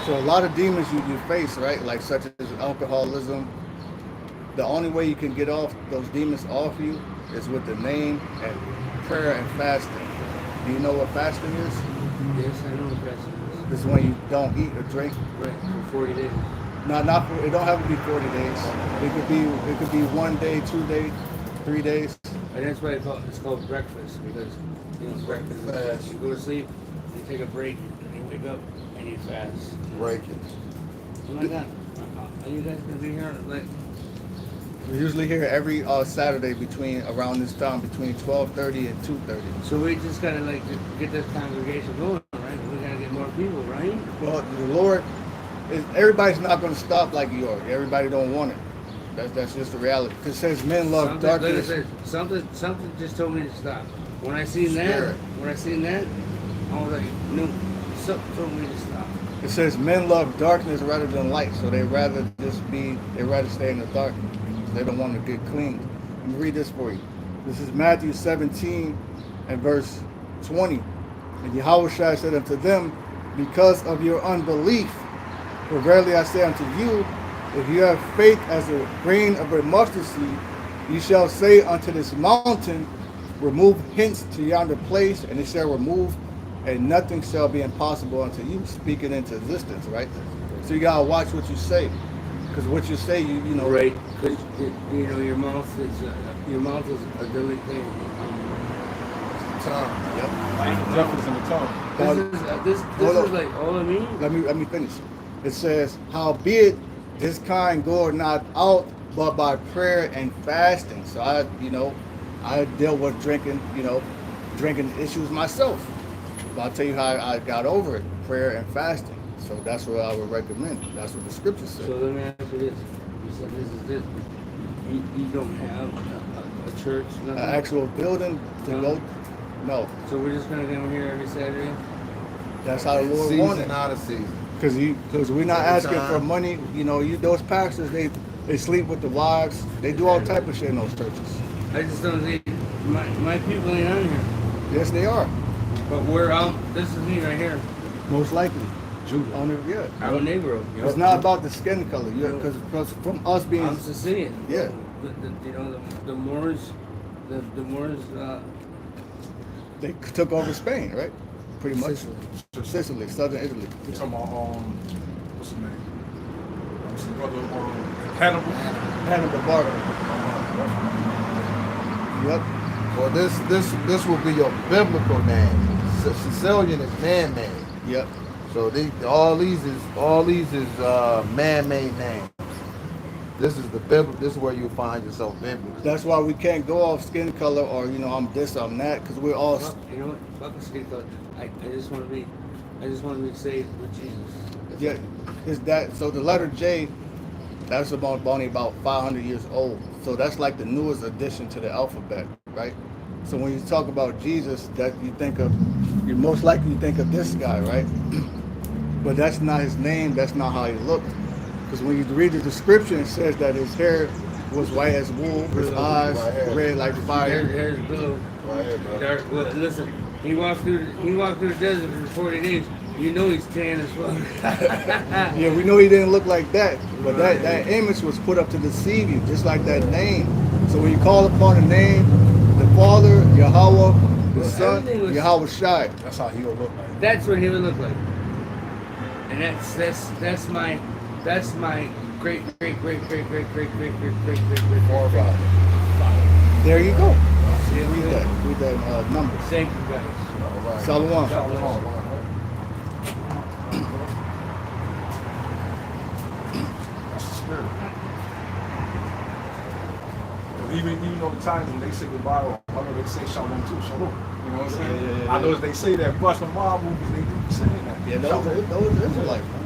[SPEAKER 1] So a lot of demons you face, right? Like such as alcoholism. The only way you can get off those demons off you is with the name and prayer and fasting. Do you know what fasting is?
[SPEAKER 5] Yes, I know what fasting is.
[SPEAKER 1] This is when you don't eat or drink.
[SPEAKER 5] Right, for 40 days.
[SPEAKER 1] Not for, it don't have to be 40 days. It could be 1 day, 2 days. 3 days.
[SPEAKER 5] And that's why it's called breakfast, because you know, breakfast
[SPEAKER 4] Fast.
[SPEAKER 5] you go to sleep, you take a break, and you wake up and you fast.
[SPEAKER 4] Break it.
[SPEAKER 5] Oh my God, are you guys gonna be here? Like,
[SPEAKER 1] We're usually here every Saturday between around this time, between 12:30 and 2:30.
[SPEAKER 5] so we just gotta like get this congregation going, right? We gotta get more people, right?
[SPEAKER 1] Well, the Lord, everybody's not going to stop like you are. Everybody don't want it. That's just the reality. Because it says men love
[SPEAKER 5] Something, like I
[SPEAKER 1] darkness.
[SPEAKER 5] said, something just told me to stop. When I seen that,
[SPEAKER 4] Spirit.
[SPEAKER 5] I was like, no, something told me to stop.
[SPEAKER 1] It says men love darkness rather than light. So they rather stay in the dark. They don't want to get clean. Let me read this for you. This is Matthew 17 and verse 20. And Yahushua said unto them, because of your unbelief, for verily I say unto you, if you have faith as a grain of a mustard seed, you shall say unto this mountain, remove hence to yonder place, and it shall remove, and nothing shall be impossible unto you. Speaking into existence, right? So you gotta watch what you say, because what you say, you know,
[SPEAKER 5] Right, because you know your mouth is a deadly thing.
[SPEAKER 4] Tongue.
[SPEAKER 1] Yep.
[SPEAKER 3] Death is in the tongue.
[SPEAKER 5] This
[SPEAKER 1] Hold
[SPEAKER 5] is
[SPEAKER 1] up.
[SPEAKER 5] like all of me.
[SPEAKER 1] Let me finish. It says, howbeit this kind goeth not out but by prayer and fasting. So I dealt with drinking issues myself. But I'll tell you how I got over it, prayer and fasting. So that's what I would recommend. That's what the scripture says.
[SPEAKER 5] So let me ask you this: you said this is this. You don't have a church, nothing.
[SPEAKER 1] An actual building to
[SPEAKER 5] No.
[SPEAKER 1] go. No,
[SPEAKER 5] So we're just gonna come here every Saturday.
[SPEAKER 1] that's how the Lord
[SPEAKER 4] Season
[SPEAKER 1] wanted.
[SPEAKER 4] out of season.
[SPEAKER 1] Because we're not
[SPEAKER 4] Every
[SPEAKER 1] asking for
[SPEAKER 4] time.
[SPEAKER 1] money. Those pastors, they sleep with the wives. They do all type of shit in those churches.
[SPEAKER 5] I just don't see my people ain't on here.
[SPEAKER 1] Yes, they are.
[SPEAKER 5] But we're out. This is me right here.
[SPEAKER 1] Most likely.
[SPEAKER 3] Judah.
[SPEAKER 1] On it, yeah.
[SPEAKER 5] I'm a Negro.
[SPEAKER 1] It's not about the skin color. Because from us being,
[SPEAKER 5] I'm Sicilian.
[SPEAKER 1] yeah.
[SPEAKER 5] The Moors, the Moors.
[SPEAKER 1] They took over Spain, right? Pretty much.
[SPEAKER 5] Sicily.
[SPEAKER 1] Sicily, southern Italy.
[SPEAKER 3] We're talking about what's his name? What's the brother Hannibal?
[SPEAKER 1] Hannibal Barca. Yep.
[SPEAKER 4] Well, this will be your biblical name. Sicilian is man-made.
[SPEAKER 1] Yep.
[SPEAKER 4] So all these is man-made names. This is the Bible. This is where you find yourself biblically.
[SPEAKER 1] That's why we can't go off skin color or I'm this, I'm that, because we're all.
[SPEAKER 5] Well, you know what? Fuck the skin color. I just want to be saved with Jesus.
[SPEAKER 1] Yeah, is that so? The letter J, that's only about 500 years old. So that's like the newest addition to the alphabet, right? So when you talk about Jesus, that you most likely think of this guy, right? But that's not his name. That's not how he looked. Because when you read the description, it says that his hair was white as wool, his eyes red like fire.
[SPEAKER 5] Hair's blue.
[SPEAKER 4] Right here, bro.
[SPEAKER 5] Dark. Well, listen, he walked through the desert for 40 days. You know he's tan as well.
[SPEAKER 1] Yeah, we know he didn't look like that, but that image was put up to deceive you, just like that name. So when you call upon the name, the Father, Yahweh, the Son,
[SPEAKER 5] everything was-
[SPEAKER 1] Yahweh Shai.
[SPEAKER 3] That's how he'll look like.
[SPEAKER 5] That's what he would look like. And that's my great
[SPEAKER 4] Forefather.
[SPEAKER 1] There you go.
[SPEAKER 5] See,
[SPEAKER 1] Read that number.
[SPEAKER 5] thank you guys.
[SPEAKER 4] All right.
[SPEAKER 1] Shalom.
[SPEAKER 5] Shalom.
[SPEAKER 3] That's the spirit. Even though the times when they say goodbye, I know they say shalom too, shalom. You know what I'm saying?
[SPEAKER 1] Yeah.
[SPEAKER 3] I know they say that, but some mob movies they do be saying that.
[SPEAKER 1] Yeah, those Israelites, man.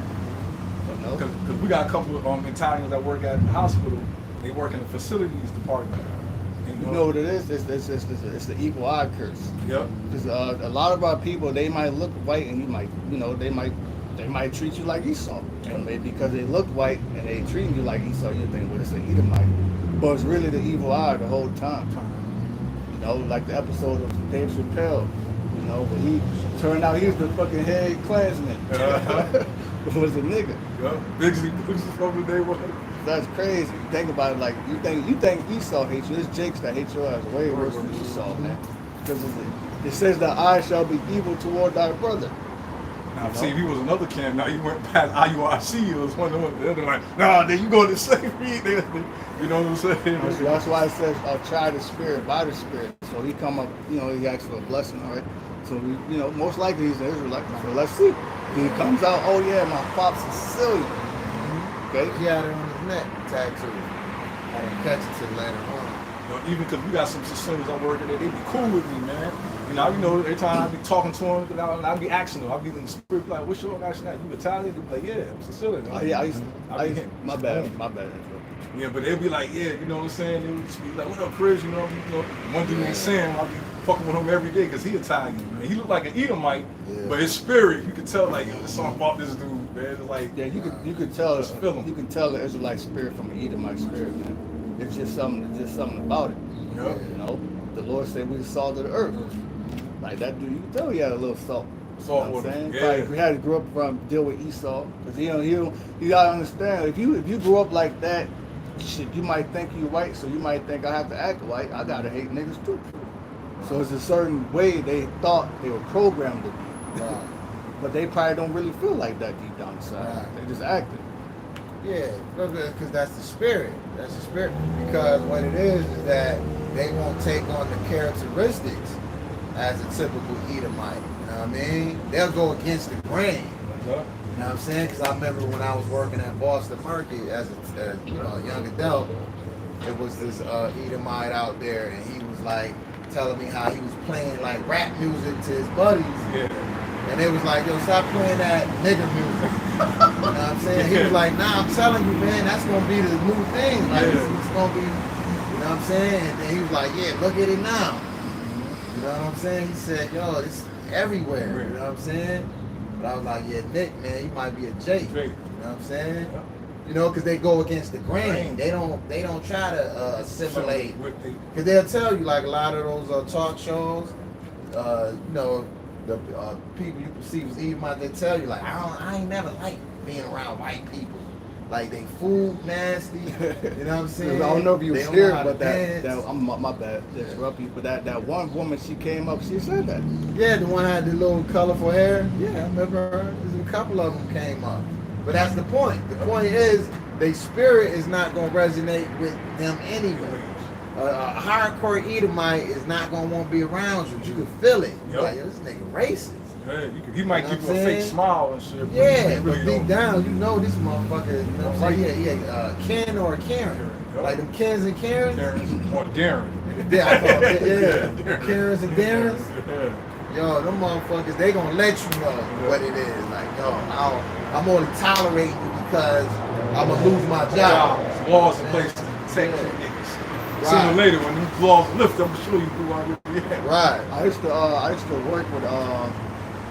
[SPEAKER 1] No.
[SPEAKER 3] Because we got a couple of Italians that work at the hospital. They work in the facilities department. And,
[SPEAKER 1] You know what it is? It's the equal eye curse.
[SPEAKER 3] Yep.
[SPEAKER 1] Because a lot of our people, they might look white, and they might treat you like Esau. And maybe because they look white and they treat you like Esau, you think, well, it's an Edomite. But it's really the evil eye the whole time. Like the episode of Dave Chappelle. But he turned out he was the fucking head Klansman. Was a nigga.
[SPEAKER 3] Yep. Bigsy from the day one.
[SPEAKER 1] That's crazy. Think about it. Like you think Esau hates you. It's Jakes that hate your ass way worse than Esau, man. Because it says that I shall be evil toward thy brother.
[SPEAKER 3] Now, see, if he was another camp, now you went past IUIC, it was one of them. They're like, nah, then you go to slavery. You know what I'm saying?
[SPEAKER 1] That's why it says, try the spirit by the spirit. So he come up, you know, he asks for a blessing, all right? So, we, you know, most likely he's an Israelite. So let's see. He comes out, oh yeah, my pop's Sicilian. Okay?
[SPEAKER 4] He had it on his neck tattoo. I didn't catch it till later on.
[SPEAKER 3] You know, even because we got some Sicilians I'm working there, they be cool with me, man. You know, every time I be talking to them, I be asking them, I be in the spirit like, what's your nationality? You Italian? They be like, yeah, I'm Sicilian.
[SPEAKER 1] Oh yeah, my bad.
[SPEAKER 3] Yeah, but they'll be like, yeah, you know what I'm saying? They would just be like, what up, Chris? You know, one dude named Sam, I be fucking with him every day because he Italian, man. He look like an Edomite, but his spirit, you can tell, like, yo, there's something about this dude, man. It's like,
[SPEAKER 1] Yeah, you can tell
[SPEAKER 3] Just feel 'em.
[SPEAKER 1] you can tell the Israelite spirit from the Edomite spirit, man. It's just something about it.
[SPEAKER 3] yeah.
[SPEAKER 1] You know, the Lord said we the salt of the earth. Like that dude, you can tell he had a little salt.
[SPEAKER 3] Salt
[SPEAKER 1] You know what
[SPEAKER 3] with
[SPEAKER 1] I'm
[SPEAKER 3] him,
[SPEAKER 1] saying?
[SPEAKER 3] yeah.
[SPEAKER 1] Probably if we had to grow up from deal with Esau, because you gotta understand if you grew up like that, shit, you might think you white, so you might think I have to act white. I gotta hate niggas too. So it's a certain way they thought they were programmed to be,
[SPEAKER 4] Right.
[SPEAKER 1] but they probably don't really feel like that deep down inside.
[SPEAKER 4] Right.
[SPEAKER 1] They just acting.
[SPEAKER 4] Yeah, because that's the spirit. That's the spirit. Because what it is that they won't take on the characteristics as a typical Edomite. You know what I mean? They'll go against the grain. You know what I'm saying? Because I remember when I was working at Boston Market as a young adult, it was this Edomite out there, and he was like telling me how he was playing like rap music to his buddies.
[SPEAKER 3] Yeah.
[SPEAKER 4] And they was like, yo, stop playing that nigger music. You know what I'm saying? He was like, nah, I'm telling you, man, that's gonna be the new thing. Like, it's gonna be, you know what I'm saying? And then he was like, yeah, look at it now. You know what I'm saying? He said, yo, it's everywhere. You know what I'm saying? But I was like, yeah, Nick, man, you might be a Jake. You know what I'm saying? You know, because they go against the grain. They don't try to assimilate. Because they'll tell you, like a lot of those talk shows, you know, the people you perceive as Edomite, they tell you like, I ain't never liked being around white people. Like they food nasty. You know what I'm saying?
[SPEAKER 1] I don't know if you
[SPEAKER 4] They
[SPEAKER 1] was
[SPEAKER 4] don't
[SPEAKER 1] here,
[SPEAKER 4] know how to
[SPEAKER 1] but that
[SPEAKER 4] dance.
[SPEAKER 1] my bad to interrupt you, but that one woman, she came up, she said that.
[SPEAKER 4] Yeah, the one that had the little colorful hair. Yeah, I remember her. There's a couple of them came up. But that's the point. The point is, their spirit is not going to resonate with them anyway. A hardcore Edomite is not going to want to be around you. You can feel it.
[SPEAKER 3] Yep.
[SPEAKER 4] Like, yo, this nigga racist.
[SPEAKER 3] Yeah, he might
[SPEAKER 4] You know
[SPEAKER 3] give you
[SPEAKER 4] what
[SPEAKER 3] a
[SPEAKER 4] I'm
[SPEAKER 3] fake
[SPEAKER 4] saying?
[SPEAKER 3] smile and shit.
[SPEAKER 4] Yeah,
[SPEAKER 3] but
[SPEAKER 4] but
[SPEAKER 3] he
[SPEAKER 4] deep
[SPEAKER 3] don't.
[SPEAKER 4] down, you know this motherfucker, you know what I'm saying? Yeah, Ken or Karen.
[SPEAKER 3] Yep.
[SPEAKER 4] Like them Kens and Karens.
[SPEAKER 3] Darren, or Darren.
[SPEAKER 4] Yeah, I call it, yeah.
[SPEAKER 3] Darren.
[SPEAKER 4] Karens and Darrens.
[SPEAKER 3] Yeah.
[SPEAKER 4] Yo, them motherfuckers, they gonna let you know what it is. Like, yo, I'm only tolerating you because I'm gonna lose my job.
[SPEAKER 3] Laws in place to protect you niggas.
[SPEAKER 4] Right.
[SPEAKER 3] Sooner or later, when these laws lift, I'm gonna show you who I really am.
[SPEAKER 4] Right.
[SPEAKER 1] I used to work with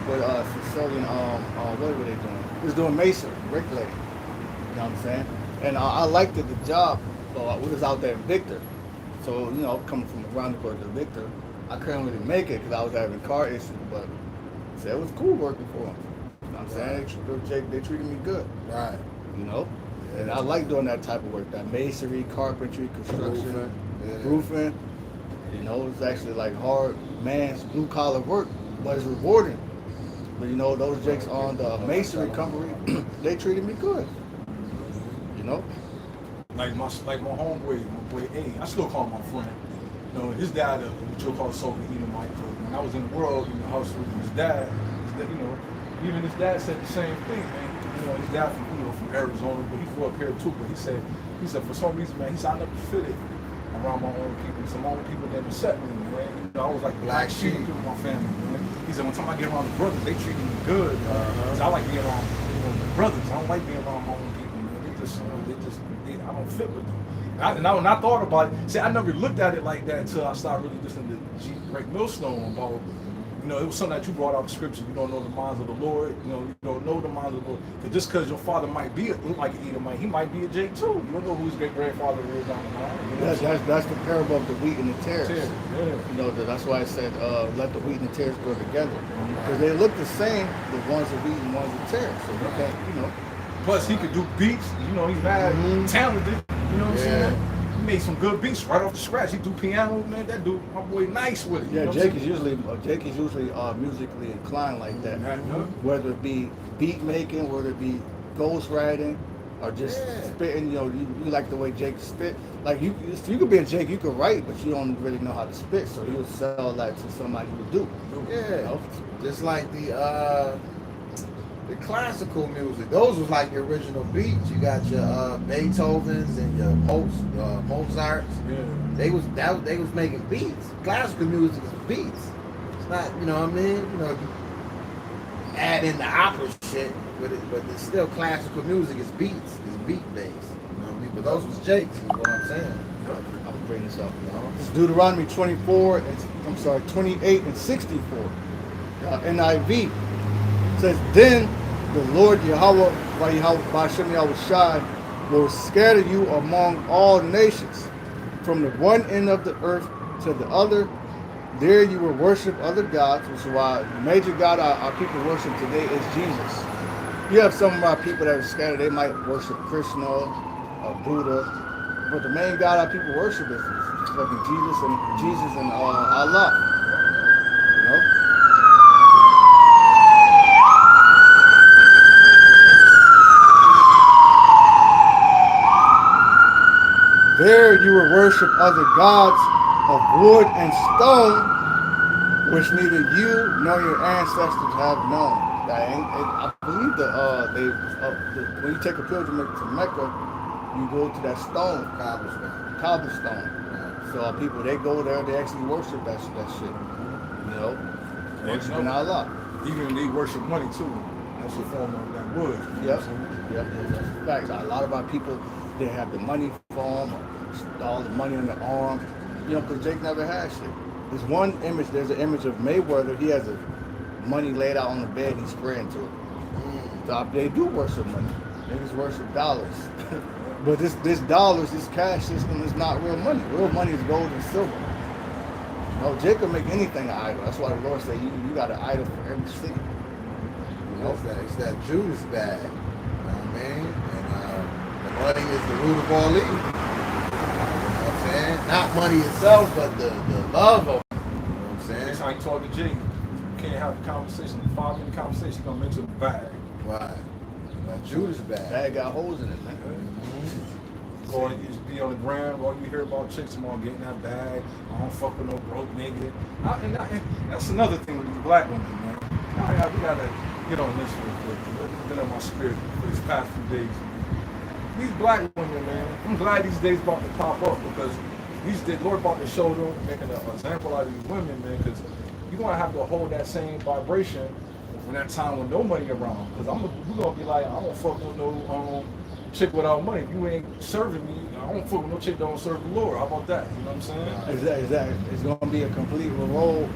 [SPEAKER 1] Sicilian, what were they doing? He was doing masonry, bricklaying. You know what I'm saying? And I liked it, the job. So we was out there in Victor. So, you know, coming from around the corner to Victor, I couldn't really make it because I was having car issues, but so it was cool working for them. You know what I'm saying? They treated me good.
[SPEAKER 4] Right.
[SPEAKER 1] You know? And I like doing that type of work, that masonry, carpentry, construction,
[SPEAKER 4] Roofing.
[SPEAKER 1] roofing. You know, it's actually like hard man's blue collar work, but it's rewarding. But you know, those jakes on the masonry company, they treated me good. You know?
[SPEAKER 3] Like my homeboy, my boy A, I still call him my friend. You know, his dad, what you'll call Soviet Edomite. When I was in the world, in the house with his dad, you know, even his dad said the same thing, man. You know, his dad from Arizona, but he grew up here too. But he said for some reason, man, he said I never fitted around my own people. So my own people didn't accept me, man. You know, I was like black sheep to my family, man. He said when time I get around the brothers, they treat me good. So I like being around the brothers. I don't like being around my own people, man. I don't fit with them. And I thought about it. See, I never looked at it like that until I started really listening to G. Greg Millstone about, you know, it was something that you brought out of scripture. You don't know the minds of the Lord. You know, you don't know the minds of the Lord. Just because your father might look like an Edomite, he might be a Jake too. You don't know who his great grandfather is down the line. You know
[SPEAKER 1] That's the parable of the wheat and the tares.
[SPEAKER 3] Yeah.
[SPEAKER 1] You know, that's why I said let the wheat and the tares grow together. Because they look the same, the ones that wheat and ones that tares. So you can't, you know.
[SPEAKER 3] Plus, he could do beats. You know, he's mad talented. You know what I'm saying? made some good beats right off the scratch. He do piano, man. That dude, my boy, nice with it.
[SPEAKER 1] Yeah,
[SPEAKER 3] you know
[SPEAKER 1] Jake
[SPEAKER 3] what
[SPEAKER 1] is usually musically inclined like that.
[SPEAKER 3] I'm saying?
[SPEAKER 1] Whether it be beat making, whether it be ghost writing, or just spitting. You know, you like the way Jake spit. Like you could be a Jake, you could write, but you don't really know how to spit. So you would sell that to somebody who do.
[SPEAKER 4] Yeah,
[SPEAKER 1] You know?
[SPEAKER 4] just like the classical music. Those was like the original beats. You got your Beethovens and your Mozarts.
[SPEAKER 3] Yeah.
[SPEAKER 4] They was making beats. Classical music is beats. It's not, you know what I mean? You know, you add in the opera shit, but it's still classical music. It's beats. It's beat based. You know what I mean? But those was Jake's. Is what I'm saying.
[SPEAKER 1] I'm gonna bring this up. It's Deuteronomy 28 and 64. NIV says, then the Lord Yahweh, Ba'ashem Yahushai, will scatter you among all nations, from the one end of the earth to the other. There you will worship other gods, which is why the major god our people worship today is Jesus. You have some of our people that are scattered, they might worship Krishna or Buddha, but the main god our people worship is fucking Jesus and Allah. You know? There you will worship other gods of wood and stone, which neither you nor your ancestors have known. I believe when you take a pilgrimage to Mecca, you go to that stone, cobblestone. So people, they go there, they actually worship that shit. You know, worshiping Allah.
[SPEAKER 3] Even they worship money too. That's a form of that wood.
[SPEAKER 1] Yep. That's facts. A lot of our people, they have the money form, all the money on the arm, you know, because Jake never had shit. There's one image, there's an image of Mayweather, he has money laid out on the bed, he's spraying to it. So they do worship money. Niggas worship dollars. But this dollars, this cash system is not real money. Real money is gold and silver. You know, Jake can make anything an idol. That's why the Lord said you got an idol for every city. You know?
[SPEAKER 4] It's that Judas bag. You know what I mean? And the money is the root of all evil. You know what I'm saying? Not money itself, but the love of it. You know what I'm saying?
[SPEAKER 3] Next time you talk to Jake, you can't have a conversation, 5-minute conversation, you're gonna mention the bag.
[SPEAKER 4] Right. That Judas bag.
[SPEAKER 1] Bag got holes in it, man.
[SPEAKER 3] Or you just be on the ground, all you hear about chicks tomorrow getting that bag. I don't fuck with no broke nigga. And that's another thing with the black women, man. We gotta get on this real quick. It's been on my spirit for these past few days. These black women, man, I'm glad these days about to pop up because the Lord about to show them, making an example out of these women, man, because you're gonna have to hold that same vibration when that time with no money around. Because we're gonna be like, I don't fuck with no chick without money. If you ain't serving me, I don't fuck with no chick that don't serve the Lord. How about that? You know what I'm saying?
[SPEAKER 1] Exactly. It's gonna be a complete role.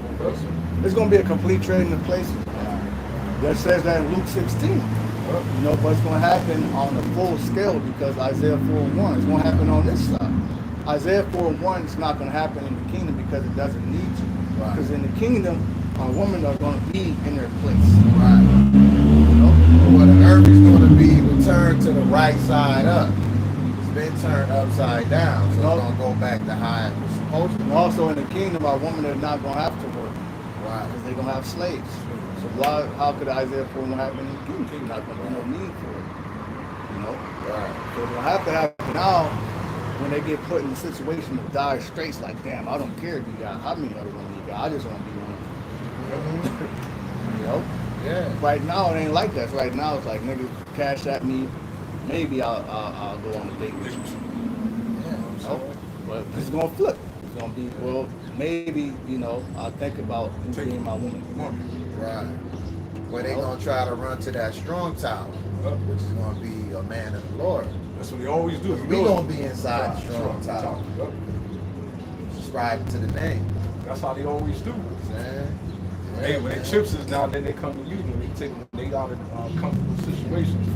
[SPEAKER 1] It's gonna be a complete trading of places. That says that in Luke 16. You know, but it's gonna happen on a full scale because Isaiah 4:1. It's gonna happen on this side. Isaiah 4:1 is not gonna happen in the kingdom because it doesn't need to. Because in the kingdom, women are gonna be in their place.
[SPEAKER 4] Right.
[SPEAKER 1] You know?
[SPEAKER 4] Well, the earth is going to be returned to the right side up. It's been turned upside down, so it's going to go back to how it was supposed to be.
[SPEAKER 1] And also in the kingdom, our women are not going to have to work.
[SPEAKER 4] Right.
[SPEAKER 1] Because they're going to have slaves. So how could Isaiah 4:1 happen in the kingdom? Not going to be no need for it. You know?
[SPEAKER 4] Right.
[SPEAKER 1] So it will have to happen now when they get put in a situation of dire straits like, damn, I don't care if you got how many other women you got. I just want to be one. You know?
[SPEAKER 4] Yeah.
[SPEAKER 1] Right now, it ain't like that. Right now, it's like, nigga, cash at me. Maybe I'll go on a date with you.
[SPEAKER 4] Yeah.
[SPEAKER 1] You know? But it's going to flip. It's going to be, well, maybe, you know, I'll think about being my woman.
[SPEAKER 4] Right. Well, they're going to try to run to that strong tower, which is going to be a man of the Lord.
[SPEAKER 3] That's what they always do.
[SPEAKER 4] We're going to be inside the strong tower. Subscribe to the name.
[SPEAKER 3] That's how they always do.
[SPEAKER 4] Man.
[SPEAKER 3] Hey, when their chips is down, then they come to you. When they out of comfortable situations,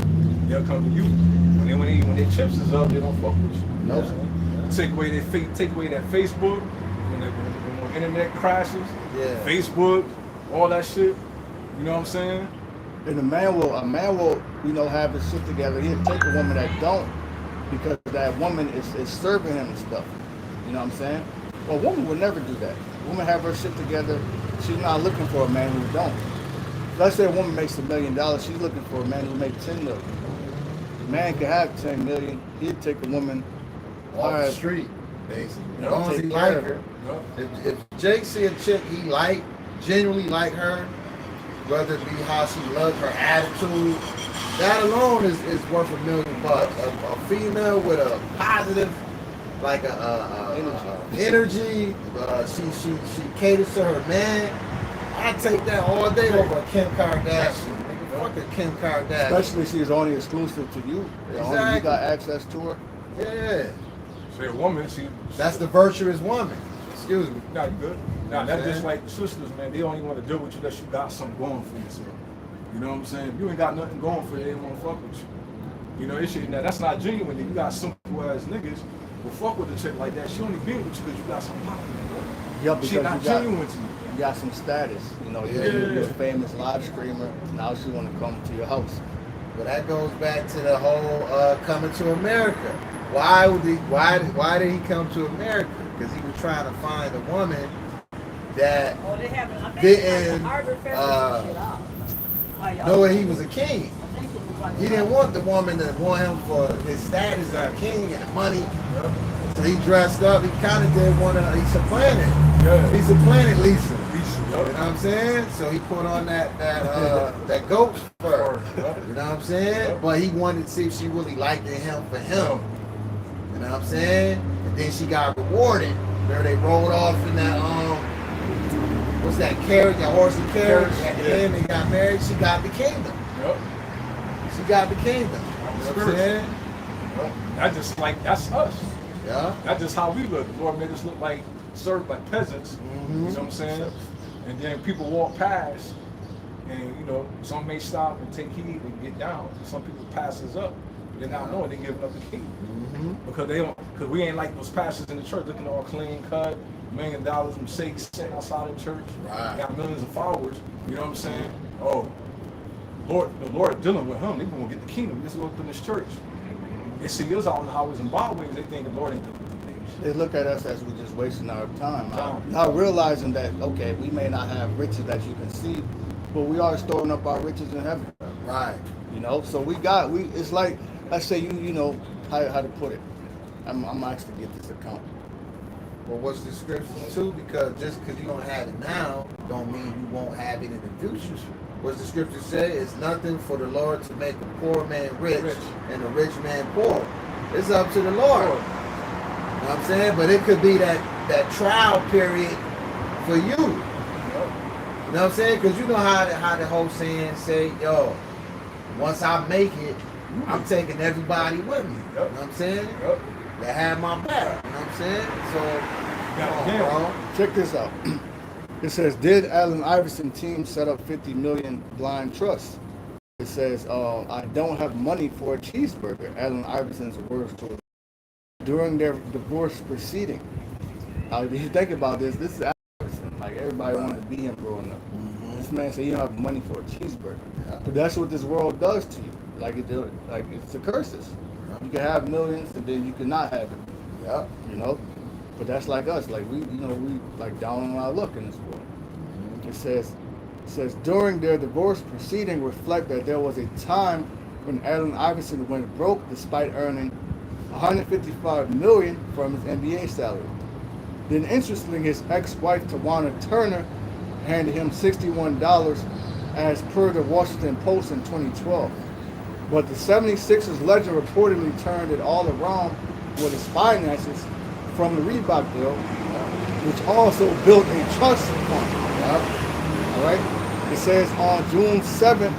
[SPEAKER 3] they'll come to you. When their chips is up, they don't fuck with you.
[SPEAKER 1] Nope.
[SPEAKER 3] Take away that Facebook. When the internet crashes, Facebook, all that shit. You know what I'm saying?
[SPEAKER 1] And a man will, you know, have his shit together. He'll take a woman that don't because that woman is serving him and stuff. You know what I'm saying? Well, a woman would never do that. A woman have her shit together. She's not looking for a man who don't. Let's say a woman makes $1 million. She's looking for a man who makes 10 million. A man could have 10 million. He'd take a woman
[SPEAKER 4] Off the street, basically. As long as he
[SPEAKER 1] take
[SPEAKER 4] like
[SPEAKER 1] care of
[SPEAKER 4] her. If Jake see a chick he genuinely like her, whether it be how she loves her attitude, that alone is worth $1 million. A female with a positive, like energy, she caters to her man. I take that all day over a Kim Kardashian. Nigga, fuck a Kim Kardashian.
[SPEAKER 1] Especially she's only exclusive to you. Only you got access to her.
[SPEAKER 4] Yeah.
[SPEAKER 3] Say a woman,
[SPEAKER 4] That's the virtuous woman. Excuse me.
[SPEAKER 3] Nah, you good. Nah, that's just like the sisters, man. They don't even want to deal with you unless you got something going for yourself. You know what I'm saying? If you ain't got nothing going for you, they don't want to fuck with you. You know, now that's not genuine. You got simple ass niggas will fuck with a chick like that. She only be with you because you got some popping.
[SPEAKER 1] Yeah, because
[SPEAKER 3] she not genuine to you.
[SPEAKER 1] You got some status. You know, you're a famous live streamer. Now she want to come to your house.
[SPEAKER 4] But that goes back to the whole coming to America. Why did he come to America? Because he was trying to find a woman that didn't know that he was a king. He didn't want the woman to want him for his status as a king and the money. So he dressed up. He kind of did want to. He supplanted. He supplanted Lisa. You know what I'm saying? So he put on that goat fur. You know what I'm saying? But he wanted to see if she really liked him for him. You know what I'm saying? And then she got rewarded. Remember they rolled off in that what's that carriage, that horse and carriage? At the end they got married. She got the kingdom.
[SPEAKER 3] Yep.
[SPEAKER 4] She got the kingdom. You know what I'm saying?
[SPEAKER 3] That's just like that's us.
[SPEAKER 4] Yeah.
[SPEAKER 3] That's just how we look. The Lord made us look like served like peasants.
[SPEAKER 4] Mm-hmm.
[SPEAKER 3] You know what I'm saying? And then people walk past, and you know, some may stop and take heed and get down. Some people pass us up. They're not knowing they're giving up the kingdom.
[SPEAKER 4] Mm-hmm.
[SPEAKER 3] Because we ain't like those pastors in the church looking all clean cut, $1 million mistakes sitting outside of church,
[SPEAKER 4] Right.
[SPEAKER 3] got millions of followers. You know what I'm saying? Oh, the Lord dealing with him. They gonna get the kingdom. This is what in this church. And see, us out in the highways and byways, they think the Lord ain't doing things.
[SPEAKER 1] They look at us as we're just wasting our time. Not realizing that, okay, we may not have riches that you can see, but we are storing up our riches in heaven.
[SPEAKER 4] Right.
[SPEAKER 1] You know, so it's like, let's say you know how to put it. I'm actually get this account.
[SPEAKER 4] Well, what's the scripture too? Because just because you don't have it now, don't mean you won't have it in the future. What's the scripture say? It's nothing for the Lord to make a poor man rich and a rich man poor. It's up to the Lord. You know what I'm saying? But it could be that trial period for you. You know what I'm saying? Because you know how the whole saying say, yo, once I make it, I'm taking everybody with me. You know what I'm saying? They have my back. You know what I'm saying? So, bro.
[SPEAKER 1] Check this out. It says, did Allen Iverson team set up 50 million blind trust? It says, I don't have money for a cheeseburger. Allen Iverson's words to during their divorce proceeding. If you think about this is Allen Iverson. Like everybody wanted to be him growing up. Mm-hmm. This man said, you don't have money for a cheeseburger. Yeah. But that's what this world does to you. Like it's the curses. Yeah. You can have millions and then you cannot have it.
[SPEAKER 4] Yeah.
[SPEAKER 1] You know? But that's like us. Like we like down on our luck in this world. Mm-hmm. It says during their divorce proceeding reflect that there was a time when Allen Iverson went broke despite earning $155 million from his NBA salary. Then interestingly, his ex-wife Tawana Turner handed him $61 as per the Washington Post in 2012. But the 76ers legend reportedly turned it all around with his finances from the Reebok deal, which also built a trust fund. All right. It says on June 7th,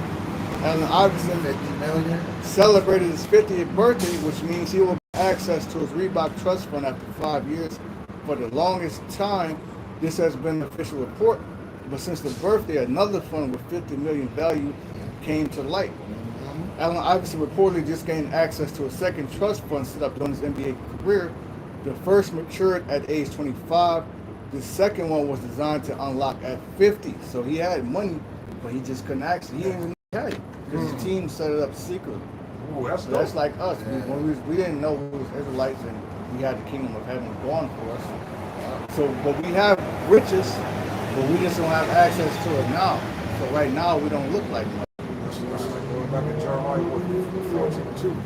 [SPEAKER 1] Allen Iverson celebrated his 50th birthday, which means he will have access to his Reebok trust fund after 5 years. For the longest time, this has been an official report. But since the birthday, another fund with $50 million value came to light. Allen Iverson reportedly just gained access to a second trust fund set up during his NBA career. The first matured at age 25. The second one was designed to unlock at 50. So he had money, but he just couldn't access it. He didn't even know he had it because his team set it up secretly.
[SPEAKER 3] Ooh, that's
[SPEAKER 1] So
[SPEAKER 3] dope.
[SPEAKER 1] that's like us.
[SPEAKER 4] Yeah.
[SPEAKER 1] We didn't know we was Israelites and we had the kingdom of heaven going for us. So, but we have riches, but we just don't have access to it now. So right now we don't look like much.
[SPEAKER 3] That's like going back to Jeremiah 14:2.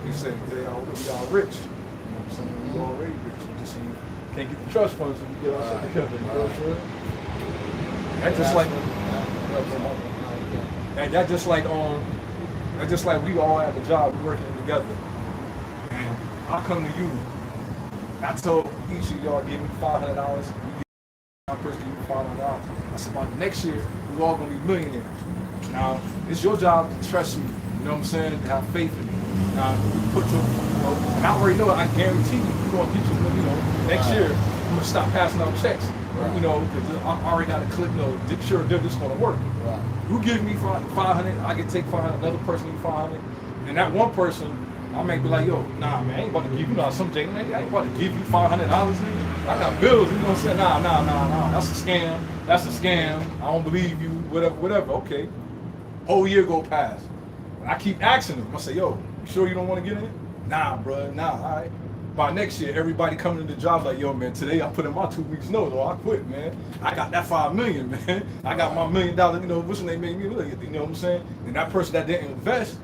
[SPEAKER 3] He said we are rich. You know what I'm saying? We already rich. You just can't get the trust funds when you get ourselves together. You know what I'm saying? That's just like, and that's just like we all have a job, we working together. And I come to you, I told each of y'all give me $500, you give my person give me $500. I said, by next year, we're all gonna be millionaires. Now, it's your job to trust me, you know what I'm saying, to have faith in me. Now, you put your, and I already know it, I guarantee you're gonna get your, next year, I'm gonna stop passing out checks. You know, because I already got a click, sure this is gonna work.
[SPEAKER 4] Right.
[SPEAKER 3] You give me 500, I can take 500, another person give 500, and that one person, I may be like, yo, nah, man, I ain't about to give you, some Jay, I ain't about to give you $500, nigga. I got bills, you know what I'm saying? Nah, that's a scam, I don't believe you, whatever, okay. Whole year go past, and I keep asking them, I say, yo, you sure you don't want to get in it? Nah, bro, nah, all right. By next year, everybody coming to the job like, yo, man, today I put in my 2 weeks notice, or I quit, man. I got that $5 million, man. I got my $1 million, what's they made me look at, you know what I'm saying? And that person that didn't invest,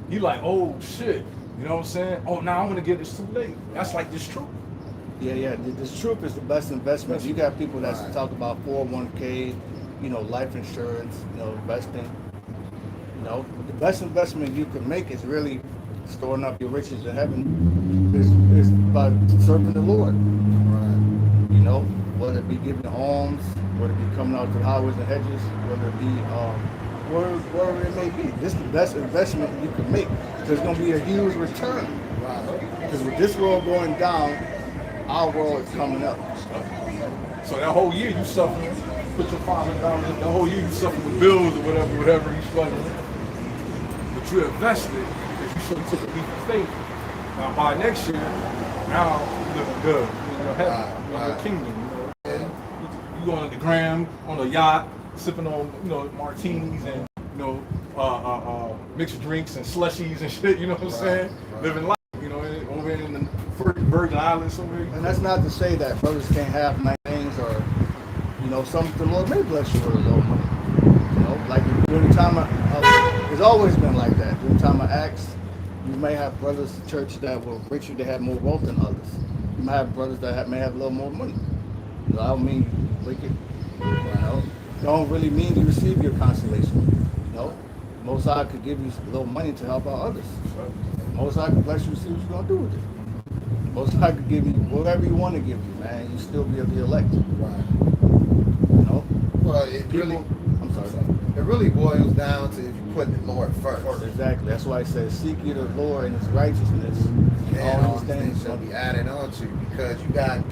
[SPEAKER 3] he like, oh, shit, you know what I'm saying? Oh, now I'm gonna get this too late. That's like this truth.
[SPEAKER 1] Yeah. This truth is the best investment. You got people that talk about 401k, life insurance, investing. The best investment you can make is really storing up your riches in heaven is by serving the Lord.
[SPEAKER 4] Right.
[SPEAKER 1] Whether it be giving alms, whether it be coming out to the highways and hedges, whether it be wherever it may be. This is the best investment you can make. There's going to be a huge return.
[SPEAKER 4] Right.
[SPEAKER 1] Because with this world going down, our world is coming up.
[SPEAKER 3] So that whole year you suffering, put your $500 in, the whole year you suffering with bills or whatever you struggling. But you invested because you should have took a leap of faith. Now by next year, now you living good. You're in your heaven, you're in your kingdom. You going to the gram on a yacht, sipping on martinis and mixed drinks and slushies and shit. You know what I'm saying?
[SPEAKER 4] Right.
[SPEAKER 3] Living life. Over in the Virgin Islands somewhere.
[SPEAKER 1] And that's not to say that brothers can't have nice things or, the Lord may bless you with a little money. Like during the time it's always been like that. During the time of Acts, you may have brothers in church that were richer, they had more wealth than others. You might have brothers that may have a little more money. I don't mean wicked. Don't really mean you receive your consolation. Most High could give you a little money to help out others. Most High could bless you to see what you're gonna do with it. Most High could give you whatever you want to give you, man. You still be able to elect.
[SPEAKER 4] Right. Well, it really boils down to if you put the Lord first.
[SPEAKER 1] Exactly. That's why it says, seek ye the Lord and His righteousness.
[SPEAKER 4] And all these things shall be added on to you, because you got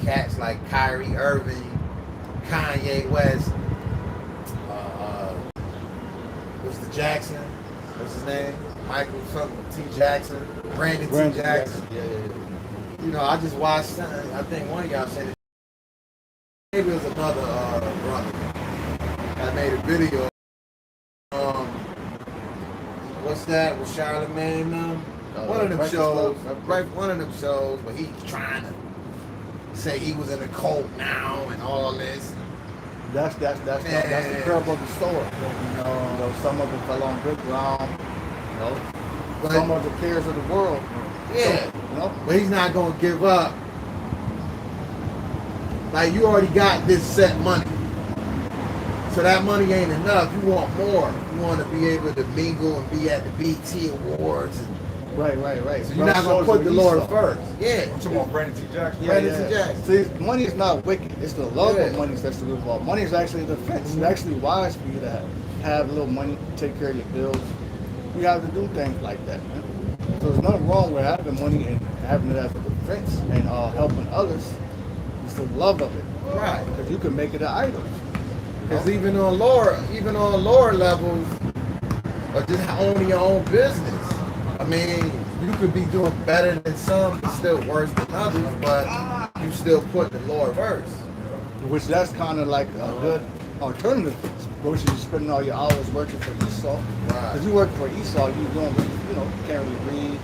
[SPEAKER 4] cats like Kyrie Irving, Kanye West, what's the Jackson? What's his name? Michael something T. Jackson, Brandon T. Jackson.
[SPEAKER 1] Yeah.
[SPEAKER 4] I just watched. I think one of y'all said it. Maybe it was another brother that made a video. What's that with Charlamagne? One of them shows, one of them shows, but he's trying to say he was in a cult now and all this.
[SPEAKER 1] That's the parable of the story. Some of it fell on good ground.
[SPEAKER 4] But,
[SPEAKER 1] some of the cares of the world.
[SPEAKER 4] Yeah. But he's not gonna give up. Like, you already got this set money. So that money ain't enough. You want more. You want to be able to mingle and be at the BT Awards.
[SPEAKER 1] Right.
[SPEAKER 4] So you're not going to put the Lord first. Yeah.
[SPEAKER 3] I'm talking about Brandon T. Jackson.
[SPEAKER 4] Brandon T. Jackson.
[SPEAKER 1] See, money is not wicked. It's the love of money that's the root of all. Money is actually a defense. It's actually wise for you to have a little money, take care of your bills. You have to do things like that, man. So there's nothing wrong with having money and having it as a defense and helping others. It's the love of it.
[SPEAKER 4] Right.
[SPEAKER 1] Because you can make it an idol.
[SPEAKER 4] Because even on lower levels, or just owning your own business, I mean, you could be doing better than some, but still worse than others, but you still put the Lord first.
[SPEAKER 1] which that's kind of like a good alternative versus spending all your hours working for Esau.
[SPEAKER 4] Right.
[SPEAKER 1] Because you work for Esau, you don't really, you can't really read,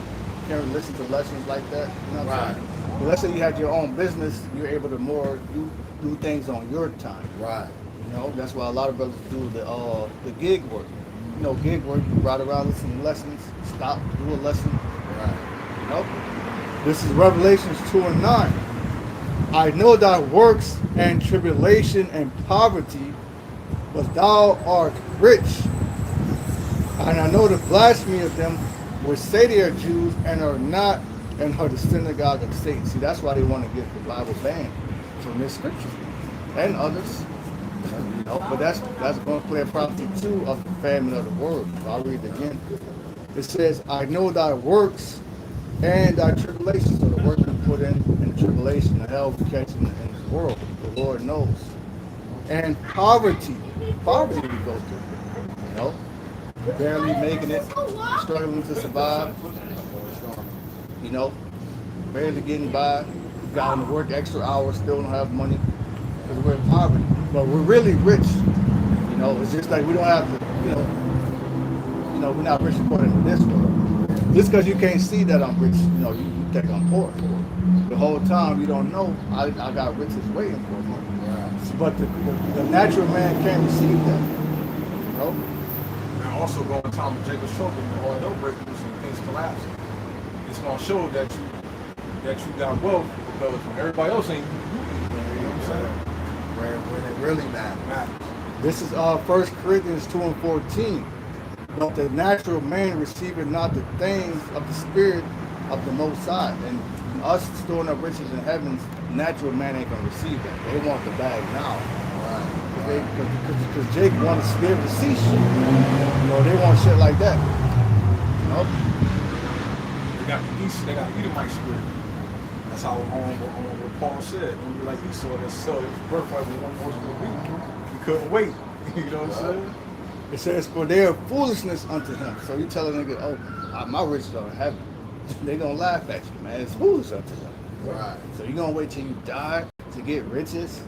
[SPEAKER 1] can't really listen to lessons like that. You know what I'm saying? But let's say you had your own business, you're able to more do things on your time.
[SPEAKER 4] Right.
[SPEAKER 1] That's why a lot of brothers do the gig work. Gig work, you ride around, listen to lessons, stop, do a lesson.
[SPEAKER 4] Right.
[SPEAKER 1] This is Revelations 2:9. I know thy works and tribulation and poverty, but thou art rich. And I know the blasphemy of them which say they are Jews and are not, and are the synagogue of Satan. See, that's why they want to get the Bible banned from this scripture and others. But that's going to play a prophecy too of the famine of the word. I'll read it again. It says, I know thy works and thy tribulation. So the work we put in the tribulation, the hell we catch in this world, the Lord knows. And poverty we go through. Barely making it, struggling to survive. Barely getting by. Got to work extra hours, still don't have money because we're in poverty. But we're really rich. It's just like we don't have the, we're not rich according to this world. Just because you can't see that I'm rich, you think I'm poor. The whole time you don't know I got riches waiting for me. Right. But the natural man can't receive that.
[SPEAKER 3] And also going to time of Jacob's trouble, the oil breakers and things collapsing. It's going to show that you got wealth because when everybody else ain't, you know what I'm saying?
[SPEAKER 4] When it really matters.
[SPEAKER 1] This is 1 Corinthians 2:14. But the natural man receiveth not the things of the spirit of the Most High. And us storing up riches in heavens, natural man ain't gonna receive that. They want the bag now. Because Jake wants to be able to see shit. They want shit like that.
[SPEAKER 3] They got the East, they got Edomite spirit. That's how what Paul said. When you're like Esau, that sell his birthright with one portion of wheat. He couldn't wait. You know what I'm saying?
[SPEAKER 1] It says, for they are foolishness unto him. So you tell a nigga, my riches are in heaven. They gonna laugh at you, man. It's foolish unto them.
[SPEAKER 4] Right.
[SPEAKER 1] So you gonna wait till you die to get riches?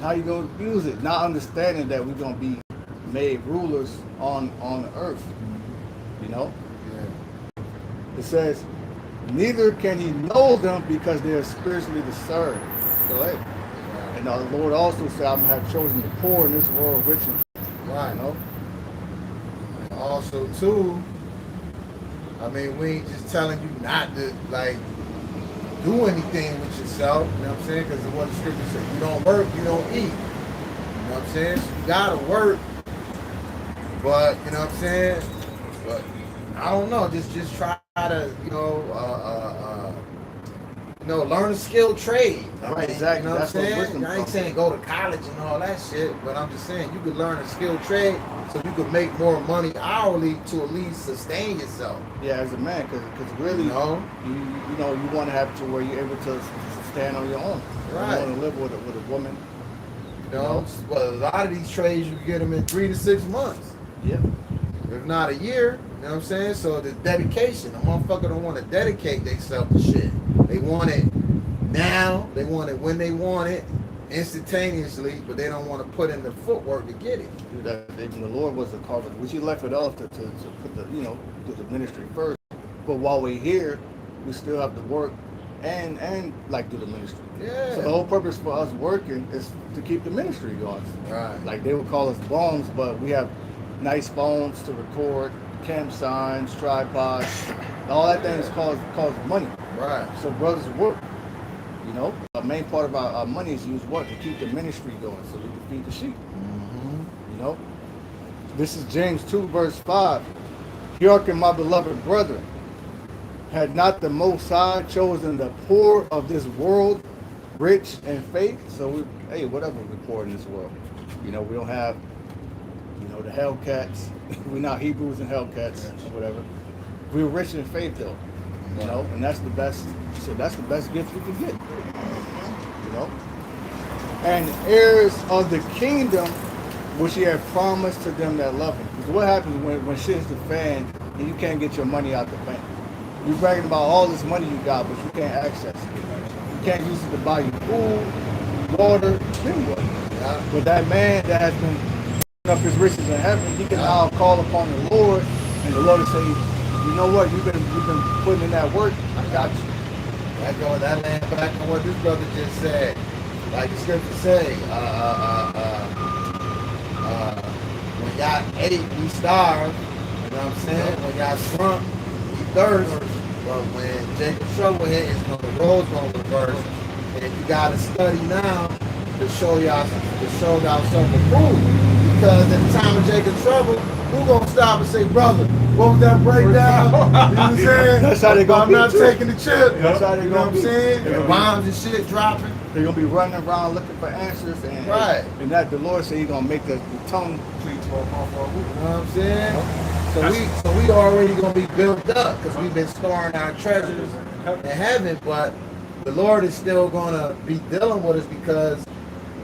[SPEAKER 1] How you gonna use it? Not understanding that we're gonna be made rulers on the earth.
[SPEAKER 4] Yeah.
[SPEAKER 1] It says, neither can he know them because they are spiritually discerned. So hey. And the Lord also said, I'm gonna have chosen the poor in this world rich and
[SPEAKER 4] right. Also too, we ain't just telling you not to do anything with yourself, you know what I'm saying? Because what the scripture says, you don't work, you don't eat. You know what I'm saying? So you gotta work, but you know what I'm saying? But I don't know, just try to, learn a skilled trade.
[SPEAKER 1] Right, exactly.
[SPEAKER 4] You know
[SPEAKER 1] That's
[SPEAKER 4] what I'm
[SPEAKER 1] where
[SPEAKER 4] saying?
[SPEAKER 1] wisdom
[SPEAKER 4] I ain't
[SPEAKER 1] comes
[SPEAKER 4] saying go to college and all that shit, but I'm just saying you could learn a skilled trade so you could make more money hourly to at least sustain yourself.
[SPEAKER 1] Yeah, as a man, because really, you want to have to where you're able to stand on your own.
[SPEAKER 4] Right.
[SPEAKER 1] You want to live with a woman.
[SPEAKER 4] Well, a lot of these trades you can get them in 3 to 6 months.
[SPEAKER 1] Yeah.
[SPEAKER 4] If not a year, you know what I'm saying? So the dedication, a motherfucker don't want to dedicate themselves to shit. They want it now, they want it when they want it, instantaneously, but they don't want to put in the footwork to get it.
[SPEAKER 1] The Lord was a carpenter, which He left it off to put the do the ministry first. But while we're here, we still have to work and do the ministry.
[SPEAKER 4] Yeah.
[SPEAKER 1] So the whole purpose for us working is to keep the ministry going.
[SPEAKER 4] Right.
[SPEAKER 1] Like they would call us bones, but we have nice phones to record, cam signs, tripods, all that thing is cost money.
[SPEAKER 4] Right.
[SPEAKER 1] So brothers work. The main part of our money is used what? To keep the ministry going so we can feed the sheep.
[SPEAKER 4] Mm-hmm.
[SPEAKER 1] This is James 2 verse 5. Hearken, my beloved brethren, had not the Most High chosen the poor of this world rich in faith? So whatever we poor in this world. We don't have, the Hellcats. We're not Hebrews and Hellcats or whatever. We're rich in faith though. And that's the best. So that's the best gift you can get. And heirs of the kingdom which He had promised to them that love Him. Because what happens when shit hits the fan and you can't get your money out the bank? You're bragging about all this money you got, but you can't access it. You can't use it to buy you food. water, then what?
[SPEAKER 4] Yeah.
[SPEAKER 1] But that man that has been up his riches in heaven, he can now call upon the Lord, and the Lord will say, you know what, you've been putting in that work, I got you.
[SPEAKER 4] That land back on what this brother just said. Like the scripture say, when y'all ate, we starved. You know what I'm saying? When y'all shrunk, we thirst. But when Jacob's trouble hit, the road's gonna reverse. And you gotta study now to show y'all something to prove. Because at the time of Jacob's trouble, who gonna stop and say, brother, what was that breakdown? You know what I'm saying?
[SPEAKER 1] That's how they gonna
[SPEAKER 4] I'm
[SPEAKER 1] be
[SPEAKER 4] not
[SPEAKER 1] too.
[SPEAKER 4] taking the chip.
[SPEAKER 1] That's how they
[SPEAKER 4] You know what
[SPEAKER 1] gonna
[SPEAKER 4] I'm
[SPEAKER 1] be.
[SPEAKER 4] saying?
[SPEAKER 1] They're
[SPEAKER 4] The
[SPEAKER 1] gonna
[SPEAKER 4] bombs and shit dropping.
[SPEAKER 1] They're gonna be running around looking for answers, and
[SPEAKER 4] Right.
[SPEAKER 1] and that the Lord said He's gonna make the tongue cleave to a
[SPEAKER 4] You know what I'm saying? So we already gonna be built up because we've been storing our treasures in heaven, but the Lord is still gonna be dealing with us because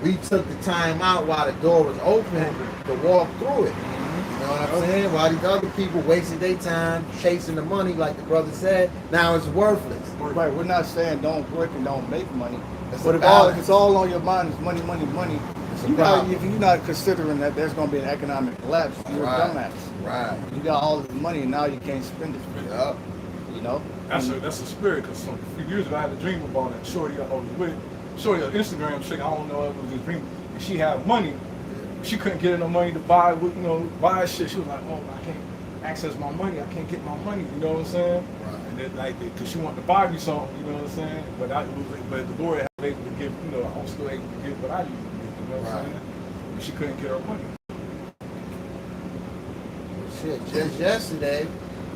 [SPEAKER 4] we took the time out while the door was open to walk through it. You know what I'm saying? While these other people wasted their time chasing the money, like the brother said, now it's worthless.
[SPEAKER 1] Right, we're not saying don't work and don't make money.
[SPEAKER 4] It's
[SPEAKER 1] But
[SPEAKER 4] a
[SPEAKER 1] if
[SPEAKER 4] balance.
[SPEAKER 1] it's all on your mind is money, money, money,
[SPEAKER 4] It's a
[SPEAKER 1] if
[SPEAKER 4] problem.
[SPEAKER 1] you're not considering that there's going to be an economic collapse, you're
[SPEAKER 4] Right.
[SPEAKER 1] a dumbass.
[SPEAKER 4] Right.
[SPEAKER 1] You got all this money and now you can't spend it.
[SPEAKER 4] Yup.
[SPEAKER 1] You know?
[SPEAKER 3] That's a spirit, because a few years ago I had a dream about that shorty I was with. Shorty on Instagram chick, I don't know if it was a dream. And she had money. She couldn't get enough money to buy buy shit. She was like, oh, I can't access my money. I can't get my money. You know what I'm saying?
[SPEAKER 4] Right.
[SPEAKER 3] And then because she wanted to buy me something. You know what I'm saying? But but the Lord had able to give. I was still able to give what I needed to give. You know what I'm saying? But she couldn't get her money.
[SPEAKER 4] Shit, just yesterday,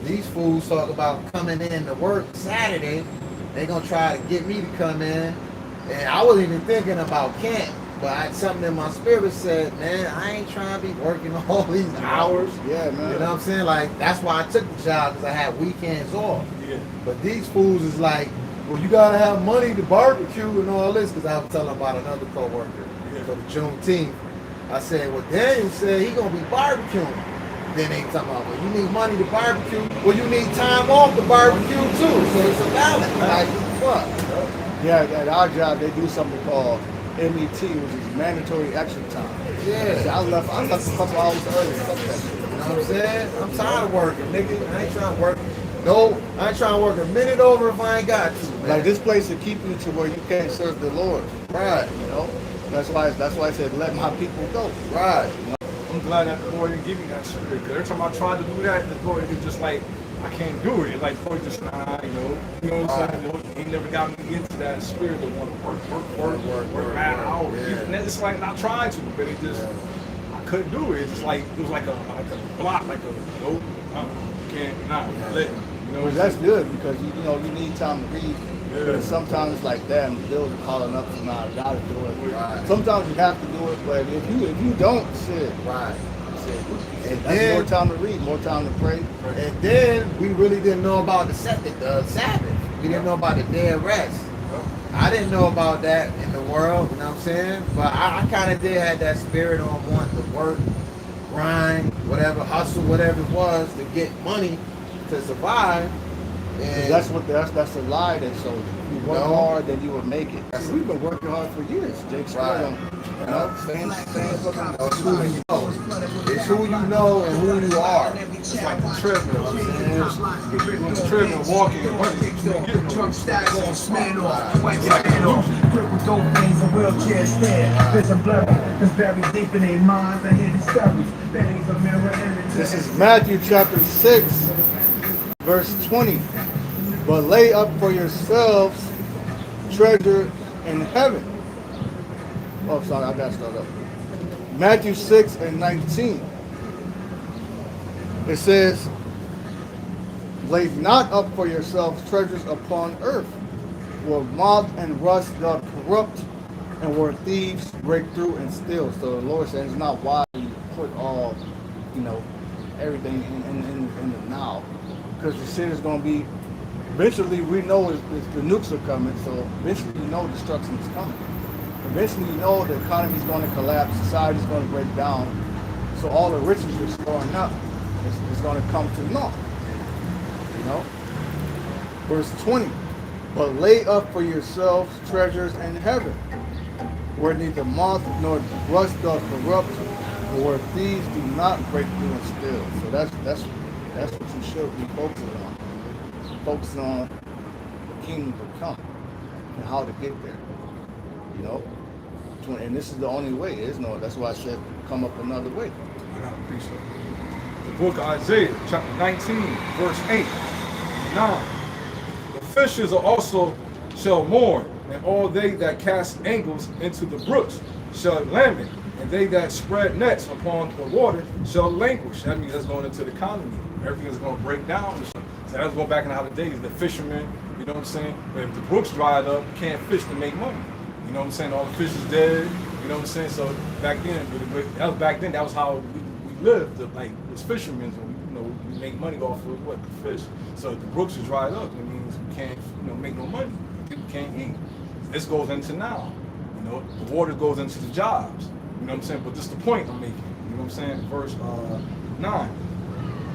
[SPEAKER 4] these fools talk about coming in to work Saturday. They gonna try to get me to come in, and I wasn't even thinking about camp. But something in my spirit said, man, I ain't trying to be working all these hours.
[SPEAKER 1] Yeah, man.
[SPEAKER 4] You know what I'm saying? Like, that's why I took the job, because I had weekends off.
[SPEAKER 3] Yeah.
[SPEAKER 4] But these fools is like, well, you gotta have money to barbecue and all this, because I was telling about another coworker for the Juneteenth. I said, well, Daniel said he gonna be barbecuing. Then they talking about, well, you need money to barbecue. Well, you need time off to barbecue too. So it's a balance. Like, what the fuck?
[SPEAKER 1] Yeah, at our job, they do something called MET, which is mandatory extra time.
[SPEAKER 4] Yeah.
[SPEAKER 1] So I left a couple hours early. Fuck that shit.
[SPEAKER 4] You know what I'm saying? I'm tired of working, nigga. I ain't trying to work. No, I ain't trying to work a minute over if I ain't got to, man.
[SPEAKER 1] Like, this place will keep you to where you can't serve the Lord.
[SPEAKER 4] Right.
[SPEAKER 1] You know? That's why I said, let my people go.
[SPEAKER 4] Right.
[SPEAKER 3] I'm glad that the Lord didn't give me that spirit. Because every time I tried to do that, the Lord is just like, I can't do it. Like, Lord just, you know what I'm saying? He never got me into that spirit of want to work mad hours.
[SPEAKER 4] Yeah.
[SPEAKER 3] And it's like, not trying to, but it just, I couldn't do it. It's just like, it was like a block, like a, nope, can't, let, you know.
[SPEAKER 1] But that's good because you need time to read. But sometimes it's like that, and the bills are calling up, so now I gotta do it.
[SPEAKER 4] Right.
[SPEAKER 1] Sometimes you have to do it, but if you don't, shit,
[SPEAKER 4] Right.
[SPEAKER 1] and
[SPEAKER 4] And
[SPEAKER 1] that's
[SPEAKER 4] then-
[SPEAKER 1] more time to read, more time to pray.
[SPEAKER 4] And then we really didn't know about the Sabbath. We didn't know about the day of rest. I didn't know about that in the world, you know what I'm saying? But I kind of did have that spirit on wanting to work, grind, whatever, hustle, whatever it was to get money to survive. And
[SPEAKER 1] That's a lie that shows you. If you work hard, then you will make it. We've been working hard for years, Jake.
[SPEAKER 4] Right.
[SPEAKER 1] Staying fucking.
[SPEAKER 4] It's who you know. It's who you know and who you are.
[SPEAKER 3] It's like the treadmill, I'm saying. Doing the treadmill, walking, and running. You can't get no
[SPEAKER 6] Drug status and smeared off, white skin off, crippled dope things and wheelchair stand. Vision blurry, cause buried deep in their minds, I hear these stories. Benny's a mirror image.
[SPEAKER 1] This is Matthew chapter 6, verse 20. But lay up for yourselves treasure in heaven. Oh, sorry, I gotta start up. Matthew 6 and 19. It says, lay not up for yourselves treasures upon earth, where moth and rust doth corrupt, and where thieves break through and steal. So the Lord says it's not wise to put all, everything in the now. Because the shit is going to be, eventually we know the nukes are coming, so eventually you know destruction is coming. Eventually you know the economy is going to collapse, society is going to break down, so all the riches you're storing up is going to come to naught. Verse 20, but lay up for yourselves treasures in heaven, where neither moth nor rust doth corrupt, but where thieves do not break through and steal. So that's what you should be focusing on. Focusing on the kingdom to come and how to get there. You know? And this is the only way. There's no, that's why I said come up another way.
[SPEAKER 3] I got a precept. The book of Isaiah, chapter 19, verse 8, 9. The fishes also shall mourn, and all they that cast angles into the brooks shall lament, and they that spread nets upon the water shall languish. That means that's going into the economy. Everything is going to break down. So that's going back in the days. The fishermen, you know what I'm saying? But if the brooks dried up, you can't fish to make money. You know what I'm saying? All the fish is dead. You know what I'm saying? So back then, that was back then. That was how we lived, like as fishermen. We make money off of what, the fish. So if the brooks are dried up, it means we can't, make no money. People can't eat. This goes into now. The water goes into the jobs. You know what I'm saying? But this is the point I'm making. You know what I'm saying? Verse 9.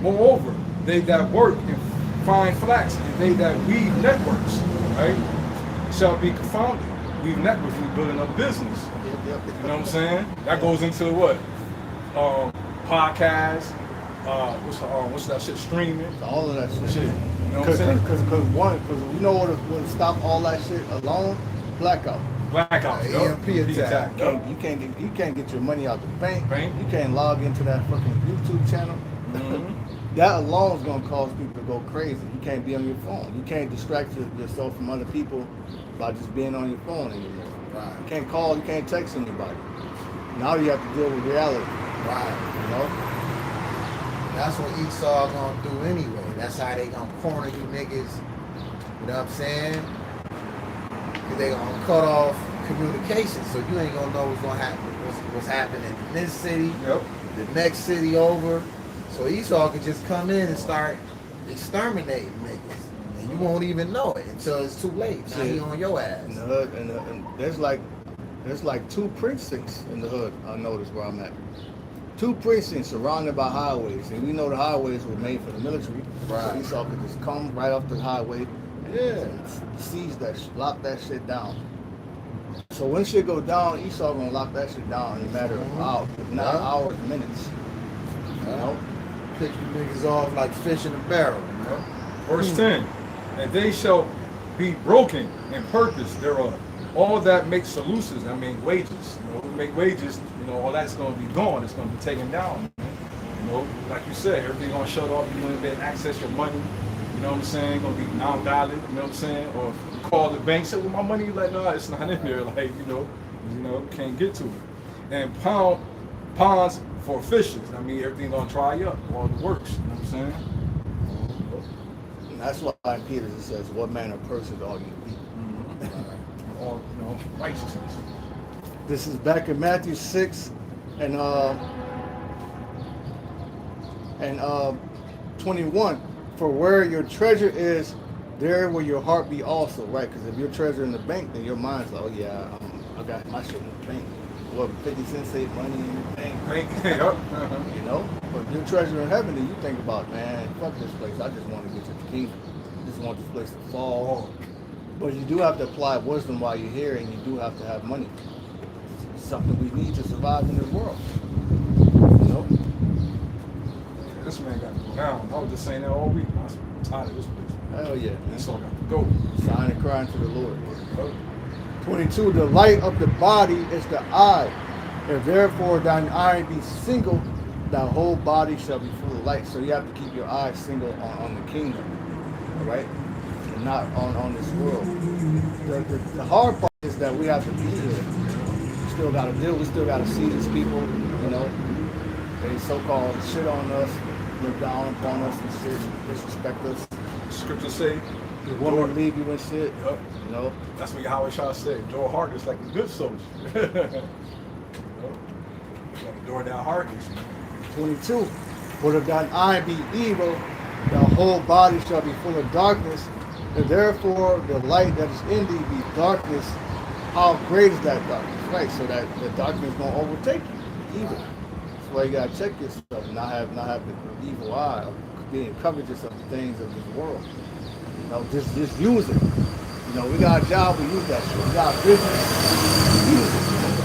[SPEAKER 3] Moreover, they that work and find flax, and they that weave networks, right, shall be confounded. Weave networks, we building up business. You know what I'm saying? That goes into what? Podcasts. What's that shit? Streaming.
[SPEAKER 1] All of that shit.
[SPEAKER 3] You know what I'm saying?
[SPEAKER 1] Because you know what would stop all that shit alone? Blackout.
[SPEAKER 3] Blackout.
[SPEAKER 4] EMP attack.
[SPEAKER 1] You can't get your money out the bank. You can't log into that fucking YouTube channel.
[SPEAKER 3] Mm-hmm.
[SPEAKER 1] That alone is gonna cause people to go crazy. You can't be on your phone. You can't distract yourself from other people by just being on your phone anymore.
[SPEAKER 4] Right.
[SPEAKER 1] You can't call. You can't text anybody. Now you have to deal with reality.
[SPEAKER 4] Right.
[SPEAKER 1] You know.
[SPEAKER 4] That's what Esau gonna do anyway. That's how they gonna corner you niggas. You know what I'm saying? Cause they gonna cut off communication, so you ain't gonna know what's gonna happen. What's happening in this city, the next city over. So Esau could just come in and start exterminating niggas, and you won't even know it until it's too late. Now he on your ass.
[SPEAKER 1] In the hood, and there's like 2 precincts in the hood. I noticed where I'm at. 2 precincts surrounded by highways, and we know the highways were made for the military.
[SPEAKER 4] Right.
[SPEAKER 1] So Esau could just come right off the highway and seize that, lock that shit down. So when shit go down, Esau gonna lock that shit down in a matter of hours, if not hours, minutes. You know?
[SPEAKER 4] Pick you niggas off like fish in a barrel. You know?
[SPEAKER 3] Verse 10. And they shall be broken in purpose thereof. All that make solutions, wages. We make wages, all that's going to be gone. It's going to be taken down. Like you said, everything going to shut off. You won't be able to access your money. You know what I'm saying? Going to be non-valid. You know what I'm saying? Or you call the bank, say, well, my money. Like, no, it's not in there. Like, can't get to it. And ponds for fishes. Everything going to dry up. All the works. You know what I'm saying?
[SPEAKER 1] And that's why Peter says, what manner of person are you be?
[SPEAKER 3] All, righteousness.
[SPEAKER 1] This is back in Matthew 6 and 21. For where your treasure is, there will your heart be also, right? Because if your treasure in the bank, then your mind's like, oh yeah, I got my shit in the bank. Well, 50 cents save money in the bank. But if your treasure in heaven, then you think about, man, fuck this place. I just want to get to the kingdom. I just want this place to fall. But you do have to apply wisdom while you're here, and you do have to have money. It's something we need to survive in this world.
[SPEAKER 3] This man got to go down. I was just saying that all week. I'm tired of this place.
[SPEAKER 1] Hell yeah, man.
[SPEAKER 3] This all got to go.
[SPEAKER 1] Sign and crying to the Lord. 22, the light of the body is the eye. If therefore thine eye be single, thy whole body shall be full of light. So you have to keep your eyes single on the kingdom. All right? And not on this world. The hard part is that we have to be here. We still got to deal. We still got to see these people, they so-called shit on us, look down upon us and shit, disrespect us.
[SPEAKER 3] Scriptures say,
[SPEAKER 1] the woman leave you and shit.
[SPEAKER 3] That's what Yahweh trying to say. Your heart is like a good soldier. Door down heart is.
[SPEAKER 1] 22. But if thine eye be evil, the whole body shall be full of darkness. And therefore the light that is in thee be darkness. How great is that darkness? Right, so that the darkness gonna overtake you. Evil. That's why you gotta check yourself and not have the evil eye of being covetous of the things of this world. Just use it. We got a job, we use that shit. We got a business, we use it.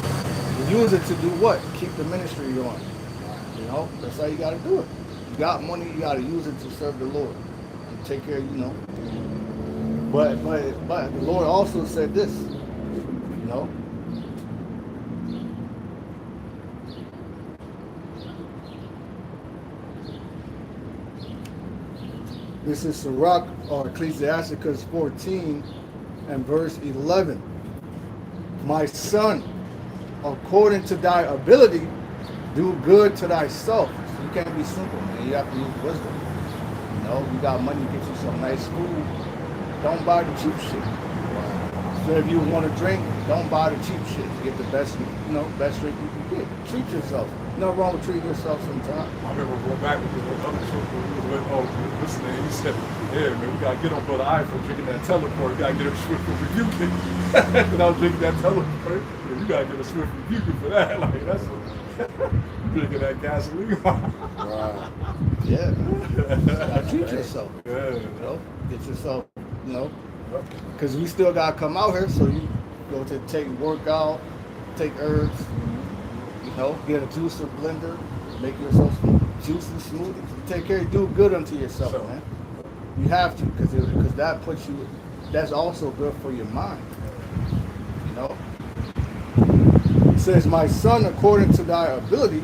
[SPEAKER 1] use it to do what? Keep the ministry going. You know, that's how you got to do it. You got money, you got to use it to serve the Lord and take care of, you know. But the Lord also said this, you know. This is Sirach or Ecclesiasticus 14 and verse 11. My son, according to thy ability, do good to thyself. So you can't be simple, man. You have to use wisdom. You know, you got money, get you some nice food. Don't buy the cheap shit. So if you want to drink, don't buy the cheap shit. Get the best, you know, best drink you can get. Treat yourself. No wrong with treating yourself sometimes.
[SPEAKER 3] I remember going back with the other trip when we was with, listening, he said, yeah, man, we got to get on Brother Ivan drinking that teleport. We got to get him swift and rebuking. And I was drinking that teleport. Yeah, you got to get a swift rebuking for that. Like, that's drinking that gasoline.
[SPEAKER 4] Right.
[SPEAKER 1] Yeah. Gotta treat yourself.
[SPEAKER 3] Yeah.
[SPEAKER 1] You know, get yourself, you know, because we still got to come out here. So you go to take workout, take herbs, you know, get a juicer blender, make yourself some juices, smoothies. Take care, do good unto yourself, man. You have to, because that puts you, that's also good for your mind. You know? It says, my son, according to thy ability,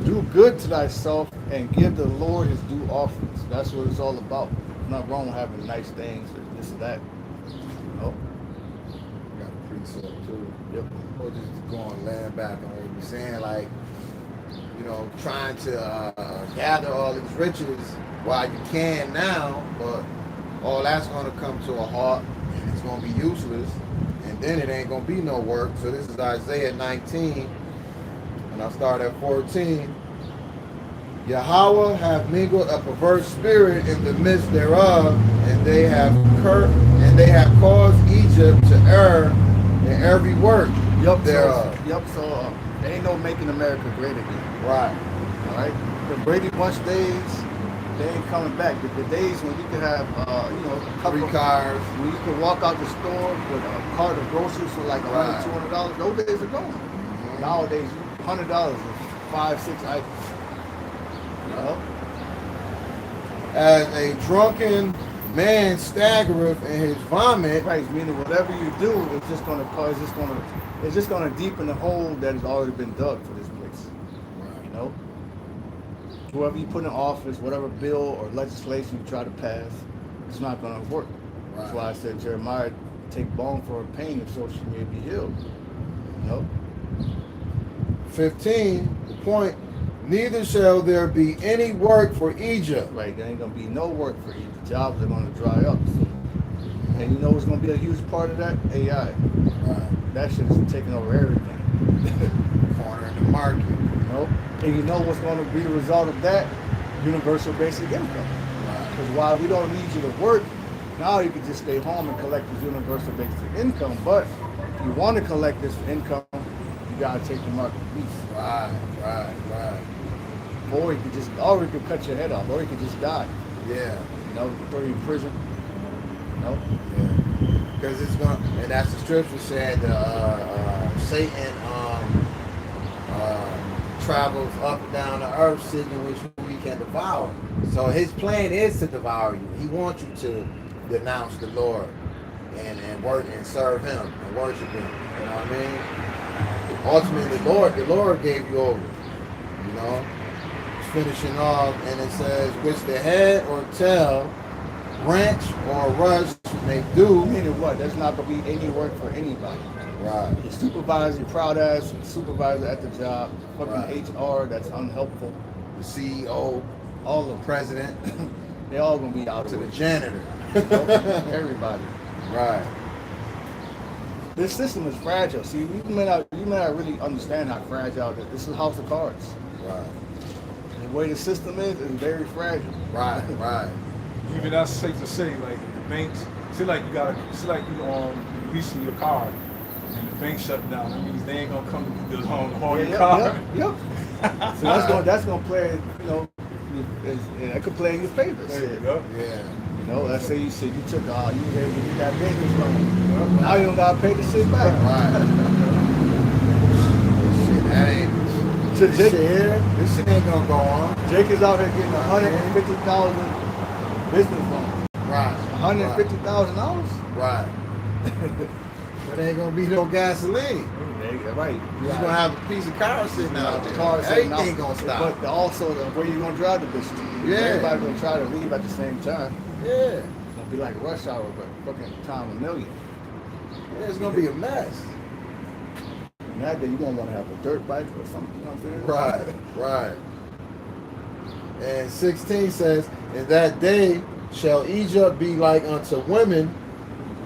[SPEAKER 1] do good to thyself and give the Lord his due offerings. That's what it's all about. There's not wrong with having nice things or this or that. You know?
[SPEAKER 4] Got a precept too.
[SPEAKER 1] Yep.
[SPEAKER 4] Or just going laying back on what you're saying, like, you know, trying to gather all these riches while you can now, but all that's going to come to a halt and it's going to be useless, and then it ain't going to be no work. So this is Isaiah 19, and I'll start at 14. Yahweh have mingled a perverse spirit in the midst thereof, and they have caused Egypt to err in every work thereof.
[SPEAKER 1] So there ain't no making America great again.
[SPEAKER 4] Right.
[SPEAKER 1] All right. The Brady Bunch days, they ain't coming back. The days when you could have, you know, a couple
[SPEAKER 4] 3 cars.
[SPEAKER 1] when you could walk out the store with a cart of groceries for like $100, $200, those days are gone.
[SPEAKER 4] Mm-hmm.
[SPEAKER 1] Nowadays, $100 is 5, 6 items. You know?
[SPEAKER 4] As a drunken man staggereth in his vomit.
[SPEAKER 1] Right, meaning whatever you do, it's just gonna cause, it's just gonna deepen the hole that has already been dug for this place. You know? Whoever you put in office, whatever bill or legislation you try to pass, it's not gonna work. That's why I said Jeremiah, take balm for her pain if so she may be healed. You know?
[SPEAKER 4] 15, the point, neither shall there be any work for Egypt.
[SPEAKER 1] Right, there ain't gonna be no work for you. The jobs are gonna dry up. And you know what's gonna be a huge part of that? AI.
[SPEAKER 4] Right.
[SPEAKER 1] That shit is taking over everything.
[SPEAKER 4] Cornering the market.
[SPEAKER 1] You know? And you know what's gonna be the result of that? Universal basic income. Because while we don't need you to work, now you can just stay home and collect this universal basic income. But if you want to collect this income, you gotta take the market piece.
[SPEAKER 4] Right.
[SPEAKER 1] Or you could cut your head off, or you could just die.
[SPEAKER 4] Yeah.
[SPEAKER 1] You know, throw you in prison. You know?
[SPEAKER 4] Yeah. Because it's going, and that's the scripture said, Satan travels up and down the earth, seeking which he can devour. So his plan is to devour you. He wants you to denounce the Lord and work and serve him and worship him. You know what I mean? Ultimately, the Lord gave you over. You know? Finishing off, and it says, which the head or tail, branch or rush may do.
[SPEAKER 1] Meaning what? There's not going to be any work for anybody.
[SPEAKER 4] Right.
[SPEAKER 1] Your supervisor, your proud ass supervisor at the job, fucking HR that's unhelpful.
[SPEAKER 4] The CEO,
[SPEAKER 1] All of them.
[SPEAKER 4] president,
[SPEAKER 1] They all going to be out
[SPEAKER 4] to
[SPEAKER 1] of
[SPEAKER 4] the
[SPEAKER 1] work.
[SPEAKER 4] janitor.
[SPEAKER 1] You know? Everybody.
[SPEAKER 4] Right.
[SPEAKER 1] This system is fragile. See, you may not really understand how fragile it is. This is a house of cards.
[SPEAKER 4] Right.
[SPEAKER 1] The way the system is very fragile.
[SPEAKER 4] Right.
[SPEAKER 3] Even that's safe to say, like the banks, say like you leasing your car, and the bank shut down. That means they ain't gonna come to the haul your car.
[SPEAKER 1] Yep. So that's gonna play. You know, that could play in your favor.
[SPEAKER 3] There you go.
[SPEAKER 4] Yeah.
[SPEAKER 1] You know, let's say you took you was able to get that business loan. Now you don't gotta pay the shit back.
[SPEAKER 4] Right. Shit
[SPEAKER 1] So
[SPEAKER 4] this
[SPEAKER 1] Jake,
[SPEAKER 4] shit here, this shit ain't gonna go on.
[SPEAKER 1] Jake is out here getting 150,000 business loans.
[SPEAKER 4] Right.
[SPEAKER 1] $150,000.
[SPEAKER 4] Right. But ain't gonna be no gasoline.
[SPEAKER 1] Right.
[SPEAKER 4] You're just gonna have a piece of car sitting out there.
[SPEAKER 1] Car sitting
[SPEAKER 4] Everything
[SPEAKER 1] out.
[SPEAKER 4] gonna stop.
[SPEAKER 1] But also, where you gonna drive the bitch to?
[SPEAKER 4] Yeah.
[SPEAKER 1] Everybody gonna try to leave at the same time.
[SPEAKER 4] Yeah.
[SPEAKER 1] It's gonna be like rush hour, but fucking time a million.
[SPEAKER 4] Yeah, it's gonna be a mess.
[SPEAKER 1] And that day you gonna want to have a dirt bike or something. You know what I'm saying?
[SPEAKER 4] Right. And 16 says, "In that day shall Egypt be like unto women,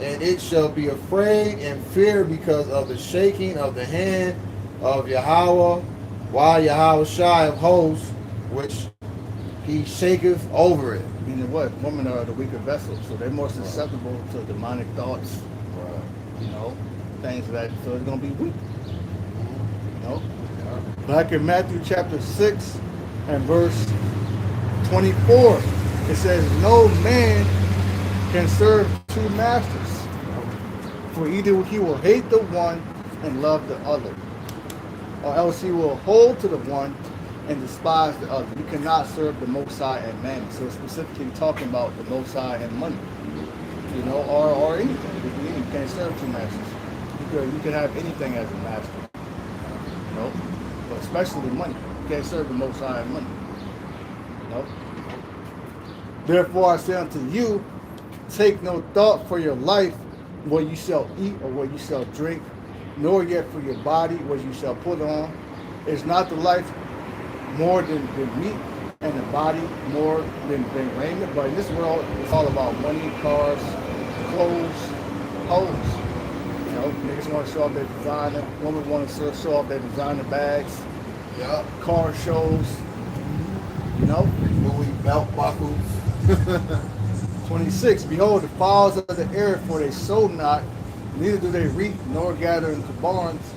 [SPEAKER 4] and it shall be afraid and fear because of the shaking of the hand of Yahweh, while Yahweh shy of hosts, which he shaketh over it."
[SPEAKER 1] Meaning what? Women are the weaker vessels, so they're more susceptible to demonic thoughts. You know, things like that. So it's gonna be weak. You know. Back in Matthew chapter 6 and verse 24, it says, "No man can serve two masters, for either he will hate the one and love the other, or else he will hold to the one and despise the other." You cannot serve the Most High and mammon. So it's specifically talking about the Most High and money, you know, or anything. You can't serve two masters. You can have anything as a master, you know, but especially money. You can't serve the Most High and money, you know. "Therefore I say unto you, take no thought for your life, what you shall eat or what you shall drink, nor yet for your body what you shall put on. Is not the life more than meat, and the body more than raiment?" But in this world, it's all about money, cars, clothes, hoes. You know, niggas want to show off their designer. Women want to show off their designer bags.
[SPEAKER 4] Yup.
[SPEAKER 1] Car shows. You know.
[SPEAKER 4] Louis belt buckles.
[SPEAKER 1] 26, "Behold the fowls of the air, for they sow not, neither do they reap, nor gather into barns,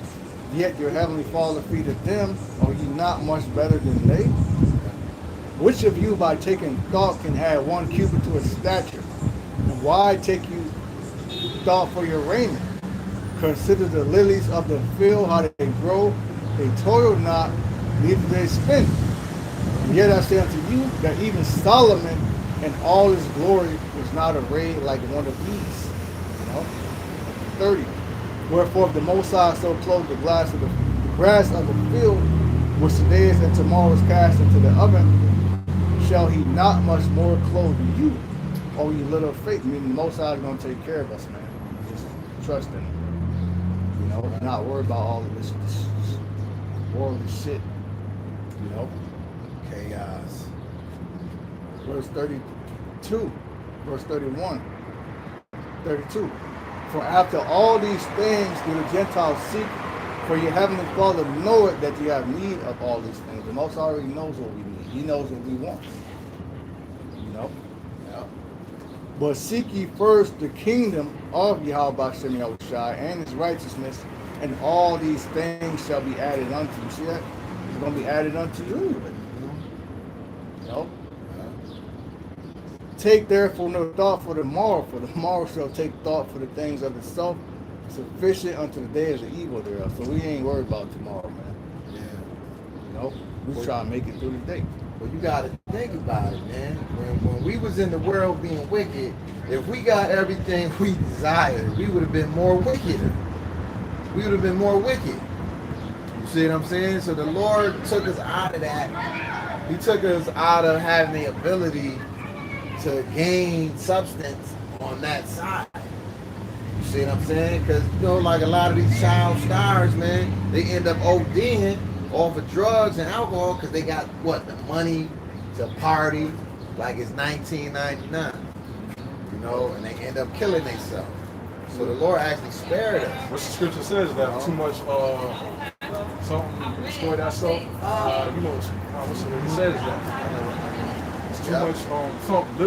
[SPEAKER 1] yet your heavenly Father feedeth them. Are ye not much better than they? Which of you by taking thought can add 1 cubit to his stature? And why take you thought for your raiment? Consider the lilies of the field, how they grow. They toil not, neither do they spin. And yet I say unto you that even Solomon in all his glory was not arrayed like one of these." You know? 30, "Wherefore if the Most High so clothed the grass of the field, which today is and tomorrow is cast into the oven, shall he not much more clothe you, O ye little faith?" Meaning the Most High is going to take care of us, man. Just trust in him. You know, not worry about all of this worldly shit. You know?
[SPEAKER 4] Chaos.
[SPEAKER 1] Verse 32, verse 31, 32. "For after all these things do the Gentiles seek, for your heavenly Father knoweth that you have need of all these things." The Most High already knows what we need. He knows what we want. You know?
[SPEAKER 4] Yep.
[SPEAKER 1] "But seek ye first the kingdom of Yahweh B'Shem Yahushai and his righteousness, and all these things shall be added unto you." See that? It's going to be added unto you anyway. You know? "Take therefore no thought for tomorrow shall take thought for the things of itself. Sufficient unto the day is the evil thereof." So we ain't worried about tomorrow, man.
[SPEAKER 4] Yeah.
[SPEAKER 1] You know? We try to make it through the day.
[SPEAKER 4] Well, you gotta think about it, man. When we was in the world being wicked, if we got everything we desired, we would have been more wicked. We would have been more wicked. You see what I'm saying? So the Lord took us out of that. He took us out of having the ability to gain substance on that side. You see what I'm saying? Because, you know, like a lot of these child stars, man, they end up ODing off of drugs and alcohol because they got, what, the money to party like it's 1999. You know, and they end up killing themselves. So the Lord actually spared us.
[SPEAKER 3] What the scripture says that too much something destroy thyself. You know what's it says that. It's too much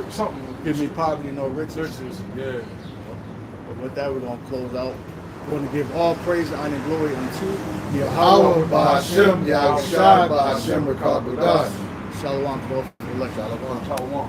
[SPEAKER 3] something.
[SPEAKER 1] Give me poverty, no riches.
[SPEAKER 3] Riches, yeah.
[SPEAKER 1] But with that, we're going to close out. We're going to give all praise, honor, and glory unto
[SPEAKER 4] Yahweh B'Hashem, Yahushai B'Hashem, Rakakudas.
[SPEAKER 1] Shalom to both.
[SPEAKER 3] Shalom.